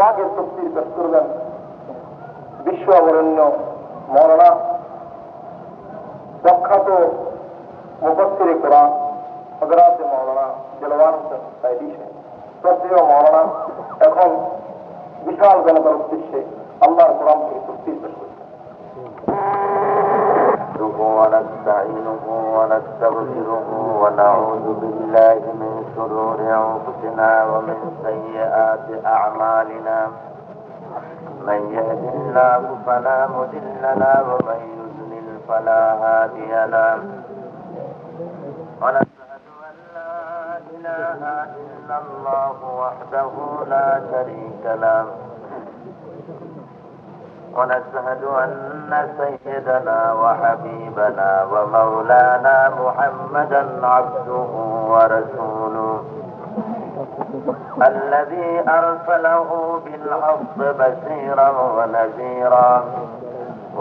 আগের তফসির পেশ করবেন বিশ্ব অবরণ্য মৌলানা প্রখ্যাত মুফাসসিরে কোরআন হযরত মৌলানা দিলওয়ার হোসেন সাইদি সাহেব। শ্রদ্ধেয় মৌলানা এখন বিশাল জনতার উদ্দেশ্যে আল্লাহর কোরআন থেকে তফসির পেশ করছেন। ونستعينه ونستغفره ونعوذ بالله من شرور أنفسنا ومن سيئات أعمالنا من يهد الله فلا مضل له ومن يضلل فلا هادي له ونشهد أن لا إله إلا الله وحده لا شريك له ونشهد أن سيدنا وحبيبنا ومولانا محمدا عبده ورسوله الذي أرسله بالحق بشيرا ونذيرا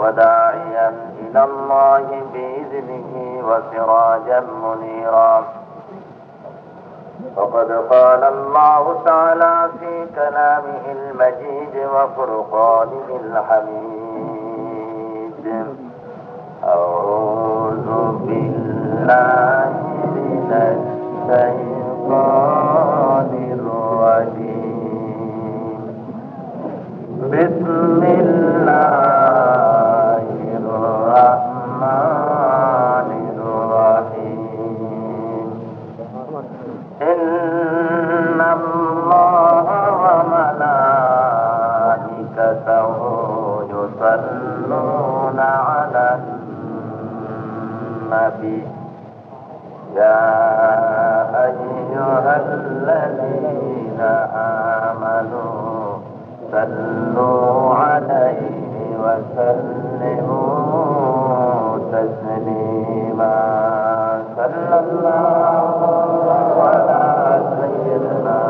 وداعيا إلى الله بإذنه وسراجا منيرا. وقد قال الله تعالى في كلامه المجيد وفرقانه الحميد: أعوذ بالله من الشيطان الرجيم. بسم الله الرحمن الرحيم. إن الله وملائكته يصلون على النبي يا أيها الذين آمنوا صلوا عليه وسلموا تسليما. صلى الله على سيدنا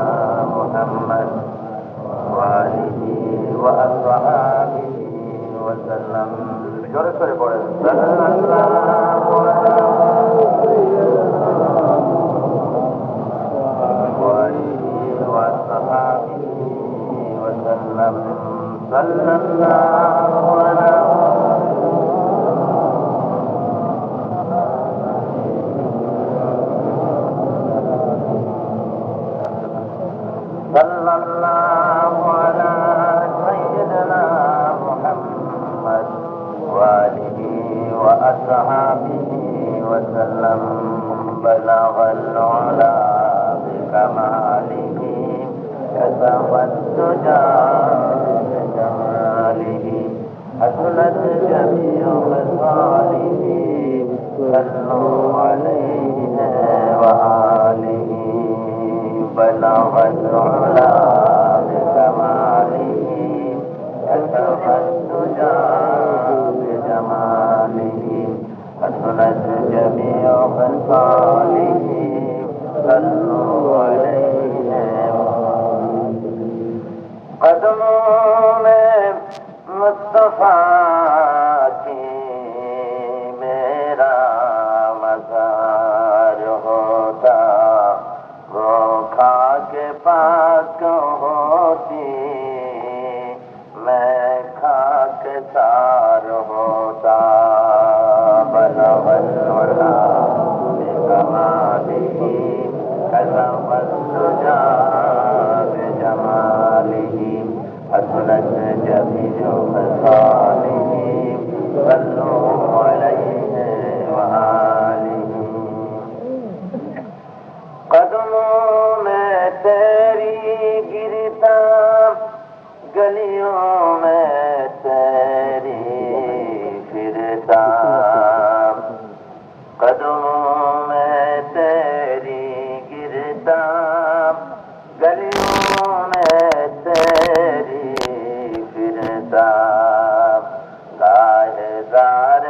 محمد وآله وأصحابه وسلم. جورے سے پڑھیں. صلى الله على وآله وأصحابه وسلم. صلى الله على صلى الله على سيدنا محمد وآله وأصحابه وسلم. بلغ العلا بكماله كشف الدجى بجماله حسنت جميع خصاله. صلوا عليه وآله. بلغ العلا بكماله كشف الدجى بجماله حسنت جميع خصاله. صلوا عليه. قدموں میں مصطفیٰ کی میرا مزار ہوتا. وہ خاک پاک ہوتی میں خاک سار ہوتا. بلغ العلا بکمالہ کشف الدجى بجمالہ حسنت جميع خصاله. صلوا عليه وآله. قدموں میں تیری گرتا گلیوں میں تیری پھرتا. قدموں میں تیری گرتا گلیوں میں تیری پھرتا. گاہے زار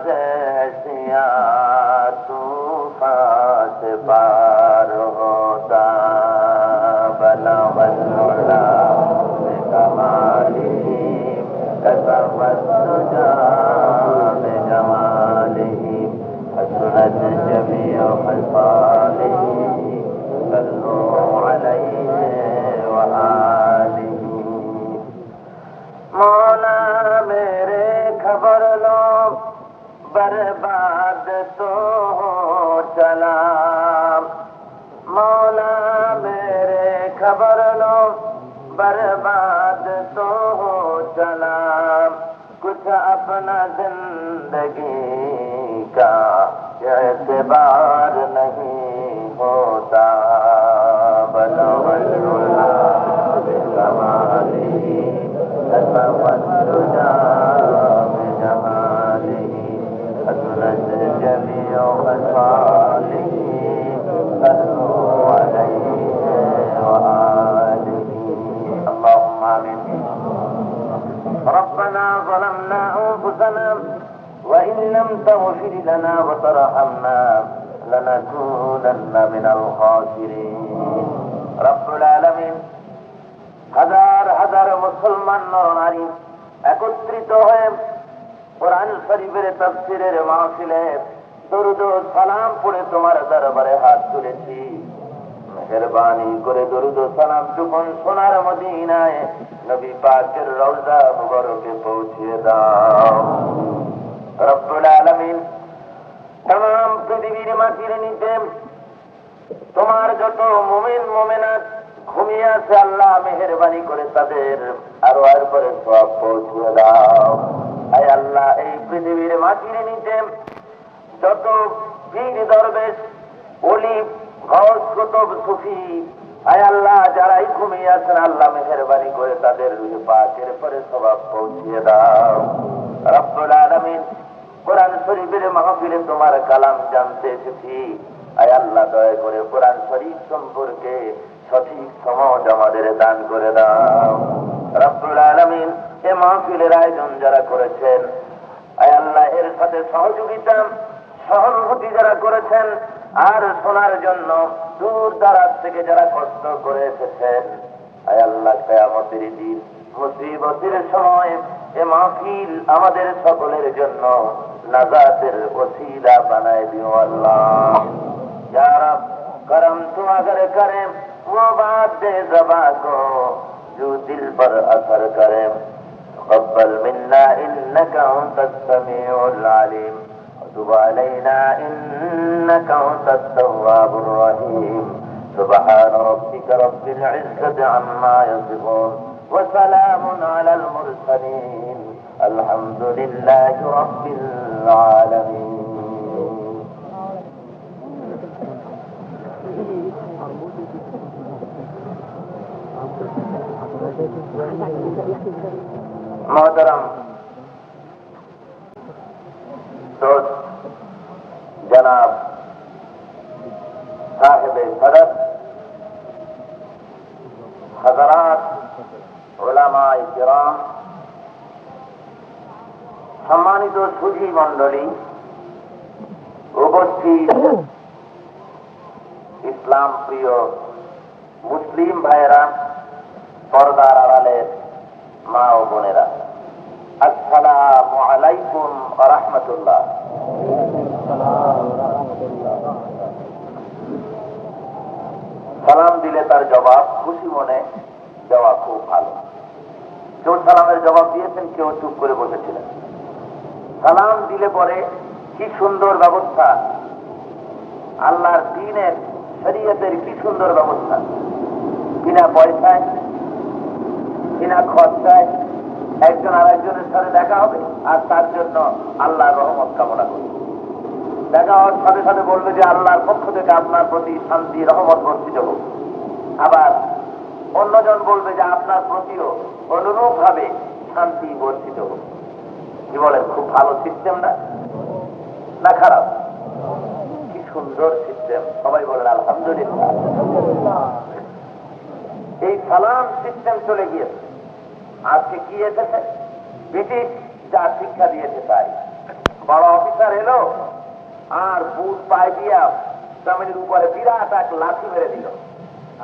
से सिया तूफान से पार होता बलवल्ला कमाली कसवतुजा जमाली हसनत जमीअ खसालिही सल्लू अलैहि व आलिही। मौला मेरे खबर लो बर्बाद तो हो चला, मौला मेरे खबर लो बर्बाद तो हो चला, कुछ अपना जिंदगी का एतबार नहीं होता बलवल्ला कमाली कसवतुजा जमालिही हसनत जमीअ खसालिही सल्लू अलैहि व आलिही। اللهم آمين। ربنا ظلمنا أنفسنا وإن لم تغفر لنا وترحمنا لنكونن من الخاسرين। رب العالمين হাজার হাজার মুসলমান নরনারী একত্রিত হয়ে কোরআন শরীফের তাফসীরের মাহফিলে দরুদ ও সালাম পড়ে তোমার দরবারে হাত তুলেছি। মেহেরবানি করে দরুদ ও সালাম টুকুন সোনার মদিনায় নবী পাকের রওজা মুবারকে পৌঁছিয়ে দাও। রব্বুল আলামিন तमाम পৃথিবীর মাটির নিচে তোমার যত মুমিন মুমিনাত ঘুমিয়ে আছে আল্লাহ মেহেরবানি করে তাদের আরো আর পরে সওয়াব পৌঁছিয়ে দাও। আয় আল্লাহ এই পৃথিবীর মাটির নিচে যত পীর দরবেশ ওলি গওস কুতুব সুফি আয় আল্লাহ যারাই ঘুমিয়ে আছেন আল্লাহ মেহেরবানি করে তাদের রূহে পাকের পরে সওয়াব পৌঁছিয়ে দাও। রব্বুল আলামিন কোরআন শরীফের মাহফিলে তোমার কালাম জানতে এসেছি। আয় আল্লাহ দয়া করে কোরআন শরীফ সম্পর্কে সঠিক সমাজ আমাদের দান করে দাও। রব্বুল আলামিন এই মাহফিলের আয়োজন যারা করেছেন আয় আল্লাহ এর সাথে সহযোগিতা সহানুভূতি যারা করেছেন আর শোনার জন্য দূর দারাজ থেকে যারা কষ্ট করে এসেছেন আয় আল্লাহ কিয়ামতের দিন মুসিবতের সময় এ মাহফিল আমাদের সকলের জন্য নাজাতের ওসিলা বানায় দিও আল্লাহ। ইয়া রব करम तो अगर करे वो बात दे ज़बा को जो दिल पर असर करे। तक़ब्बल मिन्ना इन्नका अंतस समीउल अलीम वतुब अलैना इन्नका अंतत तव्वाबुर रहीम। सुब्हान रब्बिका रब्बिल इज़्ज़ति अम्मा यसिफून व सलामुन अलल मुरसलीन अल्हम्दुलिल्लाहि रब्बिल आलमीन। मोहतरम दोस्त जनाब साहिब सदर हजरात उलमाए किराम सम्मानित सुधी मंडली उपस्थित इस्लाम प्रिय मुस्लिम भाईरा पर्दार आড়ালের মা ও বোনেরা আসসালামু আলাইকুম ওয়া রাহমাতুল্লাহ। সালাম দিলে তার জবাব খুশি মনে দেওয়া খুব ভালো। কেউ সালামের জবাব দিয়েছেন, কেউ চুপ করে বসেছিলেন। সালাম দিলে পরে কি সুন্দর ব্যবস্থা, আল্লাহর দ্বীনের শরীয়তের কি সুন্দর ব্যবস্থা। বিনা পয়সায় বিনা খরচায় একজন আরেকজনের সাথে দেখা হবে আর তার জন্য আল্লাহর রহমত কামনা করবে। দেখা হওয়ার সাথে সাথে বলবে যে আল্লাহর পক্ষ থেকে আপনার প্রতি শান্তি রহমত বর্ষিত হোক। আবার অন্যজন বলবে যে আপনার প্রতিও অনুরূপ ভাবে শান্তি বর্ষিত হোক। কি বলেন, খুব ভালো সিস্টেম না খারাপ? কি সুন্দর সিস্টেম, সবাই বলেন আলহামদুলিল্লাহ। এই সালাম সিস্টেম চলে গিয়েছে। আজকে কি এসেছে? ব্রিটিশ যা শিক্ষা দিয়েছে তাই। বড় অফিসার এলো আর বুট পায়ে দিয়া জমিনের উপরে বিরাট এক লাঠি মেরে দিল,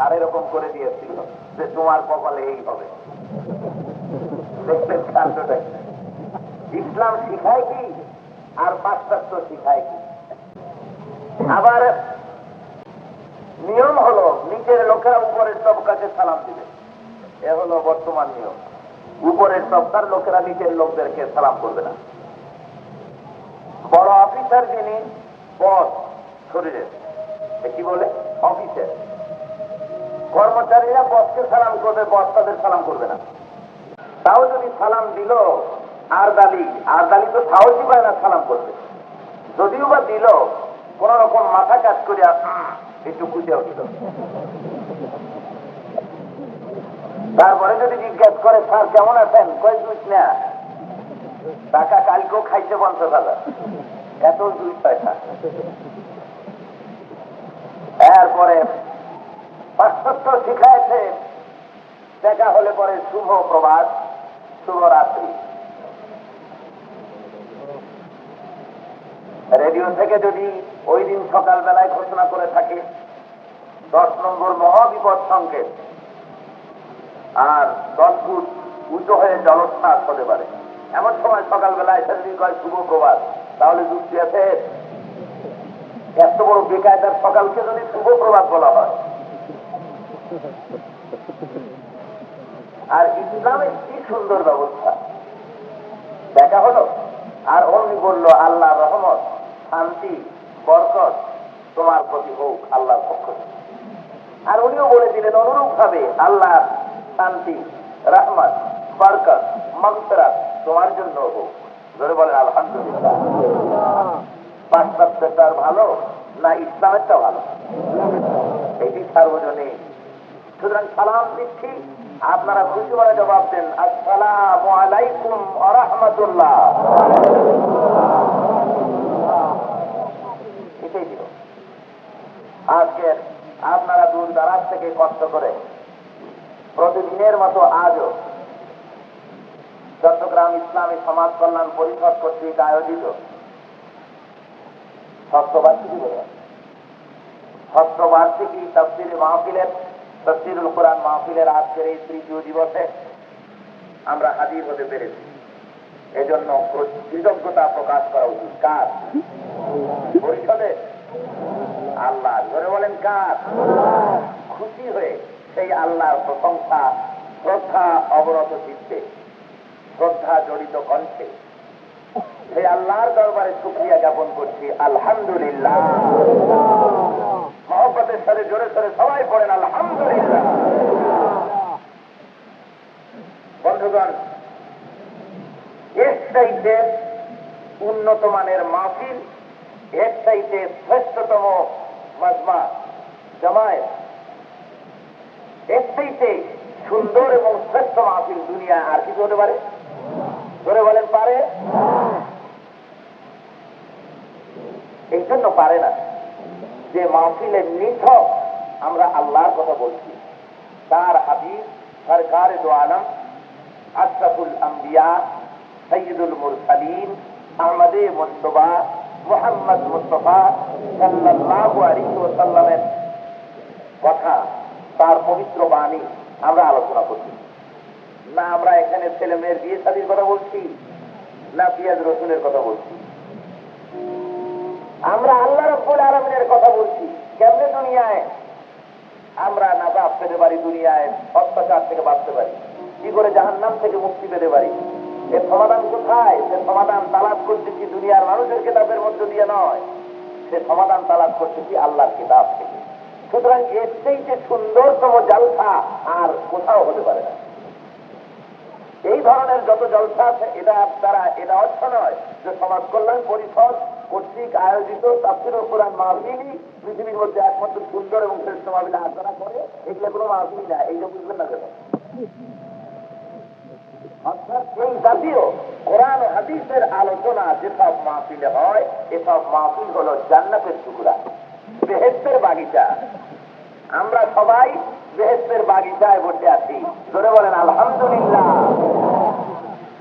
আর এরকম করে দিয়েছিল যে তোমার কপালে এই হবে। দেখলেন কাণ্ডটা? ইসলাম শিখায় কি আর পাশ্চাত্য শিখায় কি? আবার নিয়ম হলো নিচের লোকেরা উপরের তবকাকে সালাম দিবে, এ হলো বর্তমান নিয়ম। উপরের তবকার লোকেরা নিচের লোকদেরকে সালাম করবে না। বড় অফিসার যিনি বস শরীরের, কি বলে অফিসের, কর্মচারীরা বসকে সালাম করবে, বস তাদের সালাম করবে না। তাও যদি সালাম দিল আর দালি তো সাহসই পায় না সালাম করবে। যদিও বা দিল কোন রকম মাথা কাজ করে একটু খুঁজে উঠল, তারপরে যদি জিজ্ঞাসা করে স্যার কেমন আছেন, কয় জুস না, টাকা কালকেও খাইছে 50,000, এত জুস পয়সা। এরপরে পাশ্চাত্য শিখাইছে দেখা হলে পরে শুভ প্রভাত, শুভরাত্রি। রেডিও থেকে যদি ওই দিন সকালবেলায় ঘোষণা করে থাকে 10 নম্বর মহাবিপদ সংকেত, আর 10 ফুট উঁচু হয়ে জলোচ্ছ্বাস হতে পারে, এমন সময় সকালবেলায় এসে যদি কয় শুভ প্রভাত, তাহলে যুক্তি আছে? এত বড় বেকায়দার সকালকে যদি শুভ প্রভাত বলা হয়। আর ইসলামের কি সুন্দর ব্যবস্থা দেখা হলো, আর অমনি বলল আল্লাহর রহমত, শান্তি, বরকত তোমার প্রতি হোক আল্লাহর পক্ষ থেকে। আর উনিও বলে দিলেন অনুরূপ ভাবে আল্লাহর শান্তি, রহমত, বরকত, মাগফিরাত তোমার জন্য হোক। ধরে বলেন আলহামদুলিল্লাহ। পাশ্চাত্যের ভালো না ইসলামেরটা ভালো? এটি সার্বজনীন। সুতরাং সালাম দিচ্ছি, আপনারা খুশি মনে জবাব দেন আসসালামু আলাইকুম ওয়া রাহমাতুল্লাহ। এটাই দিল। আজকে আপনারা দূর দারাজ থেকে কষ্ট করে প্রতিদিনের মতো আজও চট্টগ্রাম ইসলামী সমাজ কল্যাণ পরিষদ কর্তৃক আয়োজিত ষষ্ঠ বার্ষিকী তাফসীরে মাহফিলের, তাফসীরুল কোরআন মাহফিলের আজকের এই তৃতীয় দিবসে আমরা হাজির হতে পেরেছি। এজন্য কৃতজ্ঞতা প্রকাশ করা উচিত। কার? পরিষদে? আল্লাহ। ধরে বলেন কার? খুশি হয়ে সেই আল্লাহর প্রশংসা, শ্রদ্ধা অবরত চিত্তে, শ্রদ্ধা জড়িত কণ্ঠে সেই আল্লাহর দরবারে শুকরিয়া জ্ঞাপন করছি আলহামদুলিল্লাহ। মহব্বতের সাথে জোরে সরে সবাই পড়েন আলহামদুলিল্লাহ। বন্ধুগণ, এর চাইতে উন্নত মানের মাহফিল, এর চাইতে শ্রেষ্ঠতম মাজমা জামায়াত, এর চাইতে সুন্দর এবং শ্রেষ্ঠ মাহফিল দুনিয়া আর কিছু হতে পারে? ধরে বলেন পারে? এই জন্য পারে না যে মাহফিলের নিছক আমরা আল্লাহর কথা বলছি, তার হাবিব সরকারে দো আলম আশরাফুল আম্বিয়া সৈয়দুল মুরসালিন আহমদে মুজতবা মুহাম্মদ মুস্তাফা সাল্লাল্লাহু আলাইহি ওয়াসাল্লামের কথা, তার পবিত্র বাণী আমরা আলোচনা করছি না। আমরা এখানে ছেলে মেয়ের বিয়ে শাদীর কথা বলছি না পিয়াজ রসুনের কথা বলছি? আমরা আল্লাহ রাব্বুল আলামিনের কথা বলছি। কেমনে দুনিয়ায় আমরা নাজাত পেতে পারি, দুনিয়ায় অত্যাচার থেকে বাঁচতে পারি, কি করে জাহান্নাম থেকে মুক্তি পেতে পারি? এর সমাধান কোথায়? সে সমাধান তালাশ করতেছি দুনিয়ার মানুষের কিতাবের মধ্য দিয়ে নয়, সে সমাধান তালাশ করতেছি আল্লাহর কিতাব থেকে। সুতরাং এর চাইতে সুন্দরতম জলসা আর কোথাও হতে পারে না। এই ধরনের যত জলসা আছে এটা দ্বারা এটা অর্থ নয় যে সমাজ কল্যাণ পরিষদ কর্তৃক আয়োজিত তাফসীরুল কোরআন মাহফিলই পৃথিবীর মধ্যে একমাত্র সুন্দর এবং শ্রেষ্ঠ মাহফিল আলোচনা করে, এগুলো কোনো মাহফিল না। এইটা বুঝবেন না কেন? অর্থাৎ এই জাতীয় কোরআন ও হাদিসের আলোচনা যেসব মাহফিলে হয়, এসব মাহফিল হলো জান্নাতের টুকরা, বেহেশতের বাগিচা। আমরা সবাই বেহেশতের বাগিচায় বসে আছি। ধরে বলেন আলহামদুলিল্লাহ।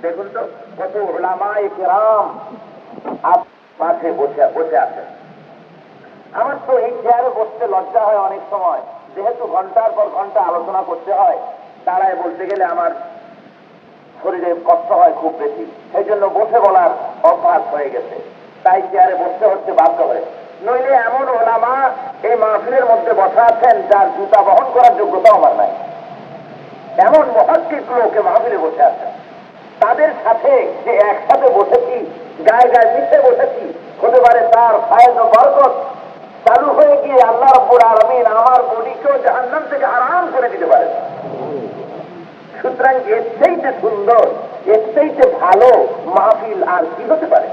দেখুন তো কত উলামায়ে কেরাম মাঠে বসে বসে আছেন। আমার তো এই চেয়ারে বসতে লজ্জা হয় অনেক সময়, যেহেতু ঘন্টার পর ঘন্টা আলোচনা করতে হয়, দাঁড়ায় বলতে গেলে আমার শরীরে কষ্ট হয় খুব বেশি, সেই জন্য বসে বলার অভ্যাস হয়ে গেছে, তাই চেয়ারে বসতে হচ্ছে বাধ্য হয়ে। নইলে এমন ওলামা এই মাহফিলের মধ্যে বসা আছেন যার জুতা বহন করার যোগ্যতা আমার নাই। এমন মহাত্মিক লোকে মাহফিলে বসে আছেন, তাদের সাথে যে একসাথে বসেছি, গায়ে গায়ে মিশে বসেছি, হতে পারে তার ফায়দ ও বরকত চালু হয়ে গিয়ে আল্লাহ রাব্বুল আলামিন আমার বডিকেও জাহান্নাম থেকে আরাম করে দিতে পারে। সুতরাং এর চাইতে সুন্দর, এর চাইতে ভালো মাহফিল আর কি হতে পারে?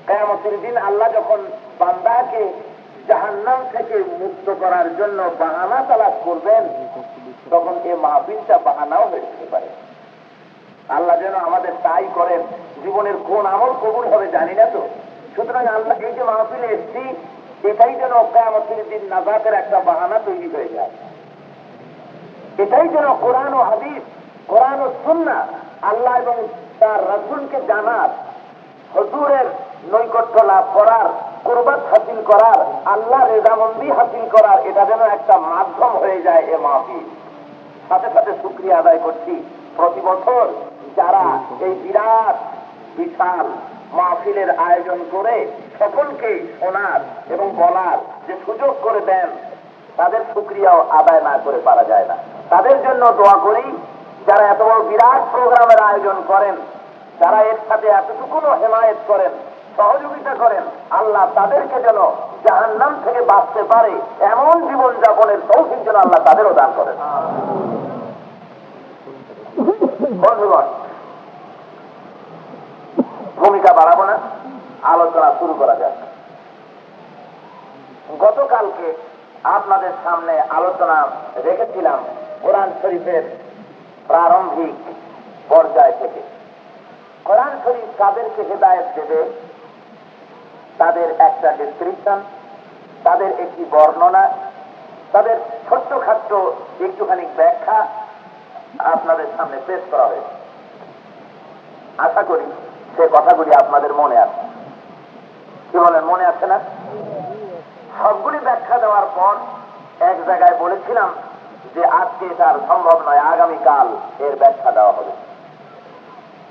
কিয়ামতের দিন আল্লাহ যখন বান্দাকে জাহান্নাম থেকে মুক্ত করার জন্য বাহানা তালাশ করবেন, তখন এই মাহফিলটা বাহানাও হয়ে যেতে পারে। আল্লাহ যেন আমাদের তাই করেন। জীবনের কোন আমল কবুল হবে জানি না তো, সুতরাং আল্লাহ এই যে মাহফিলে এসছি, এটাই যেন কিয়ামতের দিন নাজাতের একটা বাহানা তৈরি হয়ে যায়। এটাই যেন কোরআন ও হাদিস, কোরআন ও সুন্নাহ, আল্লাহ এবং তার রাসূলকে জানার, হুজুরের নৈকট্য লাভ করার, কুরবাত হাসিল করার, আল্লাহ রেজামন্দি হাসিল করার, এটা যেন একটা মাধ্যম হয়ে যায় এ মাহফিল। সাথে সাথে শুকরিয়া আদায় করছি প্রতি বছর যারা এই বিরাট বিশাল মাহফিলের আয়োজন করে সকলকে শোনার এবং বলার যে সুযোগ করে দেন, তাদের শুকরিয়াও আদায় না করে পারা যায় না। তাদের জন্য দোয়া করি, যারা এত বড় বিরাট প্রোগ্রামের আয়োজন করেন, যারা এর সাথে এতটুকুনো হেমায়েত করেন, সহযোগিতা করেন, আল্লাহ তাদেরকে যেন জাহান্নাম থেকে বাঁচতে পারে এমন জীবন যাপনের তৌফিক যেন আল্লাহ তাদেরও দান করেন। বন্ধুগণ, ভূমিকা বাড়াবো না, আলোচনা শুরু করা যাক। গতকালকে আপনাদের সামনে আলোচনা রেখেছিলাম কোরআন শরীফের প্রারম্ভিক পর্যায় থেকে। কোরআন শরীফ কাদেরকে হেদায়েত দেবে তাদের একটা ডেসক্রিপশন, তাদের একটি বর্ণনা, তাদের ছোট্টখাট্ট একটুখানি ব্যাখ্যা আপনাদের সামনে পেশ করা হয়েছে। আশা করি সে কথাগুলি আপনাদের মনে আছে। কি বলেন, মনে আছে না? সবগুলি ব্যাখ্যা দেওয়ার পর এক জায়গায় বলেছিলাম যে আজকে এটা আর সম্ভব নয়, আগামীকাল এর ব্যাখ্যা দেওয়া হবে।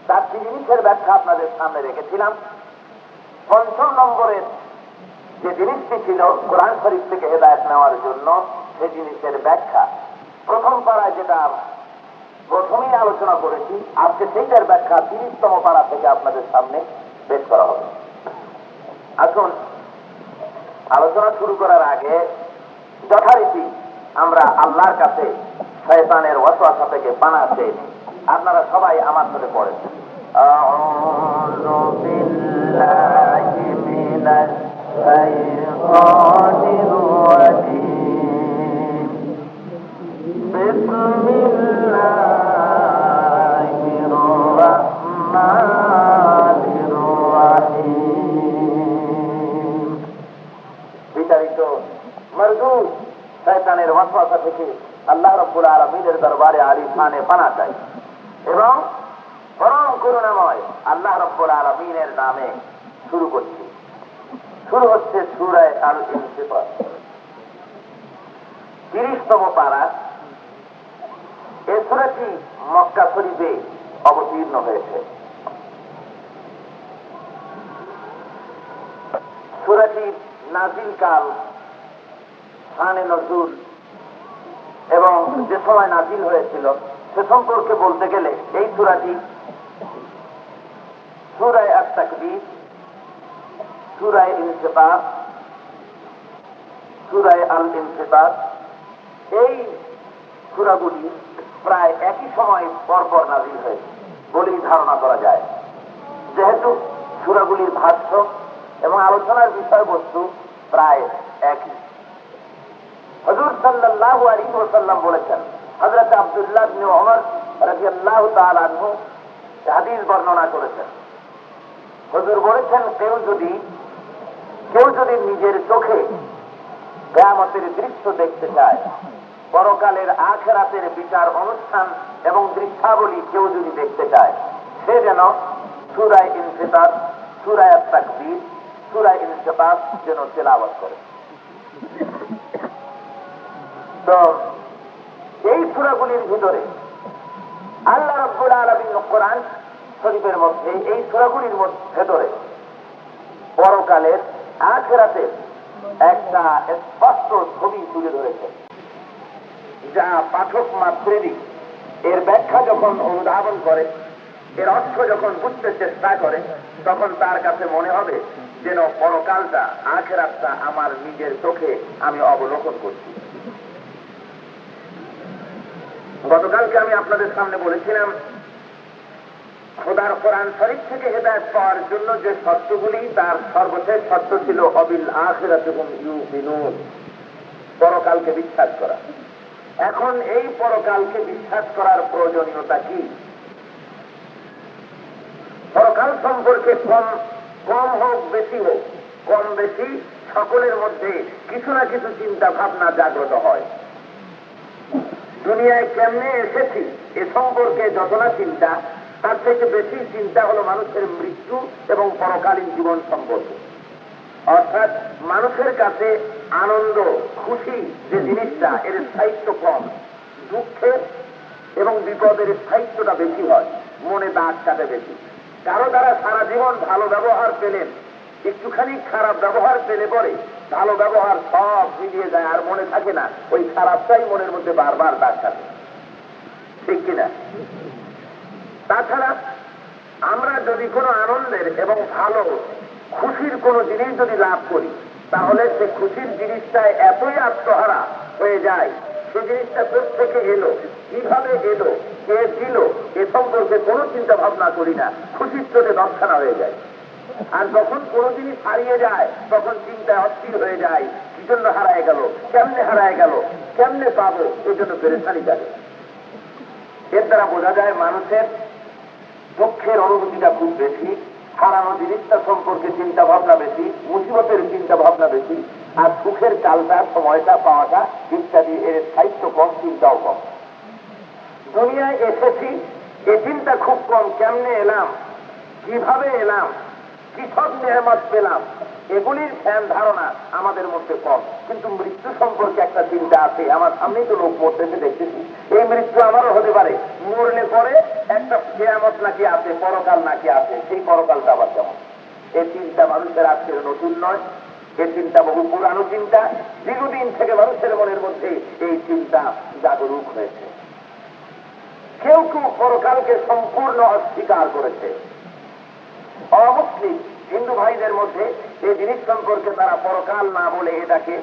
4টি জিনিসের ব্যাখ্যা আপনাদের সামনে রেখেছিলাম। 5ম নম্বরের যে জিনিসটি ছিল কোরআন শরীফ থেকে হেদায়েত নেওয়ার জন্য, সেই জিনিসের ব্যাখ্যা প্রথম পাড়ায় যেটা প্রথমেই আলোচনা করেছি, আজকে সেইটার ব্যাখ্যা 30তম পাড়া থেকে আপনাদের সামনে পেশ করা হবে। আসুন আলোচনা শুরু করার আগে যথারীতি আমরা আল্লাহর কাছে শয়তানের ওয়াসওয়াসা থেকে পানাহ চেয়ে নিই। আপনারা সবাই আমার সাথে পড়েন, আউযু বিল্লাহি মিনাশ শাইতানির রাজীম, বিসমিল্লাহির রাহমানির রাহিম। বিতাড়িত মরদুদ শয়তানের ওয়াসওয়াসা থেকে আল্লাহ রাব্বুল আলামিনের দরবারে আলিশানে পানাহ চাই এবং পরম করুণাময় আল্লাহ রাব্বুল আলামিনের নামে শুরু করছি। শুরু হচ্ছে সূরা আল ইনফিতার, 30তম পারা। এই সূরাটি মক্কা শরীফে অবতীর্ণ হয়েছে। সূরাটির নাজিল কাল, শানে নজুল এবং যে সময় নাজিল হয়েছিল সে সম্পর্কে বলতে গেলে এই সূরাটি সূরা আত-তাকবীর, সূরা ইনফিতার, সূরা আল ইনফিতার, এই সূরাগুলি প্রায় একই সময় পরপর নাজিল হয়েছে বলেই ধারণা করা যায়, যেহেতু সূরাগুলির ভাষ্য এবং আলোচনার বিষয়বস্তু প্রায় একই। হুজুর সাল্লাল্লাহু আলাইহি ওয়াসাল্লাম বলেছেন, হযরত আব্দুল্লাহ ইবনে ওমর রাদিয়াল্লাহু তাআলা আনহু হাদিস বর্ণনা করেছেন। হুজুর বলেছেন, কেউ যদি নিজের চোখে কিয়ামতের দৃশ্য দেখতে চায়, পরকালের আখিরাতের বিচার অনুষ্ঠান এবং দৃশ্যাবলী কেউ যদি দেখতে চায়, সে যেন সূরা ইনফিতার, সূরা আত-তাকবীর, সূরা ইনশিকাক যেন তেলাওয়াত করে। তো এই সূরাগুলির ভিতরে আল্লাহ রাব্বুল আলামিন কোরআন শরীফের মধ্যে এই সূরাগুলির ভেতরে পরকালের আখিরাতের একটা স্পষ্ট ছবি তুলে ধরেছে, যা পাঠক মাত্রেরই এর ব্যাখ্যা যখন অনুধাবন করে, এর অর্থ যখন বুঝতে চেষ্টা করে, তখন তার কাছে মনে হবে যেন পরকালটা, আখিরাতটা আমার নিজের চোখে আমি অবলোকন করছি। গতকালকে আমি আপনাদের সামনে বলেছিলাম, খোদার কোরআন শরীফ থেকে হেদায়েত পাওয়ার জন্য যে শর্তগুলি, তার সর্বশেষ শর্ত ছিল অবিল আখিরাতি হুম ইউকিনুন, পরকালকে বিশ্বাস করা। এখন এই পরকালকে বিশ্বাস করার প্রয়োজনীয়তা কি? পরকাল সম্পর্কে কম হোক বেশি হোক, কম বেশি সকলের মধ্যে কিছু না কিছু চিন্তা ভাবনা জাগ্রত হয়। দুনিয়ায় কেমনে এসেছি এ সম্পর্কে যত না চিন্তা, তার থেকে বেশি চিন্তা হলো মানুষের মৃত্যু এবং পরকালীন জীবন সম্পর্কে। অর্থাৎ মানুষের কাছে আনন্দ, খুশি যে জিনিসটা, এর স্থায়িত্ব কম, দুঃখের এবং বিপদের স্থায়িত্বটা বেশি হয়, মনে দাগ কাটে বেশি। কারো দ্বারা সারা জীবন ভালো ব্যবহার পেলেন, একটুখানি খারাপ ব্যবহার পেলে পরে ভালো ব্যবহার সব মিলিয়ে যায়, আর মনে থাকে না, ওই খারাপটাই মনের মধ্যে বারবার দাগ কাটে, ঠিক কিনা? তাছাড়া আমরা যদি কোনো আনন্দের এবং ভালো খুশির কোনো জিনিস যদি লাভ করি, তাহলে সে খুশির জিনিসটায় এতই আত্মহারা হয়ে যায়, সে জিনিসটা কোথেকে এলো, কিভাবে এলো, কে দিল, এ সম্পর্কে কোনো চিন্তা ভাবনা করি না, খুশির চোটে দর্শনা হয়ে যায়। আর যখন কোনো জিনিস হারিয়ে যায়, তখন চিন্তায় অস্থির হয়ে যায়, কি জন্য হারায় গেল, কেমনে হারায় গেল, কেমনে পাবো, এই জন্য পেরেশানি জাগে। এর দ্বারা বোঝা যায় মানুষের দুঃখের অনুভূতিটা খুব বেশি, হারানো জিনিসটা সম্পর্কে চিন্তা ভাবনা বেশি, মুসিবতের চিন্তা ভাবনা বেশি, আর সুখের কালটা, সময়টা, পাওয়াটা ইত্যাদি এর স্থায়িত্ব কম, চিন্তাও কম। দুনিয়ায় এসেছি এ চিন্তা খুব কম, কেমনে এলাম, কিভাবে এলাম, কি সব নেয়ামত পেলাম, এগুলির ধ্যান ধারণা আমাদের মধ্যে কম। কিন্তু মৃত্যু সম্পর্কে একটা চিন্তা আছে। আমার সামনেই তো লোক মরতেছে দেখতেছি, এই মৃত্যু আমারও হতে পারে, মরলে পরে একটা নেয়ামত নাকি আছে, পরকাল নাকি আছে, সেই পরকালটা আবার কেমন, এই চিন্তা মানুষের আজকের নতুন নয়, এই চিন্তা বহু পুরানো চিন্তা, দীর্ঘদিন থেকে মানুষের মনের মধ্যে এই চিন্তা জাগরুক হয়েছে। কেউ কেউ পরকালকে সম্পূর্ণ অস্বীকার করেছে। অমুসলিম হিন্দু ভাইদের মধ্যে এই জিনিস সম্পর্কে তারা পরকাল না বলে এটাকে,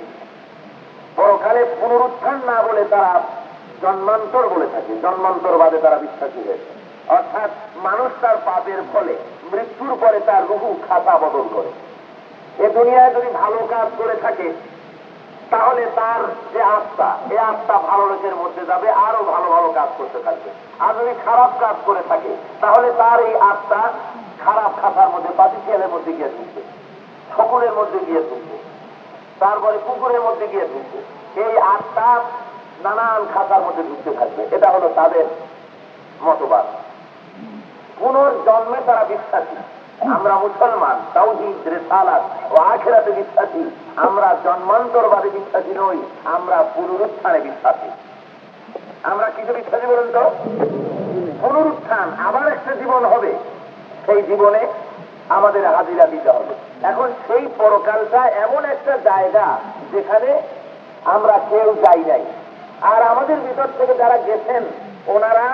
পরকালে পুনরুত্থান না বলে তারা জন্মান্তর বলে থাকে, জন্মান্তরবাদে তারা বিশ্বাসী হয়েছে। অর্থাৎ মানুষ তার পাপের ফলে মৃত্যুর পরে তার রূহ খাতা বদল করে। এ দুনিয়ায় যদি ভালো কাজ করে থাকে, তাহলে তার যে আত্মা, এই আত্মা ভালো লোকের মধ্যে যাবে, আরো ভালো ভালো কাজ করতে থাকবে। আর যদি খারাপ কাজ করে থাকে, তাহলে তার এই আত্মা খারাপ খাতার মধ্যে, পাতিশিয়ালের মধ্যে গিয়ে ঢুকবে, শকুনের মধ্যে গিয়ে ঢুকবে, তারপরে কুকুরের মধ্যে গিয়ে ঢুকবে। এই আত্মা নানান খাতার মধ্যে ঢুকতে থাকবে। এটা হলো তাদের মতবাদ। পুনর্জন্মে তারা বিশ্বাসী। আমরা মুসলমান, তাওহীদ, রিসালাত ও আখিরাতে বিশ্বাসী। আমরা জন্মান্তরবাদে বিশ্বাসী নই, আমরা পুনরুত্থানে বিশ্বাসী। আমরা কিছু বিশ্বাসী বলুন তো? পুনরুত্থান, আবার একটা জীবন হবে, সেই জীবনে আমাদের হাজিরা দিতে হবে। এখন সেই পরকালটা এমন একটা জায়গা যেখানে আমরা কেউ যাই নাই, আর আমাদের ভিতর থেকে যারা গেছেন ওনারা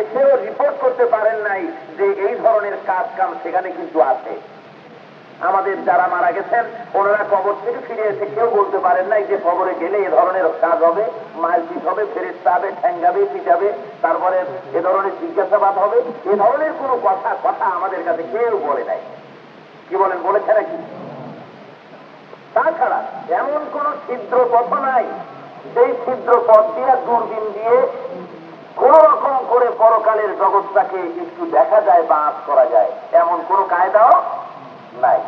এসেও রিপোর্ট করতে পারেন নাই যে এই ধরনের কাজ কাম সেখানে কিন্তু আছে। আমাদের যারা মারা গেছেন ওনারা কবর থেকে ফিরে এসে কেউ বলতে পারেন নাই যে কবরে গেলে এ ধরনের কাজ হবে, মারপিট হবে, ফেরেশতা হবে, ঠ্যাঙ্গাবে, পিটাবে, তারপরে এ ধরনের জিজ্ঞাসাবাদ হবে, এ ধরনের কোনো কথা আমাদের কাছে কেউ বলে নাই। কি বলেন, বলেছে নাকি? তাছাড়া এমন কোন ছিদ্র পথ নাই সেই ছিদ্র পথ দিয়ে, দূরবীন দিয়ে কোন রকম করে পরকালের জগৎটাকে একটু দেখা যায় বা আঁচ করা যায়, এমন কোন কায়দাও নাই।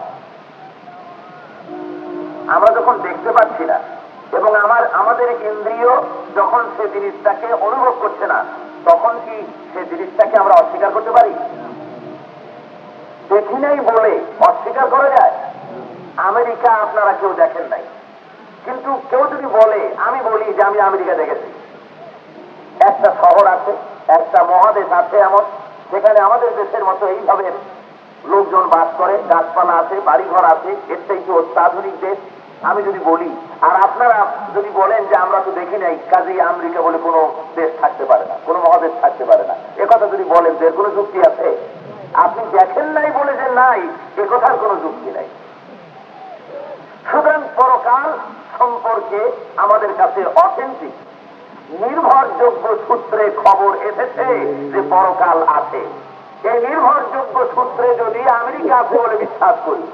আমরা যখন দেখতে পাচ্ছি না এবং আমাদের ইন্দ্রিয় যখন সে জিনিসটাকে অনুভব করছে না, তখন কি সে জিনিসটাকে আমরা অস্বীকার করতে পারি? দেখি নাই বলে অস্বীকার করা যায়? আমেরিকা আপনারা কেউ দেখেন নাই, কিন্তু কেউ যদি বলে, আমি বলি যে আমি আমেরিকা দেখেছি, একটা শহর আছে, একটা মহাদেশ আছে এমন, যেখানে আমাদের দেশের মতো এইভাবে লোকজন বাস করে, গাছপালা আছে, বাড়িঘর আছে, এর থেকে অত্যাধুনিক দেশ। আমি যদি বলি, আর আপনারা যদি বলেন যে আমরা তো দেখি নাই, কাজেই আমেরিকা বলে কোনো দেশ থাকতে পারে না, কোনো মহাদেশ থাকতে পারে না, একথা যদি বলেন, এর কোনো যুক্তি আছে? আপনি দেখেন নাই বলে যে নাই, একথার কোনো যুক্তি নাই। সুতরাং পরকাল সম্পর্কে আমাদের কাছে অথেন্টিক নির্ভরযোগ্য সূত্রে খবর এসেছে যে পরকাল আছে। এই নির্ভরযোগ্য সূত্রে যদি আমেরিকা আছে বলে বিশ্বাস করি,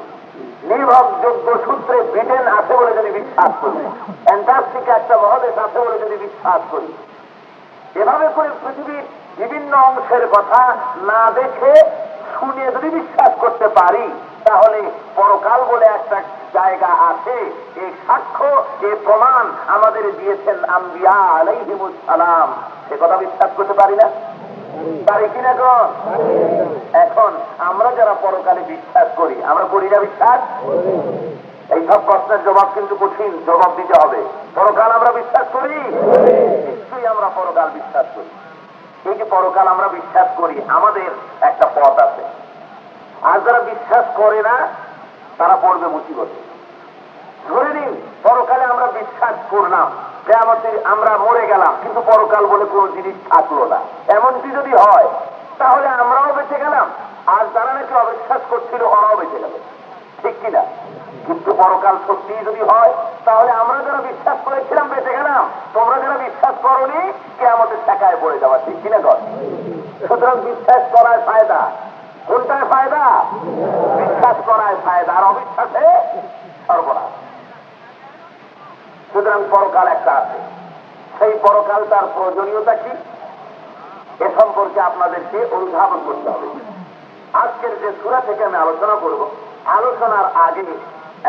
নির্ভরযোগ্য সূত্রে ব্রিটেন আছে বলে যদি বিশ্বাস করি, অ্যান্টার্কটিকা একটা মহাদেশ আছে বলে যদি বিশ্বাস করি, এভাবে করে পৃথিবীর বিভিন্ন অংশের কথা না দেখে শুনে যদি বিশ্বাস করতে পারি, তাহলে পরকাল বলে একটা জায়গা আছে, এই সাক্ষ্য, এই প্রমাণ আমাদের দিয়েছেন আম্বিয়া আলাইহিমুস সালাম। সে কথা বিশ্বাস করতে পারি না? পারি কিনা কোন? এখন আমরা যারা পরকালে বিশ্বাস করি, আমরা করি না বিশ্বাস? এইসব প্রশ্নের জবাব কিন্তু কঠিন, জবাব দিতে হবে। পরকাল আমরা বিশ্বাস করি? নিশ্চয়ই আমরা পরকাল বিশ্বাস করি। এই যে পরকাল আমরা বিশ্বাস করি, আমাদের একটা পথ আছে। আর যারা বিশ্বাস করে না, তারা পড়বে মুসিবতে। ধরে নিন পরকালে আমরা বিশ্বাস করলাম, কিয়ামতে আমরা মরে গেলাম, কিন্তু পরকাল বলে কোনো জিনিস থাকলো না, এমনটি যদি হয়, তাহলে আমরাও বেঁচে গেলাম, আর যারা নাকি অবিশ্বাস করছিল ওরাও বেঁচে গেল, ঠিক কিনা? কিন্তু পরকাল সত্যি যদি হয়, তাহলে আমরা যারা বিশ্বাস করেছিলাম বেঁচে গেলাম, তোমরা যারা বিশ্বাস করোনি কিয়ামতের ঠেকায় পড়ে যাওয়া, ঠিক কিনা কর? সুতরাং বিশ্বাস করায় ফায়দা। কোনটায় ফায়দা? বিশ্বাস করায় ফায়দা, আর অবিশ্বাসে সর্বনাশ। সুতরাং পরকাল একটা আছে, সেই পরকাল তার প্রয়োজনীয়তা কি, এ সম্পর্কে আপনাদেরকে অনুধাবন করতে হবে। আজকের যে সূরা থেকে আমি আলোচনা করব, আলোচনার আগে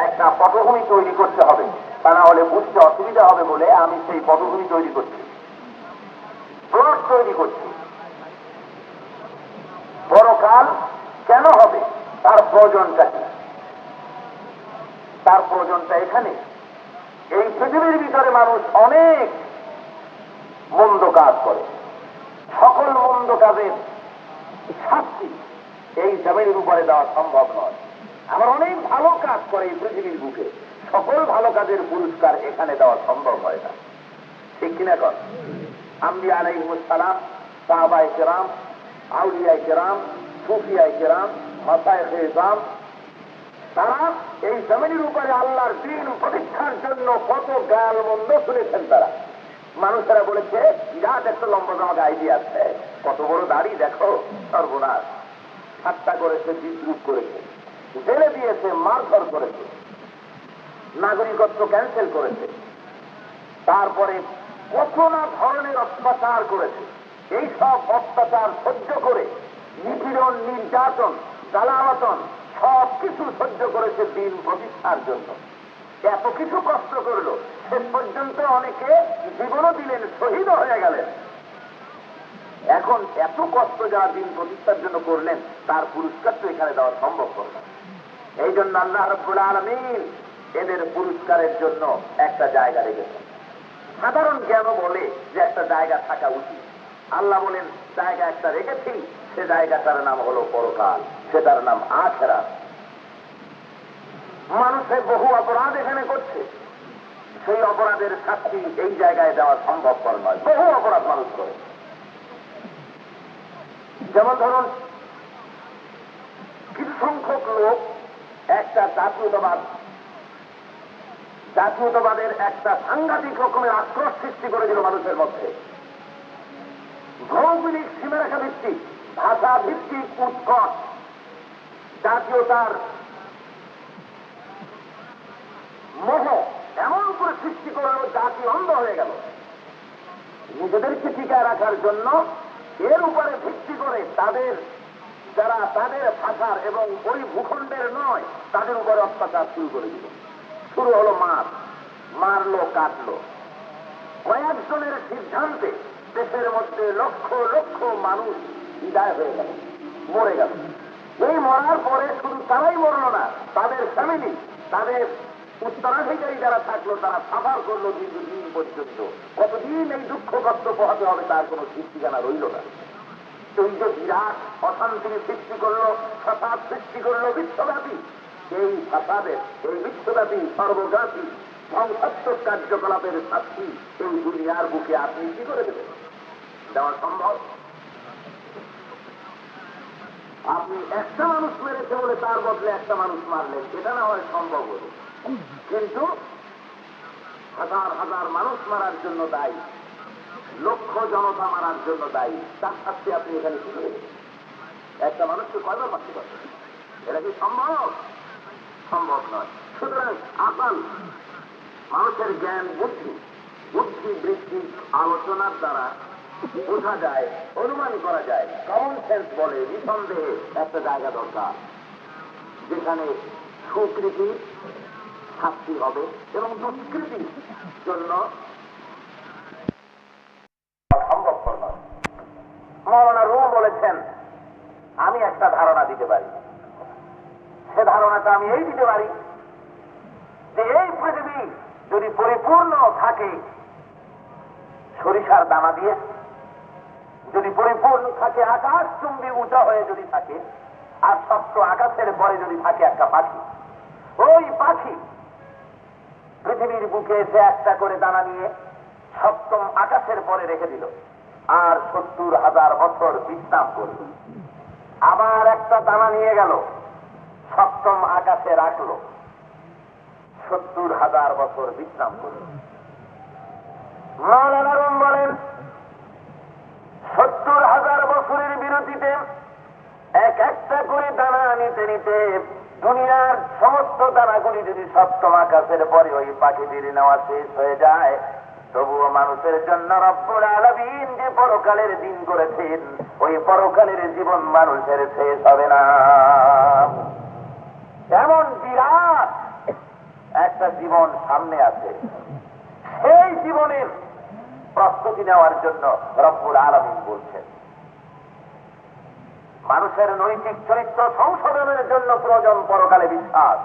একটা পটভূমি তৈরি করতে হবে, তা না হলে বুঝতে অসুবিধা হবে বলে আমি সেই পটভূমি তৈরি করছি, প্লট তৈরি করছি। পরকাল কেন হবে, তার প্রয়োজনটা কি? তার প্রয়োজনটা এখানে, এই পৃথিবীর ভিতরে মানুষ অনেক মন্দ কাজ করে, সকল মন্দ কাজের শাস্তি এই জমিনের উপরে দেওয়া সম্ভব নয়। আবার অনেক ভালো কাজ করে এই পৃথিবীর বুকে, সকল ভালো কাজের পুরস্কার এখানে দেওয়া সম্ভব হয় না, ঠিক কিনা কর? আম্বিয়া আলাইহিমুস সালাম, সাহাবায়ে কেরাম, আউলিয়ায়ে কেরাম, সুফিয়ায়ে কেরাম, মাশায়েখে ইজম, তারা এই জমিনের উপরে আল্লাহর দ্বীন প্রতিষ্ঠার জন্য কত গাল মন্দ শুনেছেন। তারা মানুষেরা বলেছে, যা দেখো লম্বা জমা গায়ে দিয়ে আছে, কত বড় দাড়ি দেখো, সর্বনাশ। ঠাট্টা করেছে, বিদ্রুপ করেছে, জেলে দিয়েছে, মারধর করেছে, নাগরিকত্ব ক্যান্সেল করেছে, তারপরে কত না ধরনের অত্যাচার করেছে। এই সব অত্যাচার সহ্য করে, নিপীড়ন, নির্যাতন, জ্বালাতন সব কিছু সহ্য করেছে দিন প্রতিষ্ঠার জন্য। এত কিছু কষ্ট করলো, শেষ পর্যন্ত অনেকে জীবনও দিলেন, শহীদ হয়ে গেলেন। এখন এত কষ্ট যারা দিন প্রতিষ্ঠার জন্য করলেন, তার পুরস্কার তো এখানে দেওয়া সম্ভব না। এই জন্য আল্লাহ রাব্বুল আলামিন এদের পুরস্কারের জন্য একটা জায়গা রেখেছেন। সাধারণ জ্ঞান বলে যে একটা জায়গা থাকা উচিত, আল্লাহ বলেন জায়গা একটা রেখেছি, সে জায়গাটার নাম হলো পরকাল, সেটার নাম আখিরাত। মানুষের বহু অপরাধ এখানে করছে, সেই অপরাধের শাস্তি এই জায়গায় দেওয়া সম্ভবপর নয়। বহু অপরাধ মানুষ করে, যেমন ধরুন কিছু সংখ্যক লোক একটা জাতীয়তাবাদের একটা সাংঘাতিক রকমের আক্রোশ সৃষ্টি করেছিল মানুষের মধ্যে। ভৌগোলিক সীমারেখা ভিত্তিক, ভাষা ভিত্তিক উৎকট জাতীয়তার মোহ এমন করে সৃষ্টি করল, জাতি অন্ধ হয়ে গেল। নিজেদেরকে টিকায় রাখার জন্য এর উপরে ভিত্তি করে যারা তাদের ভাষার এবং ওই ভূখণ্ডের নয়, তাদের উপরে অত্যাচার শুরু করে দিল। শুরু হলো মারলো, কাটলো। কয়েকজনের সিদ্ধান্তে দেশের মধ্যে লক্ষ লক্ষ মানুষ বিদায় হয়ে গেল, মরে গেল। এই মরার পরে শুধু তারাই মরল না, তাদের ফ্যামিলি, তাদের উত্তরাধিকারী যারা থাকলো তারা সাফার করলো দীর্ঘদিন পর্যন্ত। কতদিন এই দুঃখ কষ্ট পোহাতে হবে তার কোনো ঠিক ঠিকানা রইল না। এই যে বিরাট অশান্তির সৃষ্টি করলো, ফাসাদ সৃষ্টি করলো বিশ্বব্যাপী, এই ফাসাদের, এই বিশ্বব্যাপী সর্বগ্রাসী ধ্বংসাত্মক কার্যকলাপের সাক্ষী এই দুনিয়ার বুকে আপনি কি করে দেবেন? দেওয়া সম্ভব? আপনি একটা মানুষ মেরেছে বলে তার বদলে একটা মানুষ মারলেন, এটা না হয় সম্ভব হলো, কিন্তু হাজার হাজার মানুষ মারার জন্য দায়ী, লক্ষ জনতা মারার জন্য দায়ী, তার শাস্তি আপনি এখানে কি করে দেবেন? একটা মানুষকে কয়বার মারতে পারবেন? এটা কি সম্ভব? সম্ভব নয়। সুতরাং আকাল, মানুষের জ্ঞান, বুদ্ধি, বুদ্ধি বৃত্তিক আলোচনার দ্বারা বোঝা যায়, অনুমান করা যায়, কমন সেন্স বলে নিঃসন্দেহে একটা জায়গা দরকার যেখানে সুকৃতি শাস্তি হবে এবং দুষ্কৃতির জন্য সম্ভবপর নয়। মৌলানা রুম বলেছেন, আমি একটা ধারণা দিতে পারি, সে ধারণাটা আমি এই দিতে পারি যে এই পৃথিবী যদি পরিপূর্ণ থাকে সরিষার দানা দিয়ে, যদি পরিপূর্ণ থাকে আকাশ চুম্বি উঁচা হয়ে যদি থাকে, আর শক্ত আকাশের পরে যদি থাকে একটা পাখি, ওই পাখি পৃথিবীর বুকে এসে একটা করে দানা নিয়ে সপ্তম আকাশের পরে রেখে দিল, আর 70,000 বছর বিশ্রাম করল, আবার একটা দানা নিয়ে গেল সপ্তম আকাশে রাখলো, 70,000 বছর বিশ্রাম করল। মৌলানা রুম বলেন 70,000 বছরের বিরতিতে এক একটা করে দানা নিতে নিতে দুনিয়ার সমস্ত দানাগুলি যদি সপ্তম আকাশের পরে ওই পাখিটির নেওয়া শেষ হয়ে যায়, তবুও মানুষের জন্য রব্বুল আলামিন যে পরকালের দিন করেছেন, ওই পরকালের জীবন মানুষের শেষ হবে না। এমন বিরাট একটা জীবন সামনে আছে, সেই জীবনের প্রস্তুতি নেওয়ার জন্য রব্বুল আলামিন বলছেন মানুষের নৈতিক চরিত্র সংশোধনের জন্য প্রয়োজন পরকালে বিশ্বাস।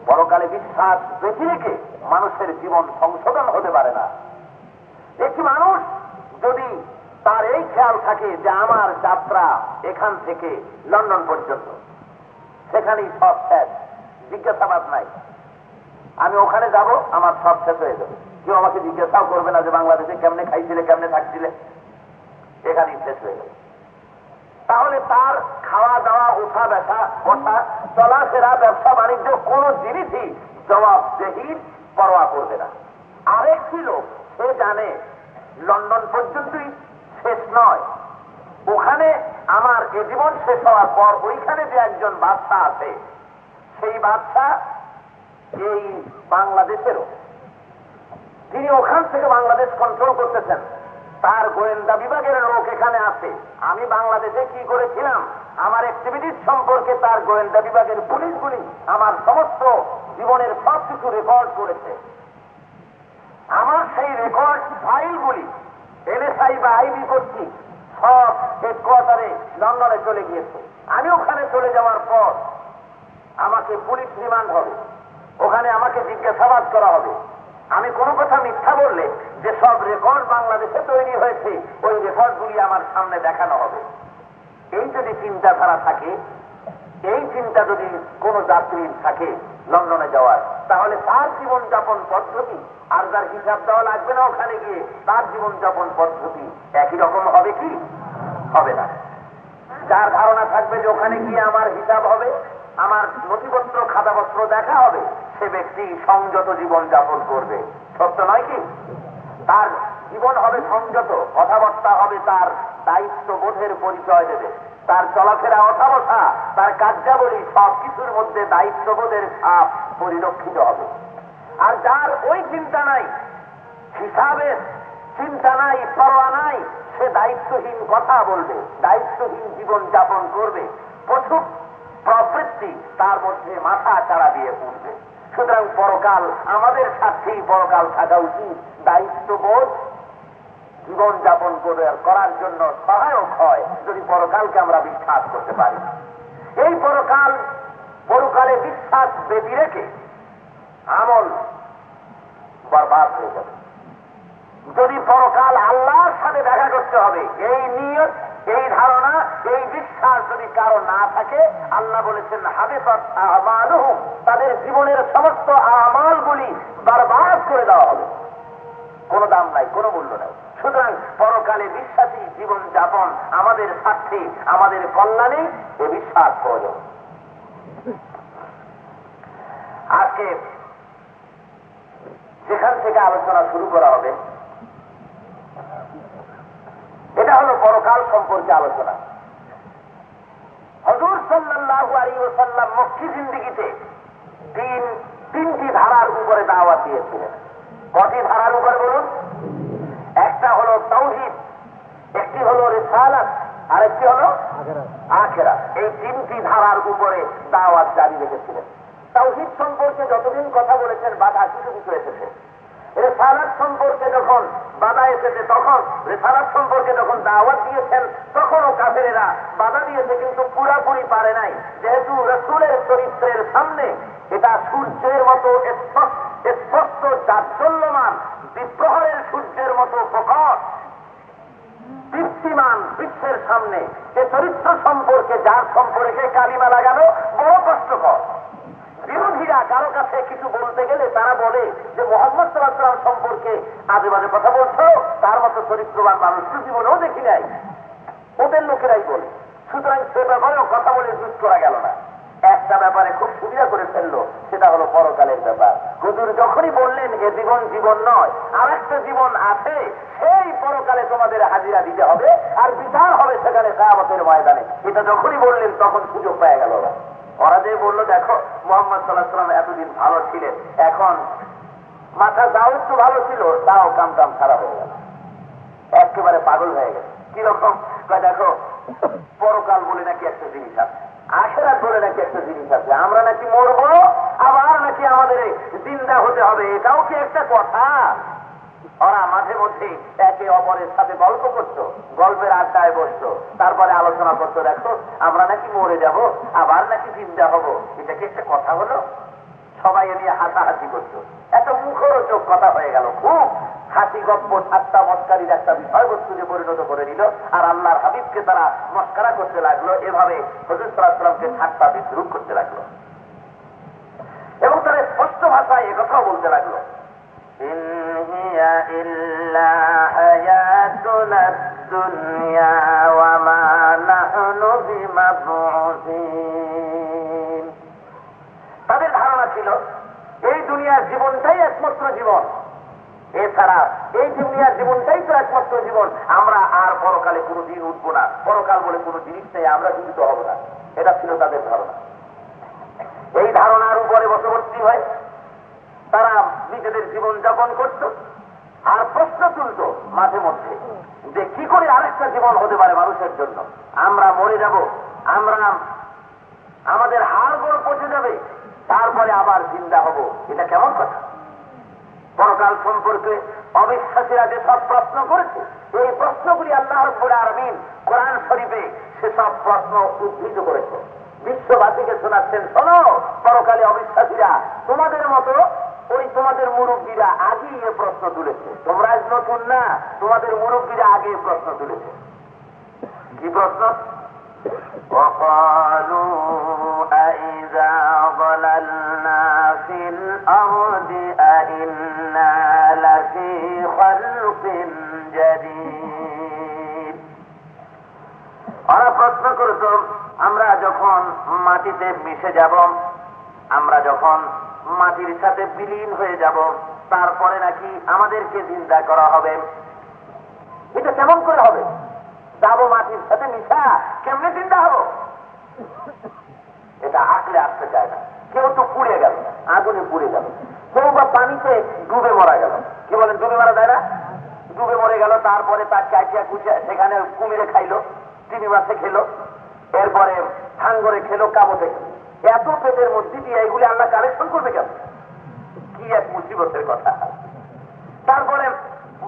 পরকালে বিশ্বাস ব্যতিরেকে মানুষের জীবন সংশোধন হতে পারে না। একটি মানুষ যদি তার এই খেয়াল থাকে যে আমার যাত্রা এখান থেকে লন্ডন পর্যন্ত, সেখানেই সব শেষ, জিজ্ঞাসাবাদ নাই, আমি ওখানে যাব, আমার সব শেষ হয়ে যাবে, কেউ আমাকে জিজ্ঞাসাও করবে না যে বাংলাদেশে কেমনে খাইছিলে, কেমনে থাকছিলে, এখানেই শেষ হয়ে যাবে। তাহলে তার খাওয়া দাওয়া, উঠা বসা, চলাফেরা, ব্যবসা বাণিজ্য কোন জিনিসই জবাবদেহির পরোয়া করবে না। আরেকটি লোক, সে জানে লন্ডন পর্যন্তই শেষ নয়, ওখানে আমার এ জীবন শেষ হওয়ার পর ওইখানে যে একজন বাদশা আছে, সেই বাদশা এই বাংলাদেশেরও, তিনি ওখান থেকে বাংলাদেশ কন্ট্রোল করতেছেন, তার গোয়েন্দা বিভাগের লোক এখানে আছে, আমি বাংলাদেশে কি করেছিলাম, আমার অ্যাক্টিভিটিস সম্পর্কে তার গোয়েন্দা বিভাগের পুলিশগুলি আমার সমস্ত জীবনের সব কিছু রেকর্ড করেছে। আমার সেই রেকর্ড ফাইলগুলি এনএসআই বা আইবি কর্তৃক সব হেডকোয়ার্টারে লন্ডনে চলে গিয়েছে। আমি ওখানে চলে যাওয়ার পর আমাকে পুলিশ রিমান্ড হবে, ওখানে আমাকে জিজ্ঞাসাবাদ করা হবে, আমি কোনো কথা মিথ্যা বললে যে সব রেকর্ড বাংলাদেশে তৈরি হয়েছে ওই রেকর্ডগুলি আমার সামনে দেখানো হবে। এই যদি চিন্তাধারা থাকে, এই চিন্তা যদি কোনো যাত্রীর থাকে লন্ডনে যাওয়ার, তাহলে তার জীবনযাপন পদ্ধতি আর যার হিসাব দেওয়া লাগবে না, ওখানে গিয়ে তার জীবনযাপন পদ্ধতি একই রকম হবে কি হবে না। যার ধারণা থাকবে যে ওখানে গিয়ে আমার হিসাব হবে, আমার নথিপত্র খাতাপত্র দেখা হবে, সে ব্যক্তি সংযত জীবন যাপন করবে, সত্য নয় কি? তার জীবন হবে সংযত, কথাবার্তা হবে তার দায়িত্ববোধের পরিচয় দেবে, তার চলাফেরা, ওঠা বসা, তার কার্যাবলী সবকিছুর মধ্যে দায়িত্ববোধের ছাপ পরিলক্ষিত হবে। আর যার ওই চিন্তা নাই, হিসাবের চিন্তা নাই, পরোয়া নাই, সে দায়িত্বহীন কথা বলবে, দায়িত্বহীন জীবন যাপন করবে, পশু প্রবৃত্তি তার মধ্যে মাথা চাড়া দিয়ে উঠবে। সুতরাং পরকাল আমাদের সাথেই পরকাল থাকা উচিত, দায়িত্ববোধ জীবন যাপন করার জন্য সহায়ক হয় যদি পরকালকে আমরা বিশ্বাস করতে পারি। এই পরকালে বিশ্বাস ব্যতি রেখে আমল বরবাদ হয়ে যাবে। যদি পরকাল আল্লাহর সাথে দেখা করতে হবে এই নিয়ত, এই ধারণা, এই বিশ্বাস যদি কারো না থাকে, আল্লাহ বলেছেন হাবিতাত আমালুহুম, তাদের জীবনের সমস্ত আমালগুলি বরবাদ করে দেওয়া হবে, কোনো দাম নাই, কোনো মূল্য নাই। সুতরাং পরকালে বিশ্বাসী জীবন যাপন আমাদের স্বার্থে, আমাদের কল্যাণে এ বিশ্বাস প্রয়োজন। আজকে যেখান থেকে আলোচনা শুরু করা হবে এটা হলো পরকাল সম্পর্কে আলোচনা। হুজুর সাল্লাল্লাহু আলাইহি ওয়াসাল্লাম মক্কি জিন্দেগিতে তিনটি ধারার উপরে দাওয়াত দিয়েছিলেন। কটি ধারার উপরে বলুন? একটা হলো তাওহীদ, একটি হলো রিসালাত, আর একটি হলো আখিরাত। এই তিনটি ধারার উপরে দাওয়াত জারি রেখেছিলেন। তাওহীদ সম্পর্কে যতদিন কথা বলেছেন বাধা কিছু কিছু এসেছে। রিসালাত সম্পর্কে যখন বাধা এসেছে, তখন রিসালাত সম্পর্কে যখন দাওয়াত দিয়েছেন তখনও কাফেরেরা বাধা দিয়েছে, কিন্তু পুরাপুরি পারে নাই। যেহেতু রাসূলের চরিত্রের সামনে এটা সূর্যের মতো স্পষ্ট জাজ্বল্যমান, বিপ্রহরের সূর্যের মতো প্রকট, দীপ্তিমান বিশ্বের সামনে এ চরিত্র সম্পর্কে, যার সম্পর্কে কালিমা লাগানো বড় কষ্টকর। বিরোধীরা কারো কাছে কিছু বলতে গেলে তারা বলে যে মুহাম্মদ সাল্লাল্লাহু আলাইহি ওয়াসাল্লাম সম্পর্কে আজে বাজে কথা বলছো, তার মতো চরিত্রবান মানুষ তো জীবনেও দেখি নাই, ওদের লোকেরাই বলে। সুতরাং সে ব্যাপারেও কথা বলে জুত করা গেল না। একটা ব্যাপারে খুব সুবিধা করে ফেললো, সেটা হলো পরকালের ব্যাপার। হুজুর যখনই বললেন এ জীবন জীবন নয়, আর একটা জীবন আছে, সেই পরকালে তোমাদের হাজিরা দিতে হবে আর বিচার হবে সেখানে কিয়ামতের ময়দানে, এটা যখনই বললেন তখন সুযোগ পেয়ে গেল না। ওরা যে বললো দেখো মুহাম্মদ সাল্লাল্লাহু আলাইহি ওয়াসাল্লাম এতদিন ভালো ছিলেন, এখন মাথা যাও একটু ভালো ছিল, তাও কাম খারাপ হয়ে গেল, একেবারে পাগল হয়ে গেছে। কিরকম? দেখো পরকাল বলে নাকি একটা জিনিস আছে, আখিরাত বলে নাকি একটা জিনিস আছে, আমরা নাকি মরবো আবার নাকি আমাদের জিন্দা হতে হবে, এটাও কি একটা কথা? ওরা মাঝে মধ্যে একে অপরের সাথে গল্প করতো, গল্পের আড্ডায় বসতো, তারপরে আলোচনা করতো, দেখো আমরা নাকি মরে যাব আবার নাকি জিন্দা হব, এটা কি একটা কথা হলো? সবাই এ নিয়ে হাসাহাসি করতো, একটা মুখরোচক কথা হয়ে গেল, খুব হাসি গপ্প ঠাট্টা মস্কারির একটা বিষয়বস্তুতে পরিণত করে নিল। আর আল্লাহর হাবিবকে তারা মস্কারা করতে লাগলো, এভাবে হুজুর সাল্লাল্লাহু আলাইহি ওয়াসাল্লামকে ঠাট্টা বিদ্রুপ করতে লাগলো, এবং তারা স্পষ্ট ভাষায় একথাও বলতে লাগলো, ইন হিয়া ইল্লা হায়াতুনা দুনিয়া ওয়া মা নাহনু বিমাবউসিন। তাদের ধারণা ছিল এই দুনিয়ার জীবনটাই একমাত্র জীবন, এছাড়া এই দুনিয়ার জীবনটাই তো একমাত্র জীবন, আমরা আর পরকালে কোনোদিন উঠবো না, পরকাল বলে কোনো জিনিস নেই, আমরা জীবিত হব না। এটা ছিল তাদের ধারণা। এই ধারণার উপরে বশবর্তী হয়ে তারা নিজেদের জীবন যাপন করত আর প্রশ্ন তুলত মাঝে মধ্যে যে কি করে আরেকটা জীবন হতে পারে মানুষের জন্য। আমরা মরে যাব, আমরা আমাদের হাড় গোড় পচে যাবে, তারপরে আবার জিন্দা হব, এটা কেমন কথা? পরকাল সম্পর্কে অবিশ্বাসীরা যে সব প্রশ্ন করেছে, এই প্রশ্নগুলি আল্লাহ রাব্বুল আলামিন কোরআন শরীফে সেসব প্রশ্ন উদ্ধৃত করেছে, বিশ্ববাসীকে শোনাচ্ছেন, শোনো পরকালে অবিশ্বাসীরা তোমাদের মতো ওই তোমাদের মুরব্বীরা আগেই এ প্রশ্ন তুলেছে, তোমরা আজ নতুন না, তোমাদের মুরব্বীরা আগে প্রশ্ন তুলেছে। কি প্রশ্ন? وقالوا أإذا ضللنا في الأرض أإنا لفي خلق جديد। ওরা প্রশ্ন করত, আমরা যখন মাটিতে মিশে যাব, আমরা যখন মাটির সাথে বিলীন হয়ে যাব, তারপরে নাকি আমাদেরকে জিন্দা করা হবে। এটা কেমন করে হবে? যাবো মাটির সাথে মিশা, কেমনে জিন্দা হবো? এটা আকলে আসতে চায় না। কেউ তো পুড়ে গেল, আগুনে পুড়ে গেল, কেউ বা পানিতে ডুবে মারা গেল। কি বলেন, ডুবে মারা যায় না? ডুবে মরে গেল, তারপরে তার চাইটিয়া কুচিয়া সেখানে কুমিরে খাইলো, চিনি মাছে খেলো, এরপরে হাঙ্গরে খেলো, কামড়ে খেলো। এত পেটের মধ্যে দিয়ে এগুলি আল্লাহ কালেকশন করবে কেন? কি এক মুসিবতের কথা। তারপরে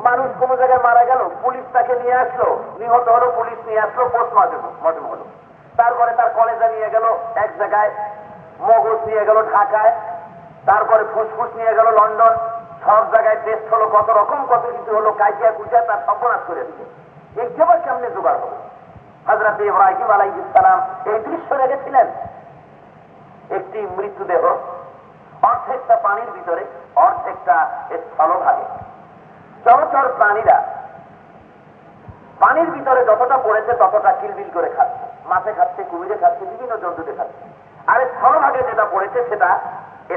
মানুষ কোন জায়গায় মারা হয়ে গেল, পুলিশ তাকে নিয়ে আসলো, নিহত হলো, পুলিশ নিয়ে আসলো, পোস্টমর্টম হলো। তারপরে তার কলেজা নিয়ে গেল এক জায়গায়, মগজ নিয়ে গেল ঢাকায়, তারপরে ফুসফুস নিয়ে গেল লন্ডন, সব জায়গায় টেস্ট হলো, কত রকম কত কিছু হলো, কাইটিয়া কুচিয়া তার সর্বনাশ করে দিল। এই কেবল কেমনে জোগাড় হলো? হযরত ইব্রাহিম আলাইহিস সালাম এই দৃশ্য রেখেছিলেন। একটি মৃত্যুদেহ অর্ধেকটা পানির ভিতরে, অর্ধেকটা স্থলভাগে। চলচর প্রাণীরা পানির ভিতরে যতটা পড়েছে ততটা কিলবিল করে খাচ্ছে, মাছে খাচ্ছে, কুমিরে খাচ্ছে, বিভিন্ন জন্তুতে খাচ্ছে। আর স্থলভাগে যেটা পড়েছে সেটা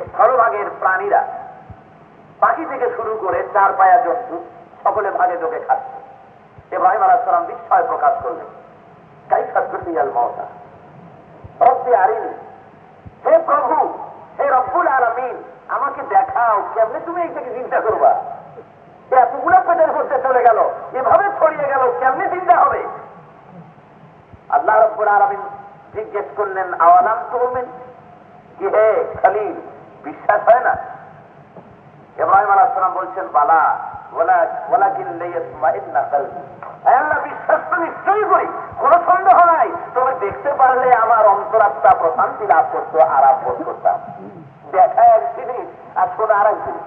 স্থলভাগের প্রাণীরা, পাখি থেকে শুরু করে চার পায়া জন্তু সকলে ভাগে যোগে খাচ্ছে। ইব্রাহিম আলাইহিস সালাম বিস্ময় প্রকাশ করলেন, কাইফা তুহিয়াল মাউতা রব্বি আরিনি, হে প্রভু, হে রব্বুল আলামিন, আমাকে দেখাও কেমনে তুমি এইটাকে চিন্তা করবা। এতগুলো পেটের মধ্যে চলে গেল, এভাবে ছড়িয়ে গেল, কেমনে চিন্তা হবে? আল্লাহ রব্বুল আলামিন জিজ্ঞেস করলেন, আওয়ালাম তুমিন, কি হে খলিল, বিশ্বাস হয় না? ইব্রাহিম আলাইহিস সালাম বলছেন, বালা ওয়ালাকিন লিয়াতমাইন্না কলবি, আল্লাহ বিশ্বাস তো নিশ্চয়ই করি, কোনো সন্দেহ নাই, তবে দেখতে পারলে আমার অন্তরাত্মা প্রশান্তি লাভ করতো, আরাম বোধ করতাম। দেখা এক জিনিস আর শোনা আর এক জিনিস।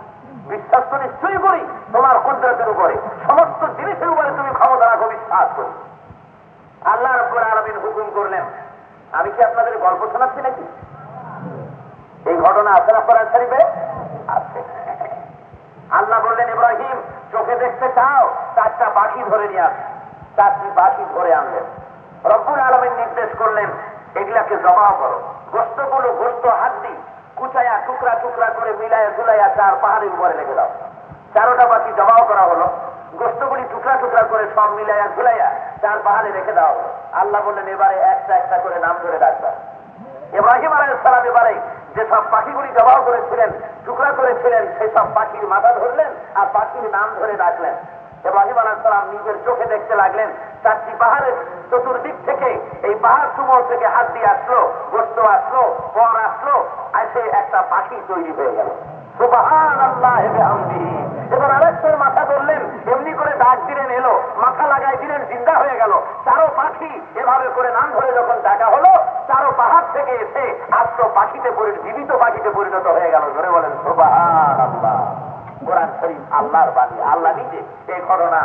বিশ্বাস তো নিশ্চয়ই করি তোমার কুদরতের উপরে, সমস্ত জিনিসের উপরে তুমি ক্ষমতা রাখো, বিশ্বাস করি। আল্লাহ রাব্বুল আলামিন হুকুম করলেন, আমি কি আপনাদের গল্প শোনাচ্ছি নাকি? এই ঘটনা আছে না কোরআন শরীফে? আছে। আল্লাহ বললেন, ইব্রাহিম চোখে দেখতে চাও, 4টা পাখি ধরে নিয়ে আস। 4টি পাখি ধরে আনলেন। রব্বুল আলামিন নির্দেশ করলেন, এগুলাকে জমা করো, গোশতগুলো, গোশত হাড্ডি কুচায়া টুকরা টুকরা করে মিলায়া ঝুলাইয়া 4 পাহাড়ের উপরে লেগে দাও। 4টা পাখি জমাও করা হলো, গোশতগুলি টুকরা টুকরা করে সব মিলাইয়া ঝুলাইয়া 4 পাহাড়ে রেখে দেওয়া হলো। আল্লাহ বললেন, এবারে একটা একটা করে নাম ধরে ডাকবা। ইব্রাহিম আলাইহিস সালাম এবারে যেসব পাখিগুলি জবাও করেছিলেন, টুকরা করেছিলেন, সেসব পাখির মাথা ধরলেন আর পাখির নাম ধরে ডাকলেন। ইব্রাহিম আলাইহিস সালাম নিজের চোখে দেখতে লাগলেন, 4টি পাহাড়ের চতুর্দিক থেকে এই পাহাড় সমূহ থেকে হাড্ডি আসলো, গোশত আসলো, পর আসলো, এসে একটা পাখি তৈরি হয়ে গেল। সুবহানাল্লাহি ওয়া বিহামদিহি। এবার আরেকটার মাথা ধরলেন, এমনি করে ডাক দিলেন, এলো, মাথা লাগাই দিলেন, জিন্দা হয়ে গেল। 4 পাখি এভাবে করে নাম ধরে যখন ডাকা হলো, 4 পাহাড় থেকে এসে আস্ত পাখিতে জীবিত পাখিতে পরিণত হয়ে গেল। ধরে বলেন সুবহানাল্লাহ। কোরআন শরীফ আল্লাহর বাণী। আল্লাহ নিজে এই ঘটনা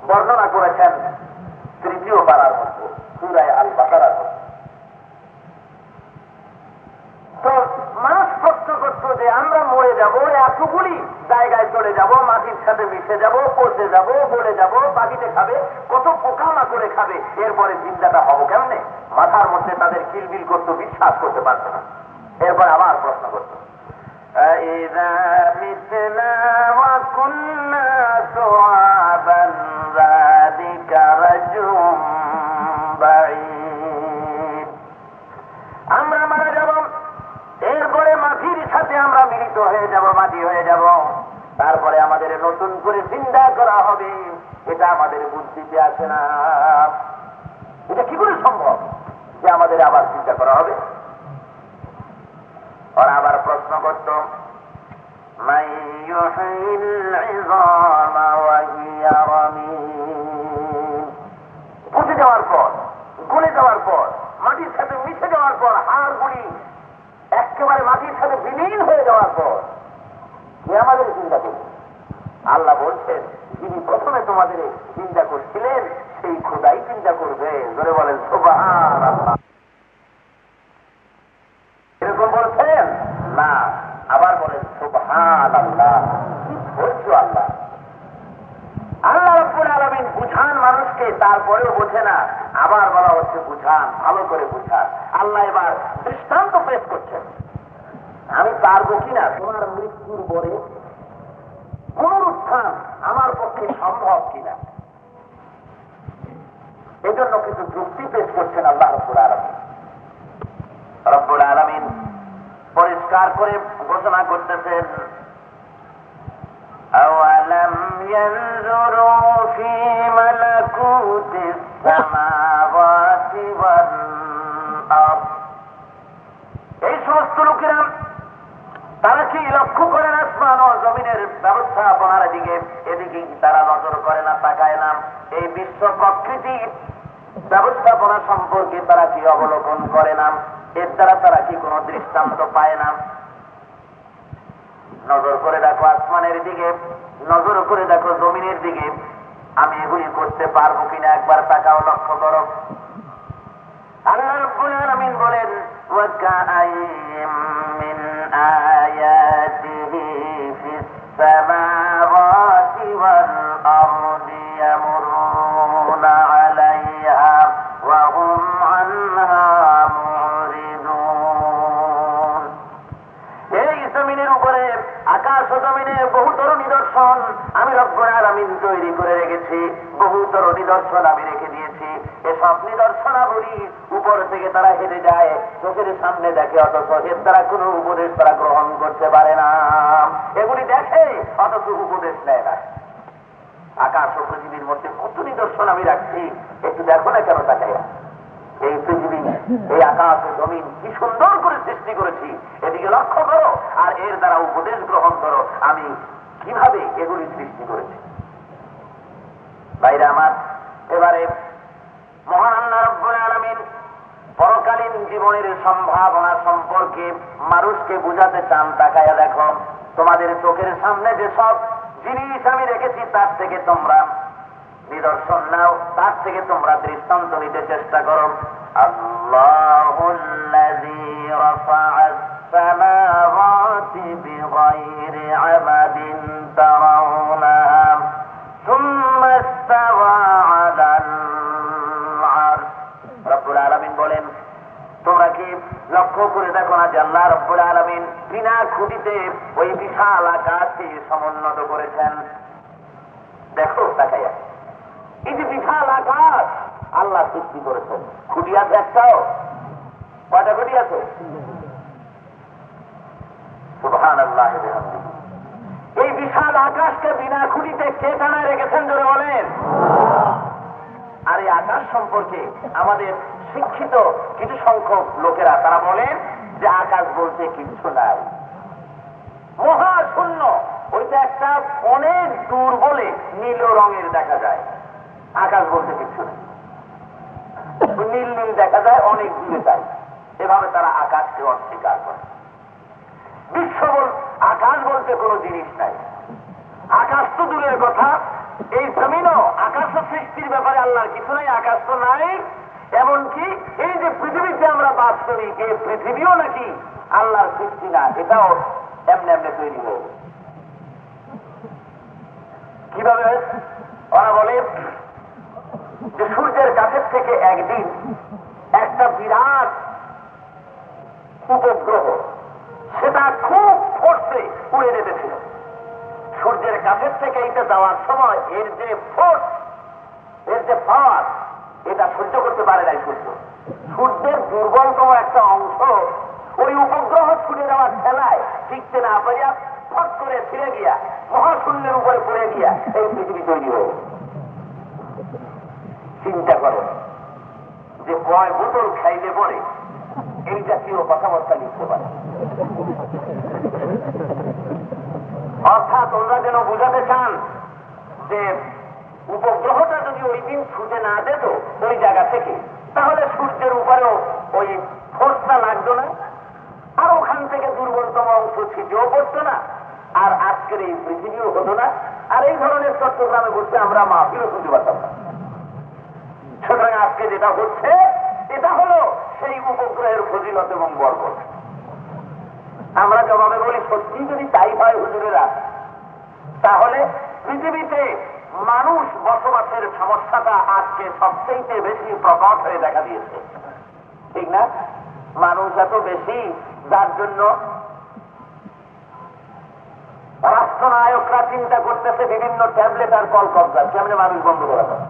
বর্ণনা করেছেন 3য় পারার মধ্যে, সূরা আল বাকারার মধ্যে। তো মানুষ প্রশ্ন করত যে আমরা মরে যাব, এতগুলি জায়গায় চলে যাব, মাটির সাথে মিশে যাব, পচে যাব, গলে যাব, পাখিতে খাবে, কত পোকামাকড়ে খাবে, এরপরে চিন্তাটা হবো কেমনে? মাথার মধ্যে তাদের কিলবিল করতো, বিশ্বাস করতে পারত না। এরপর আবার প্রশ্ন করতো, আইযা মিতনা ওয়া কুন্না তুরাবান যালিকা রাজুম বাঈদ, আমরা মারা যাব, এরপরে মাটির সাথে আমরা মিলিত হয়ে যাব, মাটি হয়ে যাব, তারপরে আমাদের নতুন করে চিন্তা করা হবে। এটা আমাদের বুদ্ধিতে আসে না। এটা কি করে সম্ভব যে আমাদের আবার চিন্তা করা হবে? ওরা আবার প্রশ্ন করত, মান ইউহয়িল ইযামা ওয়া হিয়া রামীম, পচে যাওয়ার পর, গলে যাওয়ার পর, মাটির সাথে মিশে যাওয়ার পর, হাড়গুলি একেবারে মাটির সাথে বিলীন হয়ে যাওয়ার পর কে আমাদের চিন্তা করবে? আল্লাহ বলছেন, যিনি প্রথমে তোমাদের চিন্তা করছিলেন সেই খোদাই চিন্তা করবে। ধরে বলেন সুবহানাল্লাহ। এরকম বলছেন না, আবার বলেন সুবহানাল্লাহ। কি বলছো আল্লাহ? আল্লাহ রাব্বুল আলামিন বুঝান মানুষকে, তারপরেও বোঝে না, আবার বলা হচ্ছে বুঝান, ভালো করে বুঝান। আল্লাহ এবার দৃষ্টান্ত পেশ করছেন, আমি পারবো কিনা তোমার মৃত্যুর পরে পুনরুত্থান আমার পক্ষে সম্ভব কিনা, এজন্য কিছু যুক্তি পেশ করছেন আল্লাহ রাব্বুল আলামিন। রব্বুল আলামিন পরিষ্কার করে ঘোষণা করতেছেন, আওয়ালাম ইয়ানজুরু ফি মালাকুতিস সামাওয়াতি ওয়াল আরদ, এই সমস্ত লোকেরা তারা কি লক্ষ্য করেন আসমান ও জমিনের ব্যবস্থাপনার দিকে? এদিকে কি তারা নজর করে না, তাকায় না? এই বিশ্ব প্রকৃতির ব্যবস্থাপনা সম্পর্কে তারা কি অবলোকন করে না? এর দ্বারা তারা কি কোনো দৃষ্টান্ত পায় না? নজর করে দেখো আসমানের দিকে, নজর করে দেখো জমিনের দিকে, আমি এগুলি করতে পারবো কিনা একবার তাকাও, লক্ষ্য করো। আল্লাহ রাব্বুল আলামিন বলেন, ওয়াকাআইয়িম মিন আয়াতিহি ফিস সামাওয়াতি ওয়াল আরদি ইয়ামুরুনা আলাইহা ওয়া হুম আনহা মুরিদুন। এই জমিনের উপরে, আকাশ ও জমিনে বহুতর নিদর্শন আমি রব্বুল আলামিন তৈরি করে রেখেছি, বহুতর নিদর্শন আমি রেখে দিয়েছি। এসব নিদর্শনাবলী উপর থেকে তারা হেঁটে যায়, চোখের সামনে দেখে, অথচ এর দ্বারা কোনো উপদেশ তারা গ্রহণ করতে পারে না। এগুলি দেখে অথচ উপদেশ নেয় না। আকাশ ও পৃথিবীর মধ্যে কত নিদর্শন আমি রাখছি, একটু দেখো না কেন তাকাই? এই পৃথিবী, এই আকাশ ও জমিন কি সুন্দর করে সৃষ্টি করেছি, এদিকে লক্ষ্য করো আর এর দ্বারা উপদেশ গ্রহণ করো আমি কিভাবে এগুলি সৃষ্টি করেছি। ভাইরা আমার, এবারে মহান আল্লাহ রাব্বুল আলামিন পরকালীন জীবনের সম্ভাবনা সম্পর্কে মানুষকে বুঝাতে চান। তাকায়া দেখো, তোমাদের চোখের সামনে যে সব জিনিস আমি রেখেছি তার থেকে তোমরা নিদর্শন নাও, তার থেকে তোমরা দৃষ্টান্ত নিতে চেষ্টা করো। আল্লাহুল্লাযী রাফা'আস সামাওয়াতি বিগাইরি আমাদিন তারাউনাহা সুম্মা ইসতাওয়া আলাল আরশ। রব্বুল আলামিন বলেন, তোমরা কি লক্ষ্য করে দেখো না যে আল্লাহ রব্বুল আলামিন বিনা খুঁটিতে ওই বিশাল আকাশকে সমুন্নত করেছেন? দেখো তাকাইয়া, এই যে বিশাল আকাশ আল্লাহ সৃষ্টি করেছেন, খুঁটি আছে একটাও? কয়টা খুঁটি আছে? সুবহানাল্লাহ। এই বিশাল আকাশকে বিনা খুঁটিতে কে টানায় রেখেছেন জোরে বলেন? আর এই আকাশ সম্পর্কে আমাদের শিক্ষিত কিছু সংখ্যক লোকেরা তারা বলেন যে আকাশ বলতে কিছু নাই, মহাশূন্য। ওইটা একটা অনেক দূর বলে নীল রঙের দেখা যায়, আকাশ বলতে কিছু নেই, নীল নীল দেখা যায়, অনেক দূরে যায়। এভাবে তারা আকাশকে অস্বীকার করে। বিশ্ব আকাশ বলতে কোনো জিনিস নাই। আকাশ তো দূরের কথা, এই জমিনও আকাশ সৃষ্টির ব্যাপারে আল্লাহর কিছু নাই, আকাশ তো নাই। এমনকি এই যে পৃথিবীতে আমরা বাস করি, এই পৃথিবীও নাকি আল্লাহর সৃষ্টি না, এটাও এমনি এমনি তৈরি হয়ে। কিভাবে? ওরা বলে যে সূর্যের কাছের থেকে একদিন একটা বিরাট উপগ্রহ, সেটা খুব ফোর্সে উড়ে যেতেছিল। সূর্যের কাছের থেকে এটা যাওয়ার সময় এর যে ফোর্স, এর যে পাওয়ার, এটা সহ্য করতে পারে নাই সূর্য। সূর্যের দুর্বলতম একটা অংশ ওই উপগ্রহ ছুটে যাওয়ার ঠেলায় টিকতে না পারিয়া ফট করে ছিঁড়ে গিয়া মহাশূন্যের উপরে পড়ে গিয়া এই পৃথিবী তৈরি হয়ে। চিন্তা করো যে কয় বোতল খাইলে পরে এই জাতীয় কথাবার্তা লিখতে পারে। অর্থাৎ ওরা যেন বোঝাতে চান যে উপগ্রহটা যদি ওই দিন ছুটে না যেত ওই জায়গা থেকে, তাহলে সূর্যের উপরেও ওই ফোর্সটা লাগতো না, আর ওখান থেকে দুর্বলতম অংশ ছিটেও পড়তো না, আর আজকের এই পৃথিবীও হতো না, আর এই ধরনের চট্টগ্রামে বসে আমরা মাহফিলও খুঁজে পারতাম না। সুতরাং আজকে যেটা হচ্ছে এটা হলো সেই উপগ্রহের ফজিলত এবং বরকত। আমরা জবাবে বলি, সত্যি যদি তাই হয় হুজুরেরা, তাহলে পৃথিবীতে মানুষ বসবাসের সমস্যাটা আজকে সবচেয়ে বেশি প্রকট হয়ে দেখা দিয়েছে, ঠিক না? মানুষ এত বেশি, যার জন্য রাষ্ট্রনায়করা চিন্তা করতেছে বিভিন্ন ট্যাবলেট আর কল কবজা কেমনে মানুষ বন্ধ করা যায়।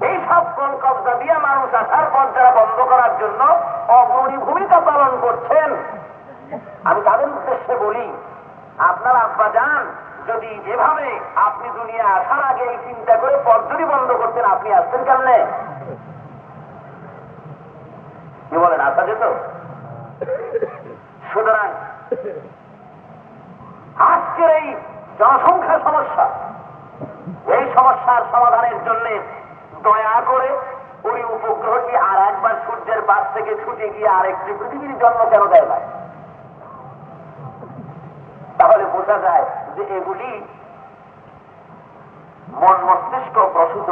এই সব কল কবজা দিয়ে মানুষ আসার পর যারা বন্ধ করার জন্য অগ্রণী ভূমিকা পালন করছেন, আমি তাদের উদ্দেশ্যে বলি, আপনার আব্বা যান যদি এভাবে আপনি দুনিয়া আসার আগে এই চিন্তা করে পদ্ধতি বন্ধ করতেন, আপনি আসতেন কেমনে? কি বলেন, আসা যেত? সুতরাং আজকের এই জনসংখ্যা সমস্যা, এই সমস্যার সমাধানের জন্য দয়া করে ওই উপগ্রহটি আর একবার সূর্যের পাশ থেকে ছুটে গিয়ে আরেকটি পৃথিবীর জন্ম কেন দেয় না? তাহলে বোঝা যায় যে এগুলি মন মস্তিষ্ক প্রসূত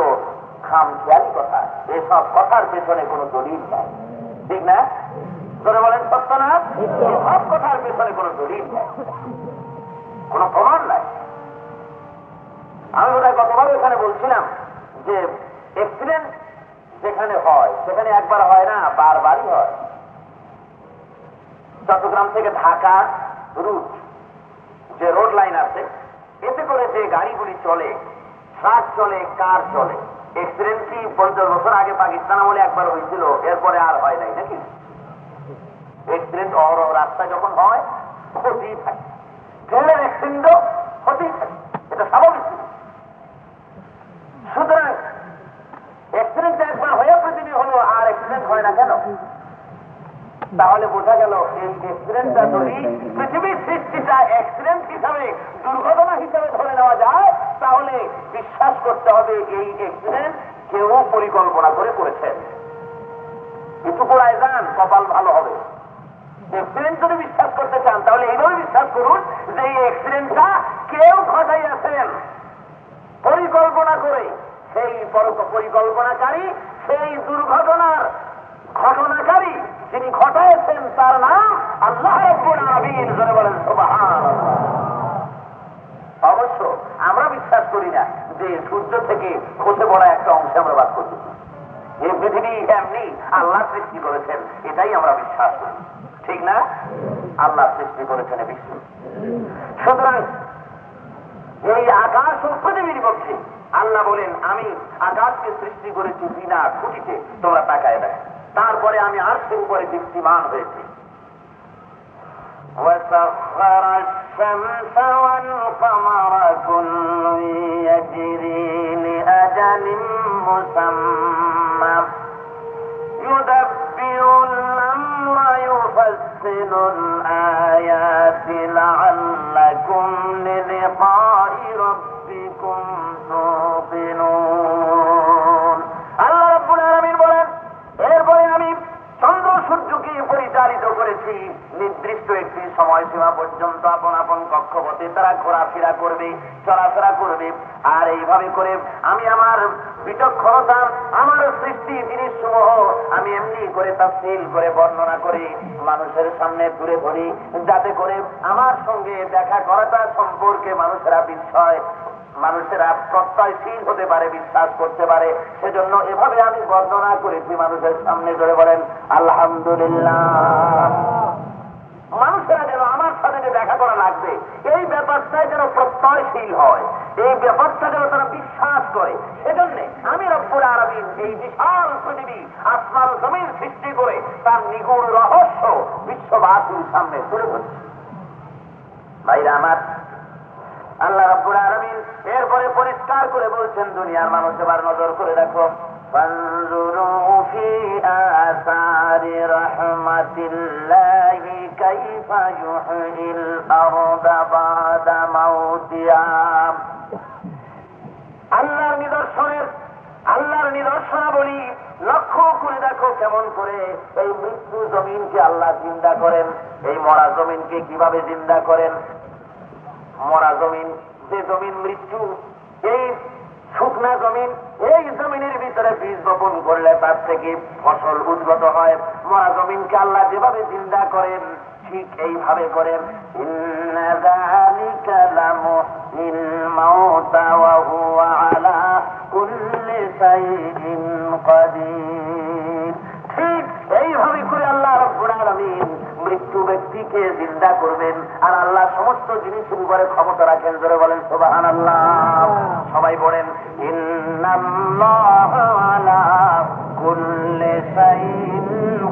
খামখেয়ালি কথা। এসব কথার পেছনে কোনো দলিল নাই, ঠিক না? ধরে বলেন সত্য না? সব কথার পেছনে কোনো দলিল নাই, কোনো প্রমাণ নাই। আমি বোধহয় গতবার এখানে বলছিলাম যে অ্যাক্সিডেন্ট যেখানে হয় সেখানে একবার হয় না, বারবারই হয়। চট্টগ্রাম থেকে ঢাকা রুট যে রোড লাইন আছে, এতে করে যে গাড়িগুলি চলে, ট্রাক চলে, কার চলে, অ্যাক্সিডেন্ট কি 50 বছর আগে পাকিস্তান আমলে একবার হয়েছিল, এরপরে আর হয় নাই নাকি? অ্যাক্সিডেন্ট রাস্তায় যখন হয় হতেই থাকে, ট্রেনের অ্যাক্সিডেন্টও হতেই থাকে, এটা স্বাভাবিক। সুতরাং অ্যাক্সিডেন্ট একবার হয়ে পৃথিবী হলো, আর অ্যাক্সিডেন্ট হয় না কেন? তাহলে বোঝা গেল এই অ্যাক্সিডেন্টটা যদি পৃথিবীর সৃষ্টিটা অ্যাক্সিডেন্ট হিসাবে, দুর্ঘটনা হিসাবে ধরে নেওয়া যায়, তাহলে বিশ্বাস করতে হবে এই অ্যাক্সিডেন্ট কেউ পরিকল্পনা করে করেছেন। কিছু করায় যান, কপাল ভালো হবে। অ্যাক্সিডেন্ট যদি বিশ্বাস করতে চান তাহলে এইভাবে বিশ্বাস করুন যে এই অ্যাক্সিডেন্টটা কেউ ঘটাইয়াছেন পরিকল্পনা করে। সেই পরিকল্পনাকারী, সেই দুর্ঘটনার ঘটনাকারী যিনি ঘটাইছেন তার নাম আল্লাহ রাব্বুল আলামিন। জোরে বলেন সুবহানাল্লাহ। অবশ্য আমরা বিশ্বাস করি না যে সূর্য থেকে খসে পড়া একটা অংশে আমরা বাস করতেছি। এই পৃথিবী এমনি আল্লাহ সৃষ্টি করেছেন, এটাই আমরা বিশ্বাস করি, ঠিক না? আল্লাহ সৃষ্টি করেছেন বিশ্ব। সুতরাং এই আকাশ ও পৃথিবীর পক্ষে আল্লাহ বলেন, আমি আকাশকে সৃষ্টি করেছি বিনা খুঁটিতে, তোমরা তাকায় দেখ। তারপরে আমি আরশের উপরে দীপ্তিমান হয়েছি। وسخر الشمس والقمر كل يجري لأجل مسمى يدبر الأمر يفصل الآيات لعلكم للقاء ربكم توقنون। আল্লাহ রাব্বুল আলামিন বলেন, এরপরে আমি চন্দ্র সূর্যকে পরিচালিত করেছি নির্দিষ্ট একটি সময়সীমা পর্যন্ত আপন আপন কক্ষপথে তারা ঘোরাফেরা করবে, চলাফেরা করবে। আর এইভাবে করে আমি আমার বিচক্ষণতা, আমার সৃষ্টি জিনিসসমূহ আমি এমনি করে তাফসীল করে বর্ণনা করে মানুষের সামনে তুলে ধরি, যাতে করে আমার সঙ্গে দেখা করাটা সম্পর্কে মানুষেরা প্রত্যয়শীল হতে পারে, বিশ্বাস করতে পারে। সেজন্য এভাবে আমি বর্ণনা করেছি মানুষের সামনে। ধরে বলেন আলহামদুলিল্লাহ। মানুষেরা যেন আমার সাথে যে দেখা করা লাগবে, এই ব্যাপারটা যেন প্রত্যয়শীল হয়, এই ব্যাপারটা যেন তারা বিশ্বাস করে। সেজন্য আমি রব্বুল আলামিন এই বিশাল পৃথিবী, আসমান জমিন সৃষ্টি করে তার নিগুড় রহস্য বিশ্ববাসীর সামনে তুলে ধরছি। ভাইরা আমার, আল্লাহ রাব্বুল আলামিন এরপরে পরিষ্কার করে বলছেন, দুনিয়ার মানুষ এবার নজর করে দেখো, ফানজুরু ফি আসারি রাহমাতিল্লাহি কাইফা ইউহয়িল আরদা বাদা মাউতিহা। আল্লাহর নিদর্শনাবলী লক্ষ্য করে দেখো, কেমন করে এই মৃত্যু জমিনকে আল্লাহ জিন্দা করেন, এই মরা জমিনকে কিভাবে জিন্দা করেন। মরা জমিন, যে জমিন মৃত্যু, এই শুকনা জমিন, এই জমিনের ভিতরে বীজ বপন করলে তার থেকে ফসল উদ্গত হয়। মরা জমিনকে আল্লাহ যেভাবে জিন্দা করেন ঠিক এইভাবে করেন। ইন্না যালিকা লামুহিল মাউতা ওয়া হুয়া আলা কুল্লি শাইইন কাদির। ঠিক এইভাবে করে আল্লাহ রাব্বুল আলামিন মৃত্যু ব্যক্তিকে জিন্দা করবেন, আর আল্লাহ সমস্ত জিনিসের উপরে ক্ষমতা রাখেন। ধরে বলেন সুবহানাল্লাহ। সবাই বলেন ইন্নাল্লাহা আলা কুল্লি শাইইন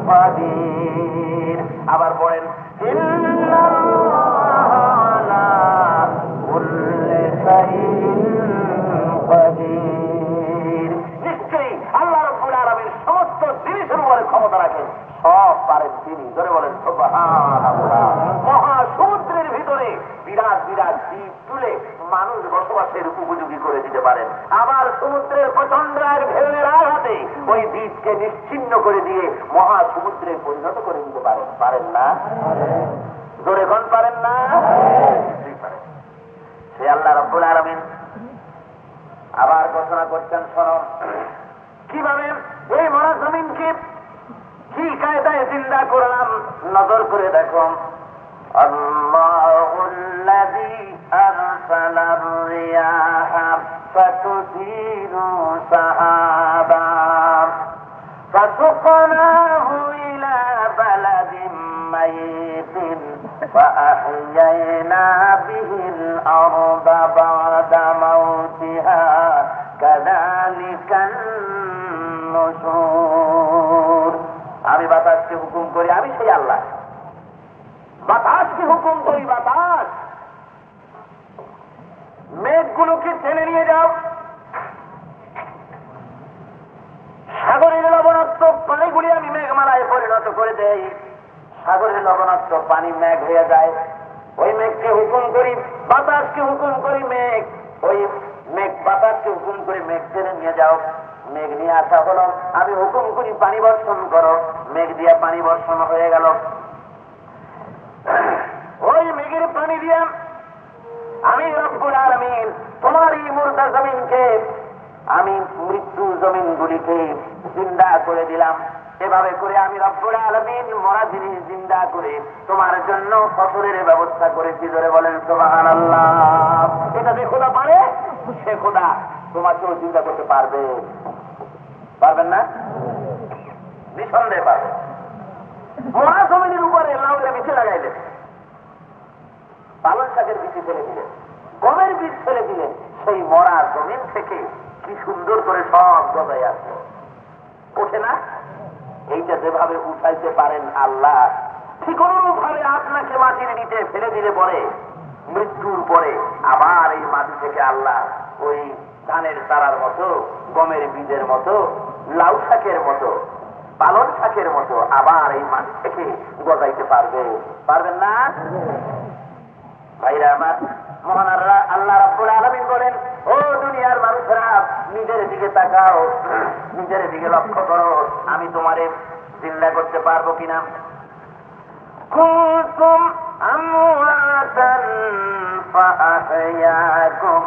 কাদির। আবার বলেন ইন্নাল্লাহা আলা কুল্লি শাইইন কাদির। নিশ্চয়ই আল্লাহ রাব্বুল আলামিন সমস্ত জিনিসের উপরে ক্ষমতা রাখেন, সব পারেন তিনি। ধরে বলেন সুবহানাল্লাহ। বিরাট বিরাট দ্বীপ তুলে মানুষ বসবাসের উপযোগী করে দিতে পারেন। আবার সমুদ্রের প্রচন্ড এক ঢেউয়ের আঘাতে ওই দ্বীপকে নিশ্চিহ্ন করে দিয়ে মহাসমুদ্রে পরিণত করে দিতে পারেন। পারেন না? জোরে কোন পারেন না? সে আল্লাহ রাব্বুল আলামিন আবার ঘোষণা করছেন, শোনো কিভাবে এই মরা জমিনকে কি কায়দায় জিন্দা করলাম। নজর করে দেখো, আল্লাহুল্লাযী আরসালার রিয়াহা ফাতুসিরু সাহাবান فسقناه إلى بلد ميت فأحيينا به الأرض بعد موتها كذلك النشور। আমি বাতাসকে হুকুম করি, আমি সেই আল্লাহ। বাতাসকে হুকুম করি, বাতাস মেঘগুলোকে টেনে নিয়ে যাও, সাগরের লবণাক্ত পানিগুলি আমি মেঘমালায় পরিণত করে দেই। সাগরের লবণাক্ত পানি মেঘ হয়ে যায়। ওই মেঘকে হুকুম করি, বাতাসকে হুকুম করি, মেঘ ওই মেঘ বাতাসকে হুকুম করে মেঘ টেনে নিয়ে যাও। মেঘ নিয়ে আসা হলো, আমি হুকুম করি পানি বর্ষণ করো, মেঘ দিয়ে পানি বর্ষণ হয়ে গেল। ওই মেঘের পানি দিয়ে আমি রব্বুল আলামিন তোমার এই মুর্দা জমিনকে, আমি মৃত্যু জমিনগুলিকে জিন্দা করে দিলাম। এভাবে করে আমি রব্বুল আলামিন মরা জিনিস জিন্দা করে তোমার জন্য ফসলের ব্যবস্থা করেছি। ধরে বলেন সুবহানাল্লাহ। এটা যে খোদা পারে, সে খোদা তোমাকেও জিন্দা করতে পারবে। পারবেন না? নিঃসন্দেহে পারবে। মরা জমিনের উপরে লাউয়ের বিচি লাগাই দেবে, পালং শাকের বিচি ফেলে দিলেন, গমের বীজ ফেলে দিলেন, সেই মরা জমিন থেকে কি সুন্দর করে সব গজায় আসে, ওঠে না? এইটা যেভাবে উঠাইতে পারেন আল্লাহ, ঠিক অনুরূপ ভাবে আপনাকে মাটির নিচে ফেলে দিলে পরে মৃত্যুর পরে আবার এই মাটি থেকে আল্লাহ ওই ধানের চারার মতো, গমের বীজের মতো, লাউ শাকের মতো, পালং শাকের মতো আবার এই মাটি থেকে গজাইতে পারবে। পারবেন না? ভাইরা আমার, মহান আল্লাহ রাব্বুল আলামিন বলেন, ও দুনিয়ার মানুষেরা নিজের দিকে তাকাও, নিজের দিকে লক্ষ্য করো, আমি তোমারে জিন্দা করতে পারবো কিনা। কুনতুম আমওয়াতান ফাআহইয়াকুম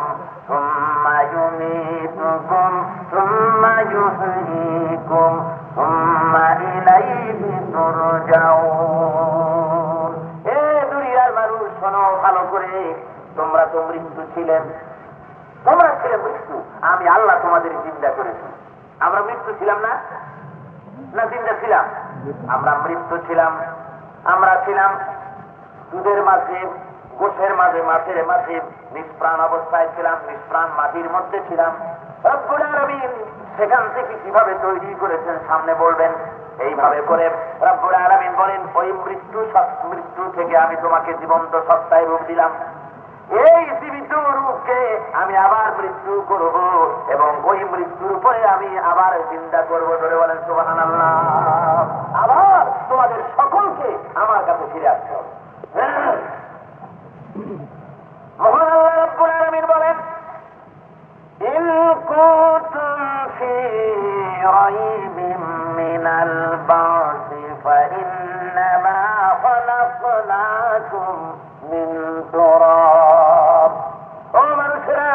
সুম্মা ইউমীতুকুম সুম্মা ইউহয়ীকুম সুম্মা ইলাইহি তুরজাউন। এ দুনিয়ার মানুষ শোনো ভালো করে, তোমরা তো মৃত্যু ছিলেন, তোমরা ছিলে মৃত্যু, আমি আল্লাহ তোমাদের জিন্দা করেছি। আমরা মৃত্যু ছিলাম না? না জিন্দা ছিলাম? আমরা মৃত্যু ছিলাম। আমরা ছিলাম দুধের মাঝে, গোশের মাঝে, মাছের মাঝে নিষ্প্রাণ অবস্থায় ছিলাম, নিষ্প্রাণ মাটির মধ্যে ছিলাম। রব্বুল আলামিন সেখান থেকে কিভাবে তৈরি করেছেন সামনে বলবেন। এইভাবে করে রব্বুল আলামিন বলেন, ওই মৃত্যু থেকে আমি তোমাকে জীবন্ত সত্তায় রূপ দিলাম। এই জীবিত রূপকে আমি আবার মৃত্যু করব এবং ওই মৃত্যুর উপরে আমি আবার চিন্তা করবো। ধরে বলেন সুবহানাল্লাহ। আবার তোমাদের সকলকে আমার কাছে ফিরে আসতে হবে। মহান আল্লাহ রাব্বুল আলামিন বলেন, ইন কুনতুম ফি রাইবিন মিনাল বা'সি ফাইন্নামা খালাকনাকুম মিন তুরাব। ও মানুষেরা,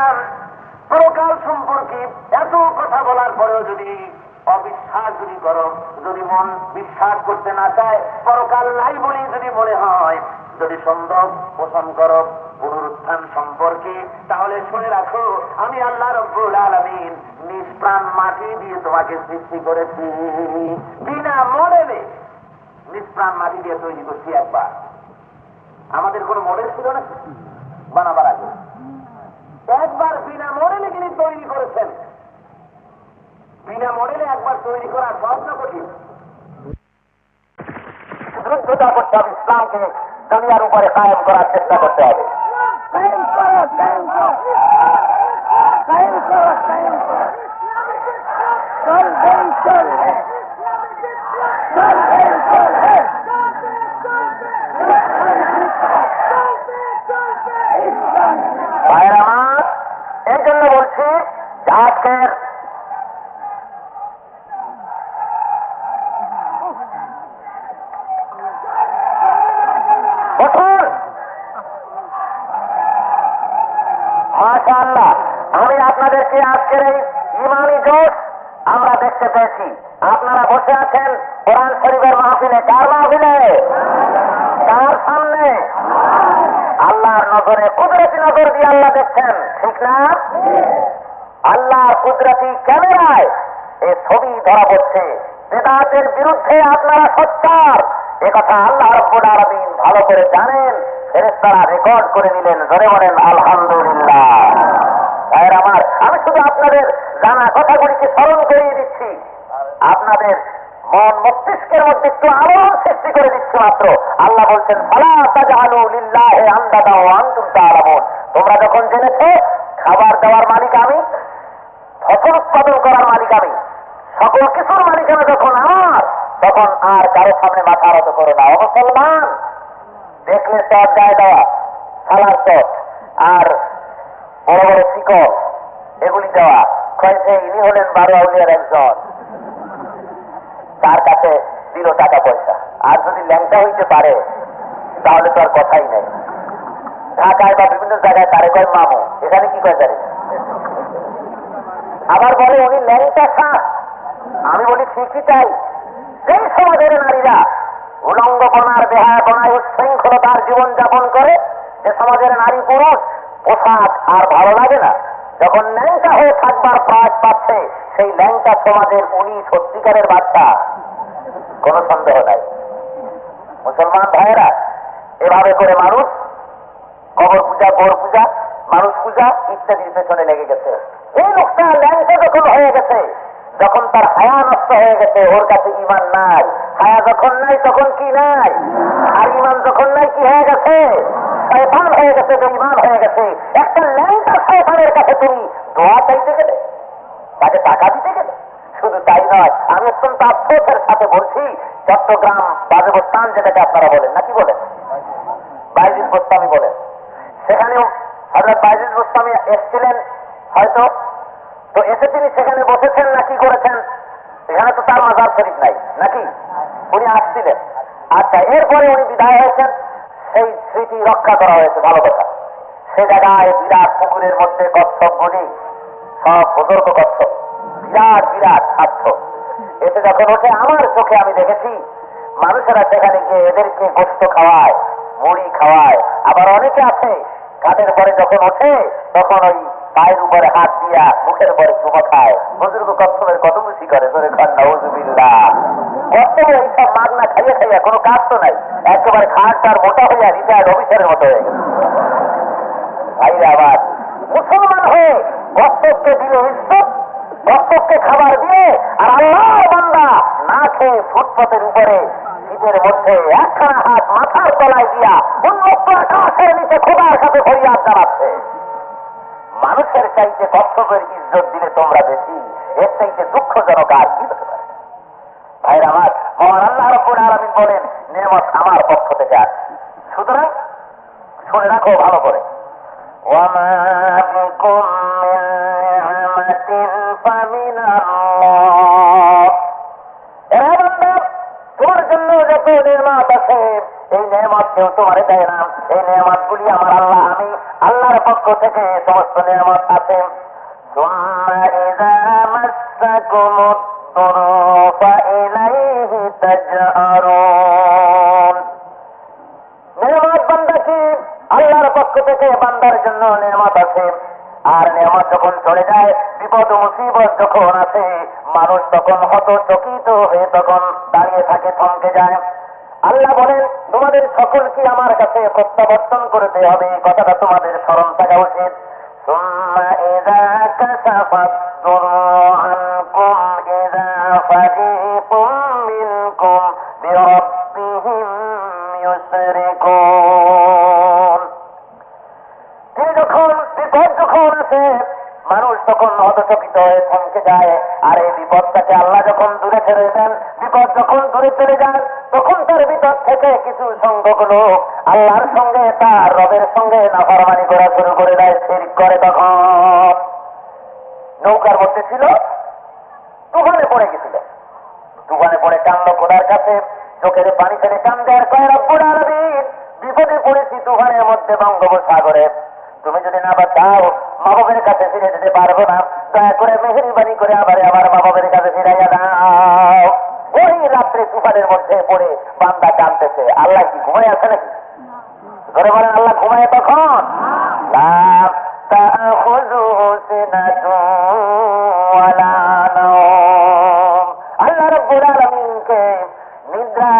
পরকাল সম্পর্কে এত কথা বলার পরেও যদি অবিশ্বাস যদি করো, যদি মন বিশ্বাস করতে না চায়, পরকাল নাই বলে যদি মনে হয়, যদি সন্দেহ পোষণ করো পুনরুত্থান সম্পর্কে, তাহলে শুনে রাখো, আমি আল্লাহ রাব্বুল আলামিন নিষ্প্রাণ মাটি দিয়ে তোমাকে সৃষ্টি করেছি। বিনা মডেলে নিষ্প্রাণ মাটি দিয়ে তৈরি করছি একবার। আমাদের কোন মডেল ছিল না বানাবার আগে, একবার বিনা মডেলে তিনি তৈরি করেছেন। বিনা মডেলে একবার তৈরি করা সহজ না কঠিন? যুদ্ধটা করতে হবে, ইসলামকে দুনিয়ার উপরে কায়েম করার চেষ্টা করতে হবে। জন্য বলছি আজকের মাশাআল্লাহ, আমি আপনাদেরকে আজকের এই ইমানি জোশ আমরা দেখতে পেয়েছি। আপনারা বসে আছেন কোরআন শরীফের মাহফিলে। কার মাহফিলে? কার সামনে? আল্লাহর নজরে, কুদরতি নজর দিয়ে আল্লাহ দেখছেন, ঠিক না? আল্লাহর কুদরতি ক্যামেরায় এ ছবি ধরা পড়ছে। বেদাতের বিরুদ্ধে আপনারা সোচ্চার, এ কথা আল্লাহ রাব্বুল আলামিন ভালো করে জানেন। ফেরেশতারা রেকর্ড করে নিলেন। জোরে বলেন আলহামদুলিল্লাহ। ভাইয়ের আমার, আমি শুধু আপনাদের জানা কথাগুলিকে স্মরণ করিয়ে দিচ্ছি, আপনাদের মন মস্তিষ্কের মধ্যে একটু আলোড়ন সৃষ্টি করে দিচ্ছি মাত্র। আল্লাহ বলছেন ফালা তাজআলু লিল্লাহি আনদাদা ওয়া আনতুম তা'লামুন। তোমরা যখন জেনেছো খাবার দেওয়ার মালিক আমি, ফসল উৎপাদন করার মালিক আমি, সকল কিছুর মালিকানা যখন আমার, তখন আর কারো সামনে মাথা নত করো না। মুসলমান দেখলে চট গায়ে দেওয়া, সালার চট আর বড় বড় শিকল এগুলি দেওয়া, কয়েছে ইনি হলেন 12 আউলিয়ার একজন, তার কাছে দিল টাকা পয়সা। আর যদি ল্যাংটা হইতে পারে তাহলে তো আর কথাই নেই। ঢাকায় বা বিভিন্ন জায়গায় তারে কয় মামু, এখানে কি কয় জানি। আবার বলে উনি ল্যাংটা শাক। আমি বলি ঠিকই তাই। সেই সমাজের নারীরা উলঙ্গপনার বেহায়াপনায় উচ্ছৃঙ্খলতার জীবন যাপন করে, যে সমাজের নারী পুরুষ পোশাক আর ভালো লাগে না, যখন ল্যাংটা হয়ে থাকবার প্রয়াস পাচ্ছে, সেই ল্যাংটা সমাজের উনি সত্যিকারের বাচ্চা, কোন সন্দেহ নাই। মুসলমান ভাইয়েরা, এভাবে করে মানুষ কবর পূজা, গোর পূজা, মানুষ পূজা ইত্যাদির পেছনে লেগে গেছে। এই লোকটা ল্যাংটা যখন হয়ে গেছে, যখন তার হায়া নষ্ট হয়ে গেছে, ওর কাছে ইমান নাই। হায়া যখন নাই তখন কি নাই, আর ইমান যখন নাই কি হয়ে গেছে? শয়তান হয়ে গেছে, বেঈমান হয়ে গেছে। একটা ল্যাংটা শয়তানের কাছে তুমি দোয়া চাইতে গেলে, তাকে টাকা দিতে গেলে। শুধু তাই নয়, আমি অত্যন্ত আফসোসের সাথে বলছি, চট্টগ্রাম বাজেবস্থান যেটাকে আপনারা বলেন, নাকি বলেন, বাইজিদ গোস্বামী বলেন, সেখানেও হযরত বাইজিদ গোস্বামী এসেছিলেন হয়তো। তো এসে তিনি সেখানে বসেছেন না কি করেছেন, এখানে তো তার মাজার শরীফ নাই নাকি, উনি আসছিলেন। আচ্ছা, এরপরে উনি বিদায় হয়েছেন, সেই স্মৃতি রক্ষা করা হয়েছে, ভালো কথা। সে জায়গায় বিরাট পুকুরের মধ্যে কচ্ছপগুলি, সব বুজুর্গ কচ্ছপ, বিরাট বিরাট স্বাস্থ্য। এতে যখন ওঠে, আমার চোখে আমি দেখেছি মানুষেরা সেখানে গিয়ে এদেরকে গোস্ত খাওয়ায়, মুড়ি খাওয়ায়। আবার অনেকে আছে ঘাটের পরে যখন ওঠে তখন ওই পায়ের উপরে হাত দিয়া মুখের পরে চুমো খায়। বুজুর্গ কচ্ছপের কত খুশি করে, ধরে খান নাউযুবিল্লাহ। কচ্ছপ এইসব মাগনা খাইয়ে খাইয়া কোনো কাজ তো নাই, একেবারে খাট আর মোটা হইয়া রিটায়ার্ড অফিসারের মতো হয়ে গেছে। ভাইরা আবার মুসলমান হয়ে কচ্ছপকে দিলে ইজ্জত, কচ্ছপকে খাবার দিয়ে, আর আল্লাহর বান্দা না খেয়ে ফুটপাতের উপরে শীতের মধ্যে একখানা হাত মাথার তলায় দিয়া উন্মুক্ত আকাশের নিচে খোদার কাছে ফরিয়াদ জানাচ্ছে। মানুষের চাইতে কচ্ছপের ইজ্জত দিলে তোমরা বেশি, এর চাইতে দুঃখজনক আর কি হতে পারে? ভাইরা আমার, মহান আল্লাহ রাব্বুল আলামিন বলেন নিয়ামত আমার পক্ষ থেকে আসে। সুতরাং শুনে রাখো ভালো করে, ওয়ামা বিকুম মিন নি'মাতিন ফামিনাল্লাহ। এরা বান্দা, তোমার জন্য যত নিয়ামত আছে, এই নিয়ামত কেউ তোমার দেয় না। এই নিয়ামতগুলি আমার আল্লাহ, আমি আল্লাহর পক্ষ থেকে সমস্ত নিয়ামত আছে। সুম্মা ইযা মাসসাকুমুদ দুরু ফাইলাইহি তাজআরুন। নিয়ামত বান্দা কি? আল্লাহর পক্ষ থেকে বান্দার জন্য নিয়ামত আছে। আর নিয়ামত যখন চলে যায়, বিপদ ও মুসিবত যখন আসে, মানুষ তখন হতচকিত হয়ে তখন দাঁড়িয়ে থাকে, থমকে যায়। আল্লাহ বলেন তোমাদের সকলকে আমার কাছে প্রত্যাবর্তন করতে হবে, এই কথাটা তোমাদের স্মরণ থাকা উচিত। সুম্মা ইযা কাশাফাদ দুরু আনকুম ইযা ফারিকুম মিনকুম বিরাব্বিহিম ইউশরিকুন। তিনি যখন বিপদ যখন আসে, মানুষ তখন হতচকিত হয়ে থমকে যায়। আর এই বিপদটাকে আল্লাহ যখন দূরে ছেড়ে দেন, বিপদ যখন দূরে চলে যায়, তখন তার ভিতর থেকে কিছু সংখ্যক লোক আল্লাহর সঙ্গে, তার রবের সঙ্গে নাফরমানি করা শুরু করে দেয়, শিরক করে। তখন নৌকার মধ্যে ছিল, তুফানে পড়ে গেছিল। তুফানে পড়ে কান্দ খোদার কাছে, চোখের পানি ফেলে কান্দে আর কয়, রব্বুল আলামিন, বিপদে পড়েছি তুফানের মধ্যে বঙ্গোপসাগরে, তুমি যদি না বাঁচাও মা বাবের কাছে ফিরে যেতে পারবো না, দয়া করে মেহেরবানি করে আবার আমার মা বাবের কাছে ফিরাইয়া দাও। ওই রাত্রে তুফানের মধ্যে পড়ে বান্দা কাঁদতেছে। আল্লাহ কি ঘুমায় আছে নাকি? ধরে বলেন, আল্লাহ ঘুমায় তখন? লা তাখুযুহু সিনাতুন ওয়ালা নাওম। আল্লাহ রাব্বুল আলামিনকে নিদ্রা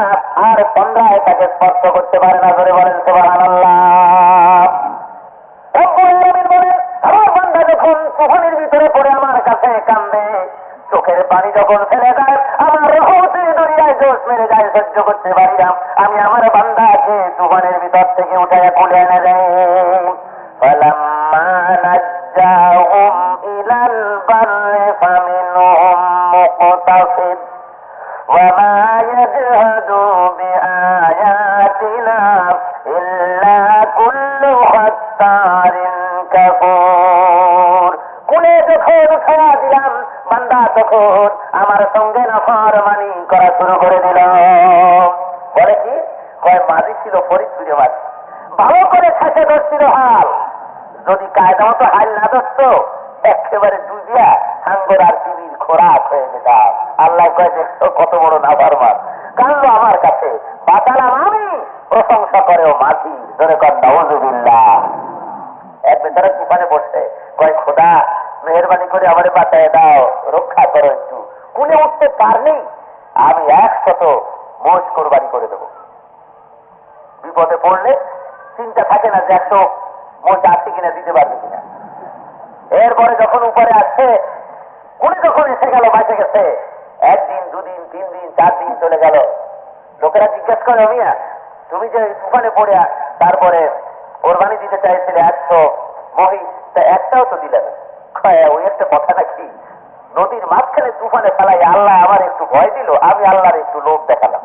আর তন্দ্রায় তাকে স্পর্শ করতে পারে না। ধরে বলেন সুবহানাল্লাহ। রব্বুল আলামিন বলেন, আমার বান্দা যখন তুফানের ভিতরে পড়ে আমার কাছে কান্দে, চোখের পানি যখন ফেলে দেয়, আমার রহমতের দরিয়ায় জোশ মেরে যায়, সহ্য করতে পারি না, আমি আমার বান্দাকে তুফানের ভিতর থেকে উঠায় খুলে এনে দেয়। ফালাম্মা নাজ্জাহুম ইলাল বাররি ফামিনহুম মুকতাসিদ ওয়া মা ইয়াজহাদু বিআয়াতিনা ইল্লা কুল্লু খাত্তারিন কাফুর। কুলে যখন উঠায়া দিলাম, বান্দা তখন আমার সঙ্গে নাফরমানি করা শুরু করে দিল। বলে কি? কয় মাঝি ছিল ফরিদপুরে মাঝি, ভালো করে শেষে ধরছিল হাল। যদি কায়দা মতো হাল না ধরত, একেবারে ডুবিয়া হাঙ্গর আর টিভির খোরাক হয়ে যেতাম। আল্লাহ কয়, দেখছো কত বড় নাফরমান, কান্দ আমার কাছে, বাঁচালাম আমি, প্রশংসা করেও মাঝি। ধরে কর নাউযুবিল্লাহ। এক বেচারা তুফানে বসছে, কয় খোদা মেহেরবানি করে আমারে বাঁচায় দাও, রক্ষা করো একটু। কুলে উঠতে পারলেই আমি 100 মোষ কোরবানি করে দেবো। বিপদে পড়লে চিন্তা থাকে না যে 100 মোষ আছে কিনা, দিতে পারবে কিনা। এরপরে যখন উপরে আসছে, কুলে যখন এসে গেল, বাঁচে গেছে, 1 দিন 2 দিন 3 দিন 4 দিন চলে গেল। লোকেরা জিজ্ঞেস করে, মিয়া তুমি যে তুফানে পড়ে তারপরে কোরবানি দিতে চাইছিলে 100 মহিষ, তা একটাও তো দিলে না। ওই একটা কথা নাকি? নদীর মাঝখানে তুফানে ফেলাই আল্লাহ আমার একটু ভয় দিল, আমি আল্লাহর একটু লোভ দেখালাম।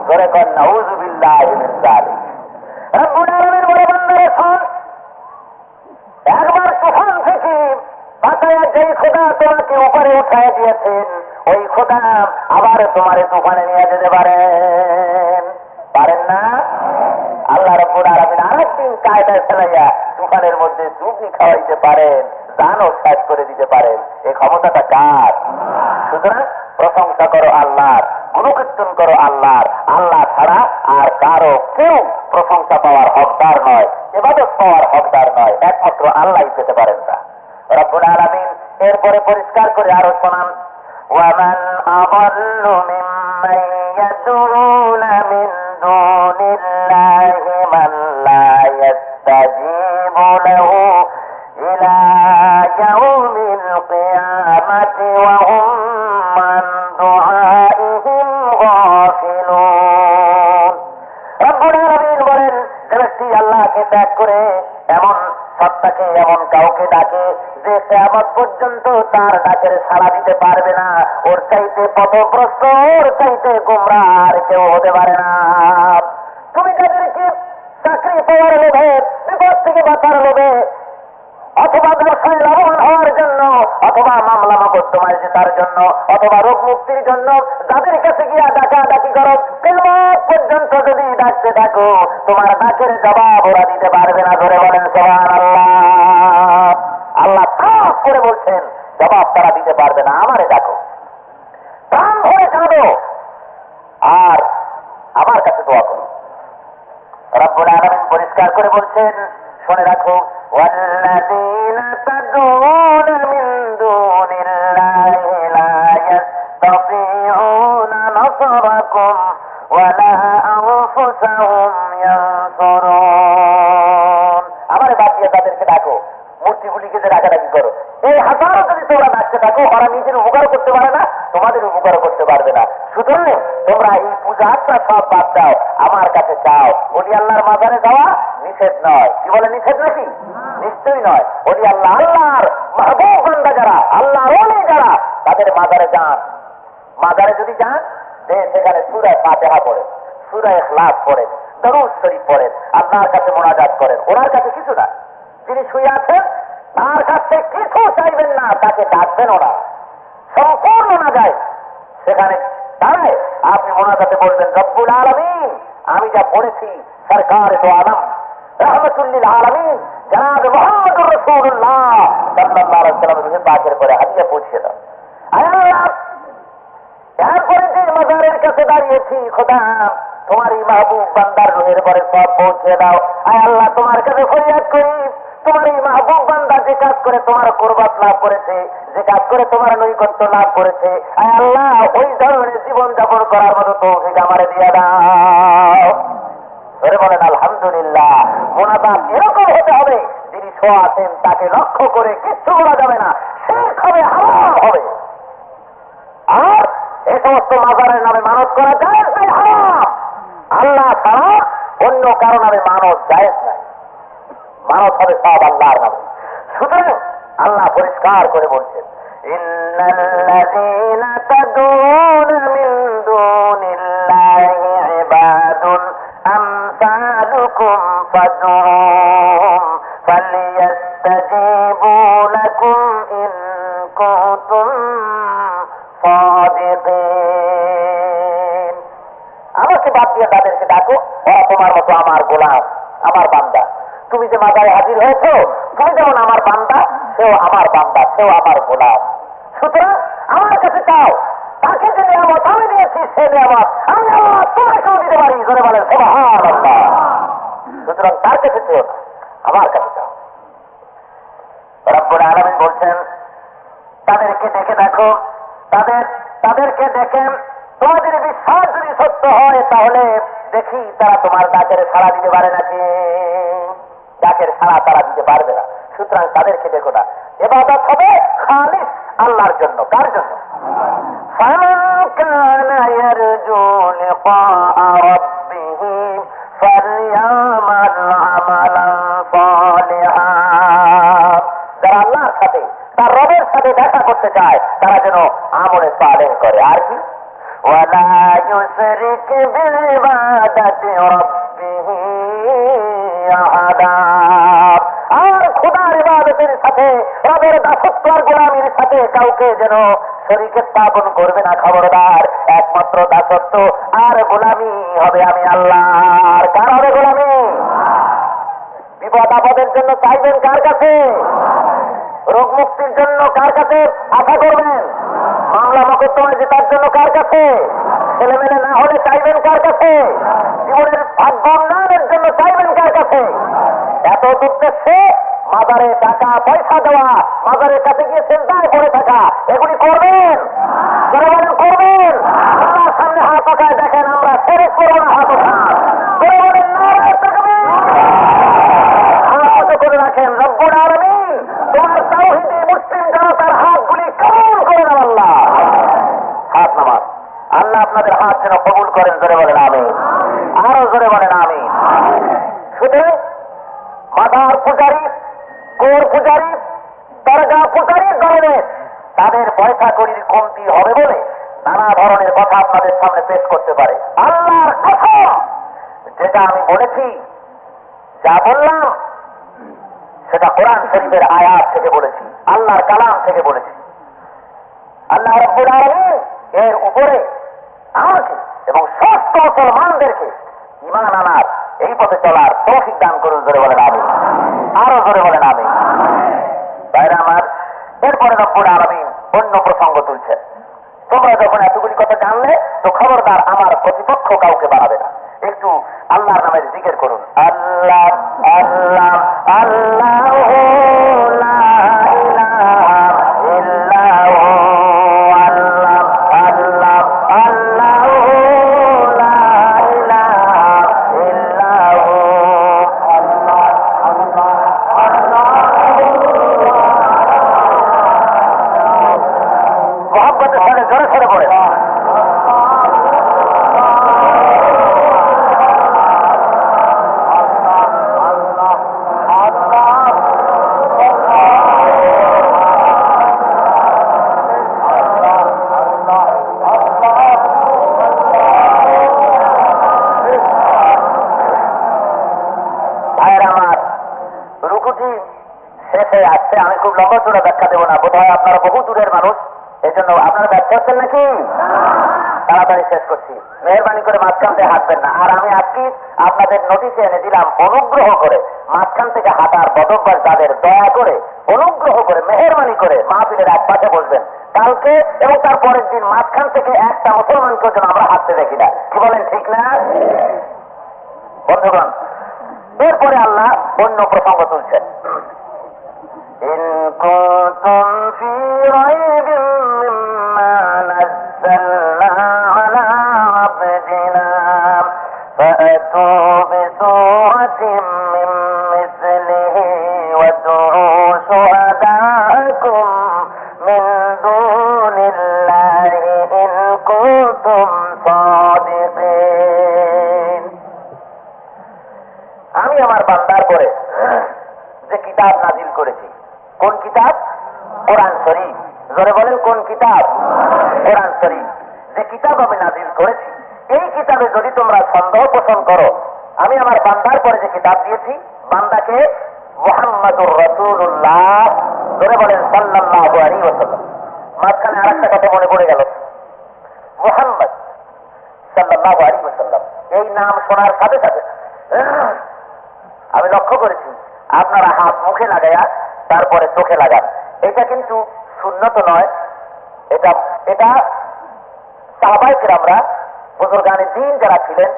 ধরে কর নাউযুবিল্লাহি মিন যালিক। রব্বুল আলামিন বলে, বান্দারে শোন, একবার তুফান থেকে বাঁচায়া যেই খোদা তোমাকে উপরে উঠায় দিয়েছেন, ওই খোদা আবার তোমারে তুফানে নিয়ে যেতে পারেন। পারেন না? আল্লাহ রাব্বুল আলামিন আরেকদিন কায়দায় ফেলাইয়া তুফানের মধ্যে ডুবি খাওয়াইতে পারেন, জানও শেষ করে দিতে পারেন। এই ক্ষমতাটা কার? সুতরাং প্রশংসা করো আল্লাহর, গুণকীর্তন করো আল্লাহর। আল্লাহ ছাড়া আর কারো কেউ প্রশংসা পাওয়ার হকদার নয়, ইবাদত পাওয়ার হকদার নয়, একমাত্র আল্লাহই পেতে পারেন না। রব্বুল আলামিন এরপরে পরিষ্কার করে আরো শোনান, ওয়ামান আযাল্লু মিম্মান ইয়াদউনা মিন দুনিল্লাহি মান লা ইস্তাজিবু লাহু ইলা ইয়াউমিল কিয়ামাতি ওয়া হুম মান দুআইহিম গাফিলুন। রব্বুল আলামিন বলেন, যে ব্যক্তি আল্লাহকে ত্যাগ করে এমন সত্তাকে, এমন কাউকে ডাকে যে কিয়ামত পর্যন্ত তার ডাকের সাড়া দিতে পারবে না, ওর চাইতে পথভ্রষ্ট, ওর চাইতে গোমরাহ আর কেউ হতে পারে না। তুমি যাদেরকে চাকরি পাওয়ার লোভে, বিপদ থেকে বাঁচার লোভে, অথবা ব্যবসায় লাভবান হওয়ার জন্য, অথবা মামলা মোকদ্দমায় জেতার জন্য, অথবা রোগ মুক্তির জন্য যাদের কাছে গিয়া ডাকাডাকি করো, কিয়ামত পর্যন্ত যদি ডাকতে থাকো, তোমার ডাকের জবাব ওরা দিতে পারবে না। ধরে বলেন সুবহানাল্লাহ। আল্লাহ সাফ করে বলছেন, জবাব তারা দিতে পারবে না। আমারে ডাকো, প্রাণ ভরে কাঁদো, আর আমার কাছে দোয়া করো। রব্বুল আলামিন পরিষ্কার করে বলছেন, শুনে রাখো, ওয়াল্লাযীনা তাদউনা মিন দুনিল্লাহি লা ইয়াস্তাতিউনা নাসরাকুম ওয়ালা আনফুসাহুম ইয়ানসুরুন। আমার বাদ দিয়ে তাদেরকে ডাকো, মূর্তিগুলিকে যে ডাকাডাকি করো, এই হাজারো যদি তোমরা ডাকতে থাকো, ওরা নিজের উপকার করতে পারে না, তোমাদের উপকার করতে পারবে না। সুতরাং তোমরা এই পূজাটা সব বাদ দাও, আমার কাছে চাও। ওলি আল্লাহর মাজারে যাওয়া নিষেধ নয়। কি বলে, নিষেধ নাকি? নিশ্চয়ই নয়। ওলি আল্লাহ, আল্লাহর মাহবুব বান্দা যারা, আল্লাহর ওলি যারা, তাদের মাজারে যান। মাজারে যদি যান, সেখানে সূরা ফাতিহা পড়েন, সূরা ইখলাস পড়েন, দরুদ শরীফ পড়েন, আল্লাহর কাছে মোনাজাত করেন। ওনার কাছে কিছু না, যিনি শুয়ে আছেন তার কাছে কিছু চাইবেন না, তাকে ডাকবেনও না, সম্পূর্ণ না যায়। সেখানে দাঁড়ায় আপনি মোনাজাতে বলবেন, রব্বুল আলামিন, আমি যা পড়েছি সরকার তো আলম রহমতুল্লিল আলামিন জনাব মুহাম্মদুর রাসূলুল্লাহ সাল্লাল্লাহু আলাইহি ওয়াসাল্লামের পাকের পরে হাদিয়া পৌঁছে দাও। আল্লাহ, এরপরে যে মাজারের কাছে দাঁড়িয়েছি, খোদা তোমারই মাহবুব বান্দার রুহের পরে সব পৌঁছে দাও। আয় আল্লাহ, তোমার কাছে ফরিয়াদ করি, তোমার এই মাহবুব বান্দা যে কাজ করে তোমার কুরবাত লাভ করেছে, যে কাজ করে তোমার নৈকট্য লাভ করেছে, আয় আল্লাহ ওই ধরনের জীবন যাপন করার মতো তৌফিক আমারে দিয়ে দাও। ধরে বলেন আলহামদুলিল্লাহ। মোনাজাত এরকম হতে হবে, যিনি শোয়া আছেন তাকে লক্ষ্য করে কিচ্ছু বলা যাবে না, শিরক হবে, হারাম হবে। আর এই সমস্ত মাজারের নামে মানত করা জায়েজ নাই, হারাম। আল্লাহ ছাড়া অন্য কারো নামে মানত জায়েজ নাই, মানত হবে সব আল্লাহর নামে। সুতরাং আল্লাহ পরিষ্কার করে বলছেন, ইন্নাল্লাযীনা তাদউনা মিন দুনিল্লাহি ইবাদুন আমসালুকুম ফাদউহুম ফালইস্তাজীবু লাকুম ইন কুনতুম সাদিকিন। আমাকে বাদ দিয়ে তাদেরকে ডাকো, ওরা তোমার মতো আমার গোলাম, আমার বান্দা। তুমি যে মাজারে হাজির হয়েছো, তুমি যেমন আমার বান্দা, সেও আমার বান্দা, সেও আমার গোলাম। সুতরাং আমার কাছে চাও, তাকে যে নিয়ামত আমি দিয়েছি সে নিয়ামত আমি আল্লাহ তোমাকেও দিতে পারি। জোরে বলেন সুবহানাল্লাহ। সুতরাং তার কাছে চেও না, আমার কাছে চাও। রব্বুল আলামিন বলছেন, তাদেরকে দেখে দেখো, তাদেরকে দেখেন, তোমাদের বিশ্বাস যদি সত্য হয় তাহলে দেখি তারা তোমার ডাকের সাড়া দিতে পারে নাকি। ডাকের সাড়া তারা দিতে পারবে না। সুতরাং তাদেরকে দেখো না, ইবাদত হবে খালিস আল্লাহর জন্য। কার জন্য? ফামান কানা ইয়ারজু লিকাআ রাব্বিহ ফালইআমাল আমালান সালিহান। যারা আল্লাহর সাথে, তার রবের সাথে দেখা করতে চায়, তারা যেন আমলে সালেহ করে। আর কি? ওয়ালা ইউশরিক বিইবাদাতি রাব্বিহি আহাদা। আর খোদার ইবাদতের সাথে, রবের দাসত্ব আর গোলামির সাথে কাউকে যেন শরীকে স্থাপন করবে না। খবরদার, একমাত্র দাসত্ব আর গোলামি হবে আমি আল্লাহর। কার হবে গোলামি? বিপদ আপদের জন্য চাইবেন কার কাছে? রোগ মুক্তির জন্য কার কাছে আশা করবেন? মামলা মোকদ্দমা জেতার জন্য কার কাছে? ছেলেমেলে না হলে চাইবেন কার কাছে? জীবনের ভাগ্য উন্নয়নের জন্য চাইবেন কার কাছে? এত উদ্দেশ্যে মাজারে টাকা পয়সা দেওয়া, মাজারের কাছে গিয়ে চিন্তায় পড়ে থাকা, এগুলি করবেন? যারা বলেন করবেন, আল্লাহর সামনে হাত উঠায় দেখেন, আমরা শিরক করব না। হাত উঠান, যারা বলেন নারায়ে তাকবীর, হাত করে রাখেন। রব্বুল আলামিন তোমার তাওহীদী মুসলিম জনতার হাতগুলি কবুল করে নাও আল্লাহ। হাত নামান, আল্লাহ আপনাদের হাত যেন কবুল করেন। জোরে বলেন আমিন, আরো জোরে বলেন আমিন। শুধু মাদার পূজারী, কোর পূজারী, দরগা পূজারীর ধরনের তাদের পয়সা করির কমতি হবে বলে নানা ধরনের কথা আপনাদের সামনে পেশ করতে পারে। আল্লাহর কসম, যেটা আমি বলেছি, যা বললাম সেটা কোরআন শরীফের আয়াত থেকে বলেছি, আল্লাহর কালাম থেকে বলেছি। আল্লাহ রাব্বুল আলামিন এর উপরে আমাকে এবং সমস্ত মুসলমানদেরকে ঈমান আনার, এই পথে চলার তৌফিক দান করুন। জোরে বলেন আমিন, আরো জোরে বলেন আমিন। ভাইরা আমার, এরপরে রব্বুল আলামিন অন্য প্রসঙ্গ তুলছেন। তোমরা যখন এতগুলি কথা জানলে, তো খবরদার আমার প্রতিপক্ষ কাউকে বাড়াবে না। একটু আল্লাহর নামের জিকির করুন। আল্লাহ আল্লাহ আল্লাহ লা ইলাহা ইল্লাহু, আল্লাহ আল্লাহ আল্লাহ লা ইলাহা ইল্লাহু, আল্লাহ আল্লাহ আল্লাহ। মোহাম্মদের সাথে জোরে সরে পড়ে শেষ হয়ে আসছে। আমি খুব লম্বা চূড়া ব্যাখ্যা দেবো না, বোধহয় আপনারা বহু দূরের মানুষ, এই জন্য আপনারা ব্যস্ত হচ্ছেন নাকি? তাড়াতাড়ি শেষ করছি, মেহরবানি করে মাঝখান থেকে হাঁটবেন না। আর আমি আজকে আপনাদের নোটিশে এনে দিলাম, অনুগ্রহ করে মাঝখান থেকে হাঁটার বদভ্যাস যাদের, দয়া করে অনুগ্রহ করে মেহরবানি করে মাহফিলের এক পাশে বসবেন। কালকে এবং তার পরের দিন মাঝখান থেকে একটা মুসলমানকে যেন আমরা হাঁটতে দেখি না। কি বলেন, ঠিক না বন্ধুগণ? এরপরে আল্লাহ অন্য প্রসঙ্গ তুলছেন। إن كنتم في ريب مما نزلنا على عبدنا فأتوا بسورة من مثله وادعوا شهداءكم من دون الله إن كنتم صادقين। আমি আমার বান্দার করে যে কিতাব নাজিল করেছি, কোন কিতাব? কোরআন শরীফ। জোরে বলেন, কোন কিতাব? কোরআন শরীফ। যে কিতাব আমি নাজিল করেছি, এই কিতাবে যদি তোমরা সন্দেহ পোষণ করো, আমি আমার বান্দার পরে যে কিতাব দিয়েছি, বান্দাকে মুহাম্মাদুর রাসূলুল্লাহ, জোরে বলেন সাল্লাল্লাহু আলাইহি ওয়াসাল্লাম। মাঝখানে আরেকটা কথা মনে পড়ে গেল, মুহাম্মদ সাল্লাল্লাহু আলাইহি ওয়াসাল্লাম এই নাম শোনার সাথে সাথে আমি লক্ষ্য করেছি আপনারা হাত মুখে লাগাইয়া তারপরে চোখে লাগান। এটা কিন্তু সুন্নত নয়, এটা এটা সাহাবায়ে কেরামরা, বুজুর্গানে দ্বীন যারা ছিলেন,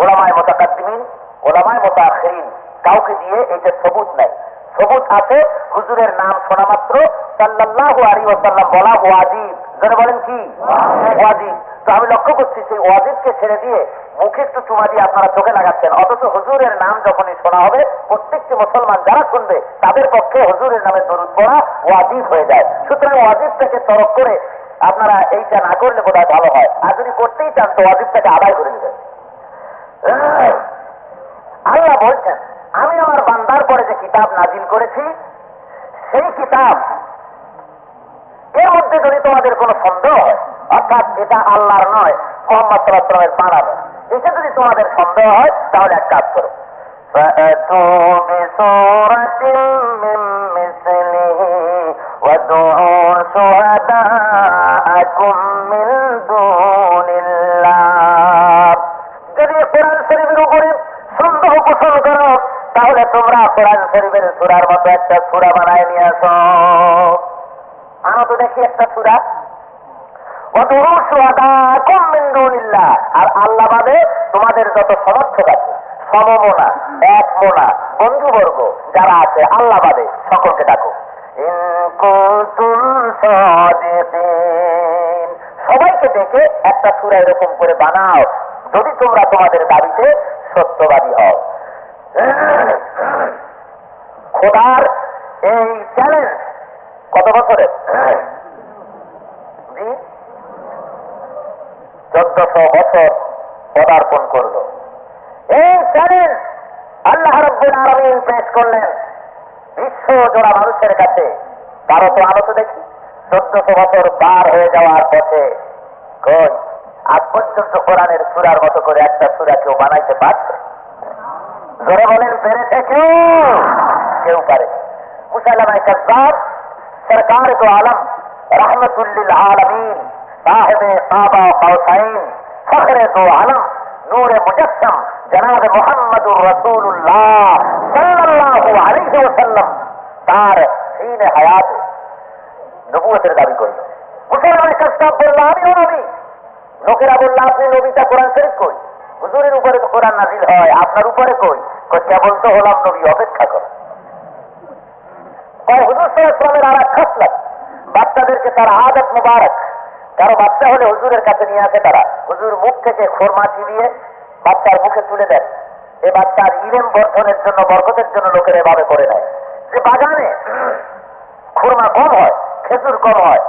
ওলামায়ে মুতাকাদ্দিমিন, ওলামায়ে মুতাআখিরিন, কাউকে দিয়ে এটা সবুত নাই। সবুত আছে হুজুরের নাম শোনা মাত্র সাল্লাল্লাহু আলাইহি ওয়াসাল্লাম বলা ওয়াজিব। যারা বলেন কি ওয়াজিব? তো আমি লক্ষ্য করছি সেই ওয়াজিবকে ছেড়ে দিয়ে মুখে একটু চুমা দিয়ে আপনারা চোখে লাগাচ্ছেন, অথচ হুজুরের নাম যখনই শোনা হবে প্রত্যেকটি মুসলমান যারা শুনবে তাদের পক্ষে হুজুরের নামে দরুদ পড়া ওয়াজিব হয়ে যায়। সুতরাং ওয়াজিবটাকে তরক করে আপনারা এইটা না করলে বোধহয় ভালো হয়। আর যদি করতেই চান তো ওয়াজিবটাকে আদায় করে নেবেন। আল্লাহ বলছেন, আমি আমার বান্দার পরে যে কিতাব নাজিল করেছি, সেই কিতাব এর মধ্যে যদি তোমাদের কোনো সন্দেহ হয়, অর্থাৎ এটা আল্লাহর নয়, মুহাম্মদ সাল্লাল্লাহু আলাইহি ওয়াসাল্লামের বানানো, এতে যদি তোমাদের সন্দেহ হয় তাহলে এক কাজ করো, فأتوا بسورة من مثله وادعوا شهداءكم من دون الله। যদি কোরআন শরীফের উপরে সন্দেহ পোষণ করো তাহলে তোমরা কোরআন শরীফের সূরার মতো একটা সূরা বানায় নিয়ে আসো। আমরা তো দেখি একটা সূরা, ওয়াদউ শুহাদাকুম মিন দুনিল্লাহ, আর আল্লাহ বাদে তোমাদের যত সমর্থক আছে, সমমনা, একমনা, বন্ধুবর্গ যারা আছে আল্লাহ বাদে সকলকে ডাকো। ইন কুনতুম সাদিকিন, সবাইকে ডেকে একটা সূরা এরকম করে বানাও যদি তোমরা তোমাদের দাবিতে সত্যবাদী হও। খোদার এই চ্যালেঞ্জ কত বছরের? 1400 বছর পদার্পণ করলো। এই চ্যালেঞ্জ আল্লাহ রাব্বুল আলামিন পেশ করলেন বিশ্ব জোড়া মানুষের কাছে। কারো তো আলো তো দেখি 1400 বছর পার হয়ে যাওয়ার পথে কই আজ পর্যন্ত কোরআনের সূরার মতো করে একটা সূরা কেউ বানাইতে পারছে? জোরে বলেন, পেরেছে কেউ? কেউ পারে। মুসাইলামায়ে কাজ্জাব সরকার দো আলম रहमतुल लिल आलमीन साहिबे काबा कौसैन फखरे दो आलम नूरे मुजस्सम जनाब मुहम्मदुर रसूलुल्लाह सल्लल्लाहु अलैहि वसल्लम তার হিনে হায়াতে নবুয়তের দাবি করল। মুসাইলামায়ে কাজ্জাব বলল, আমিও নবী। লোকেরা বলল, আপনি নবীটা কোরআন শরীফ কই? হুজুরের উপরে তো কোরআন নাজিল হয়, আপনার উপরে কই? কেবল তো হলাম নবী, অপেক্ষা কর। হুজুর সাল্লাল্লাহু আলাইহি ওয়াসাল্লামের আর এক খাসলত, বাচ্চাদেরকে তার আদত মুবারক, কারো বাচ্চা হলে হুজুরের কাছে নিয়ে আসে তারা, হুজুর মুখ থেকে খোরমা চিবিয়ে বাচ্চার মুখে তুলে দেন। এই বাচ্চার ইলম বর্ধনের জন্য, বরকতের জন্য লোকেরা এভাবে করে নেয়। যে বাগানে খোরমা কম হয়, খেজুর কম হয়,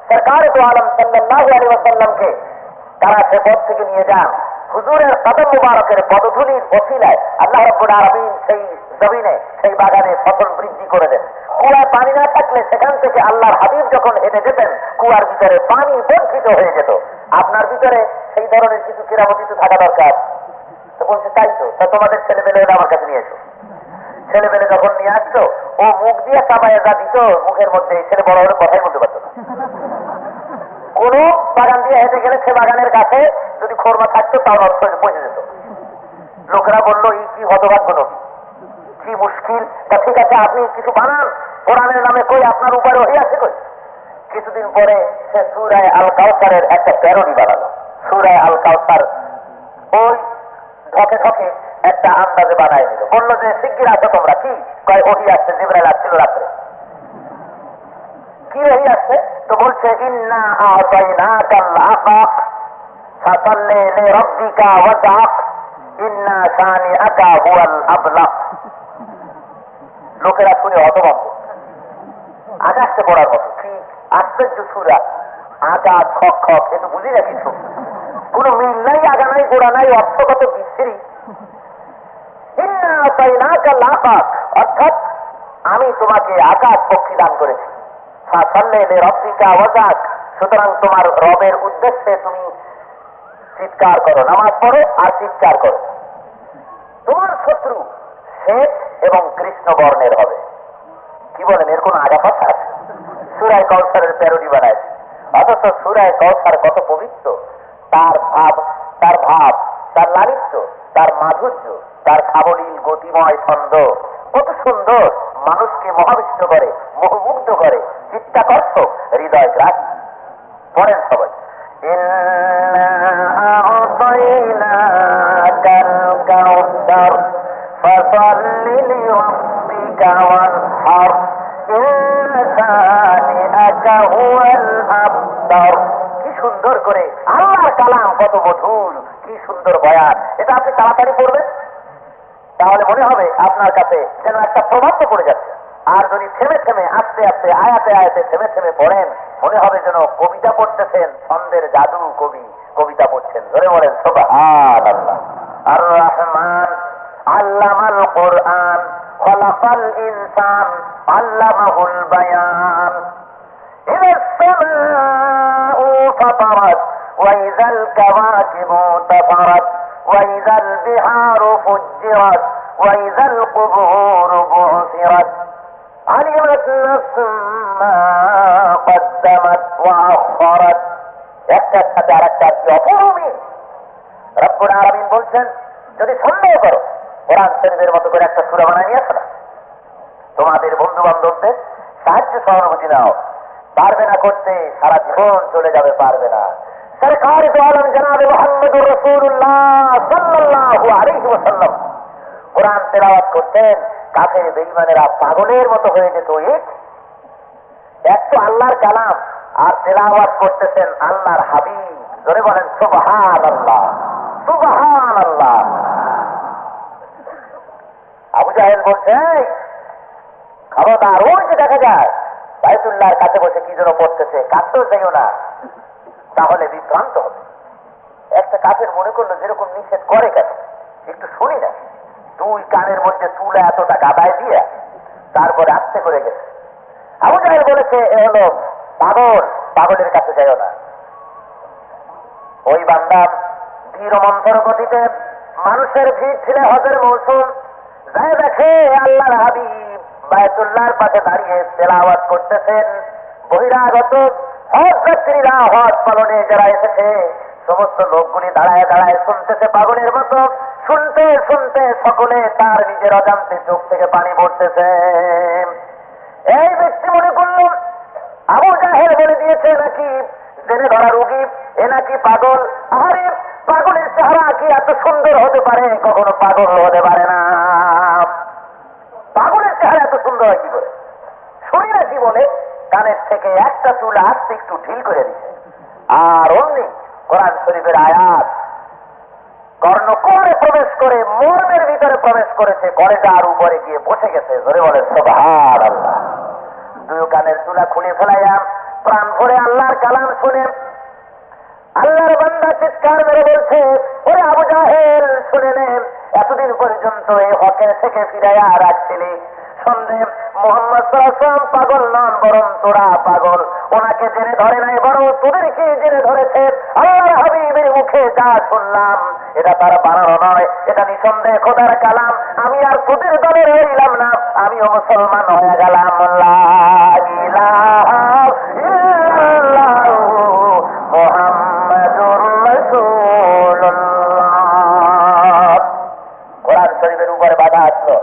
সরকার দো আলম সাল্লাল্লাহু আলাইহি ওয়াসাল্লামকে তারা সে পথ থেকে নিয়ে যান। হুজুরের কদম মুবারকের পদধূলির ওসিলায় আল্লাহ রাব্বুল আলামিন সেই জমিনে, সেই বাগানে ফসল বৃদ্ধি করে দেন। কুয়ায় পানি না থাকলে সেখান থেকে আল্লাহর হাবিব যখন হেঁটে যেতেন কুয়ার ভিতরে পানি বঞ্চিত হয়ে যেত। আপনার ভিতরে সেই ধরনের কিছু কেরামতি তো থাকা দরকার। তো বলছে, তাই তো, তা তোমাদের ছেলে পেলে আমার কাছে নিয়ে এসো। ছেলে পেলে যখন নিয়ে আসতো, ও মুখ দিয়ে চাপাইয়া যা দিত মুখের মধ্যে, ছেলে বড় হলে কথাই বলতে পারতো না। কোন বাগান দিয়ে হেঁটে গেলে সে বাগানের গাছে যদি খোরমা থাকতো তাও নষ্ট হয়ে পচে যেত। লোকেরা বললো এই কি হতভাগ্য নবী, কি মুশকিল। তা ঠিক আছে, আপনি কিছু বানান, কোরআনের নামে কই আপনার উপরে হয়ে আছে কই। কিছুদিন পরে সে সূরা আল কাউসারের একটা প্যারোডি বানালো। সূরা আল কাউসার ওই ঠকে ঠকে একটা আন্দাজে বানায় নিল, বললো যে শিগগির আসো তোমরা। কি কয়, ওহি আসছে, জিবরাইল আসছিল রাত্রে। কি ওহি আসছে? তো বলছে ইন্না আ'তাইনাকাল আফাক ফাসাল্লি লিরাব্বিকা ওয়াজআক ইন্না শানিআকা হুয়াল আবলাক। লোকেরা শুনে হতভম্ব, আকাশে পড়ার মতো। কি আশ্চর্য সূরা, আগা খক খক, এ তো বুঝি না কিছু, কোন মিল নাই, আগা নাই, গোড়া নাই, অর্থ কত বিচ্ছিরি। ইন্না আ'তাইনাকাল আফাক, অর্থাৎ আমি তোমাকে আকাশ পক্ষী দান করেছি। ফাসাল্লি লিরাব্বিকা ওয়াজআক, সুতরাং তোমার রবের উদ্দেশ্যে তুমি চিৎকার করো, নামাজ পড়ো আর চিৎকার করো। তোমার শত্রু শ্বেত এবং কৃষ্ণ বর্ণের হবে। কি বলেন, এর কোন আগা পাশা আছে? সূরা কাউসারের প্যারোডি বানায়। অথচ সূরা কাউসার কত পবিত্র, তার ভাব, তার লালিত্য, তার মাধুর্য, তার সাবলীল গতিময় ছন্দ কত সুন্দর, মানুষকে মোহাবিষ্ট করে, মোহমুগ্ধ করে, চিত্তাকর্ষক, হৃদয় গ্রাহী। পড়েন সবাই, ইন্না আ'তাইনাকাল কাউসার ফাসাল্লি লিরাব্বিকা ওয়ানহার ইন্না শানিআকা হুয়াল আবতার। কি সুন্দর করে আল্লাহর কালাম, কত মধুর, কি সুন্দর বয়ান। এটা আপনি তাড়াতাড়ি পড়বেন, তাহলে মনে হবে আপনার কাছে যেন একটা প্রভাব পড়ে যাচ্ছে। আর যদি থেমে থেমে আস্তে আস্তে আয়াতে আয়াতে থেমে থেমে পড়েন, মনে হবে যেন কবিতা পড়তেছেন, ছন্দের জাদু কবি কবিতা পড়ছেন। ধরে বলেন সুবহানাল্লাহ। আর রহমান আল্লামাল কুরআন খলাকাল ইনসান আল্লামাহুল বায়ান ইযাস সামাউ ফাতারাত ওয়া ইযাল কাওয়াকিবু তাফারাত ওয়া ইযাল বিহারু ফুজ্জিরাত ওয়া ইযাল কুবুরু বু'সিরাত আলিমাত নাফসুম মা কদ্দামাত ওয়া আখখারাত। একটার সাথে আরেকটা কি অপরূপী। রব্বুল আলামিন বলছেন, যদি সন্দেহ করো কোরআন শরীফের মতো করে একটা সূরা বানায় নিয়ে আসো না। তোমাদের বন্ধু বান্ধবদের সাহায্য সহানুভূতি নাও, পারবে না করতে, সারা জীবন চলে যাবে, পারবে না। সরকার দো আলম জনাবে মুহাম্মদুর রাসূলুল্লাহ সাল্লাল্লাহু আলাইহি ওয়াসাল্লাম কোরআন তেলাওয়াত করতেন, কাফের বেঈমানেরা পাগলের মতো হয়ে যেত। এক তো আল্লাহর কালাম, আর তেলাওয়াত করতেছেন আল্লাহর হাবিব। ধরে বলেন সুবহানাল্লাহ, সুবহানাল্লাহ। আবু জাহেল বলছে, খবরদার, ওই যে দেখা যায় বাইতুল্লাহর কাছে বসে কি যেন পড়তেছে, কাছেও যাইও না, তাহলে বিভ্রান্ত হবে। একটা কাফের মনে করলো যেরকম নিষেধ করে কেন, একটু শুনি না। দুই কানের মধ্যে চুলে এতটা গাদায় দিয়ে তারপরে আস্তে করে গেছে। আবু জাহেল বলেছে, এ হলো পাগল, পাগলের কাছে যাইও না। ওই বান্দা ধীর মন্থর গতিতে, মানুষের ভিড় ছিল হজের মৌসুম, যাই দেখে আল্লাহর হাবিব বায়তুল্লাহর পাশে দাঁড়িয়ে তেলাওয়াত করতেছেন। বহিরাগত হজ যাত্রীরা, হজ পালনে যারা এসেছে, সমস্ত লোকগুলি দাঁড়ায় দাঁড়ায় শুনতেছে পাগলের মতো। শুনতে শুনতে সকলে তার নিজের অজান্তে চোখ থেকে পানি পড়তেছে। এই ব্যক্তি মনে করল আবু জাহেল বলে দিয়েছে নাকি জেনে ধরা রুগী, এ নাকি পাগল। আরে পাগলের চেহারা কি এত সুন্দর হতে পারে? কখনো পাগল হতে পারে না। পাগলের চেহারা এত সুন্দর হয় কি করে? শুনি না কি বলে, কানের থেকে একটা চুল আসতে একটু ঢিল করে দিচ্ছে, আর অমনি কোরআন শরীফের আয়াত কর্ণকুহরে প্রবেশ করে, মর্মের ভিতরে প্রবেশ করেছে, কলেজার উপরে গিয়ে বসে গেছে। ধরে বলেন সুবহানাল্লাহ। দুই কানের চুলা খুলে ফেলাইয়া প্রাণ ভরে আল্লাহর কালাম শুনে আল্লাহর বান্দা চিৎকার মেরে বলছে, ওরে আবু জাহেল, শুনে নেন, এতদিন পর্যন্ত এই হকের থেকে ফিরাইয়া রাখছিলি। সন্দেহ মুহাম্মদ সাল্লাল্লাহু আলাইহি ওয়াসাল্লাম পাগল নন, বরং তোরা পাগল। ওনাকে জেনে ধরে নাই, বরং তোদেরকে জেনে ধরেছে। আল্লাহর হাবিবের মুখে যা শুনলাম, এটা তার বানানো নয়, এটা নিঃসন্দেহে খোদার কালাম। আমি আর তোদের দলে রইলাম না, আমিও মুসলমান হয়ে গেলাম। লা ইলাহা ইল্লাল্লাহু মুহাম্মাদুর রাসূলুল্লাহ। কোরআন শরীফের উপরে বাধা আসলো,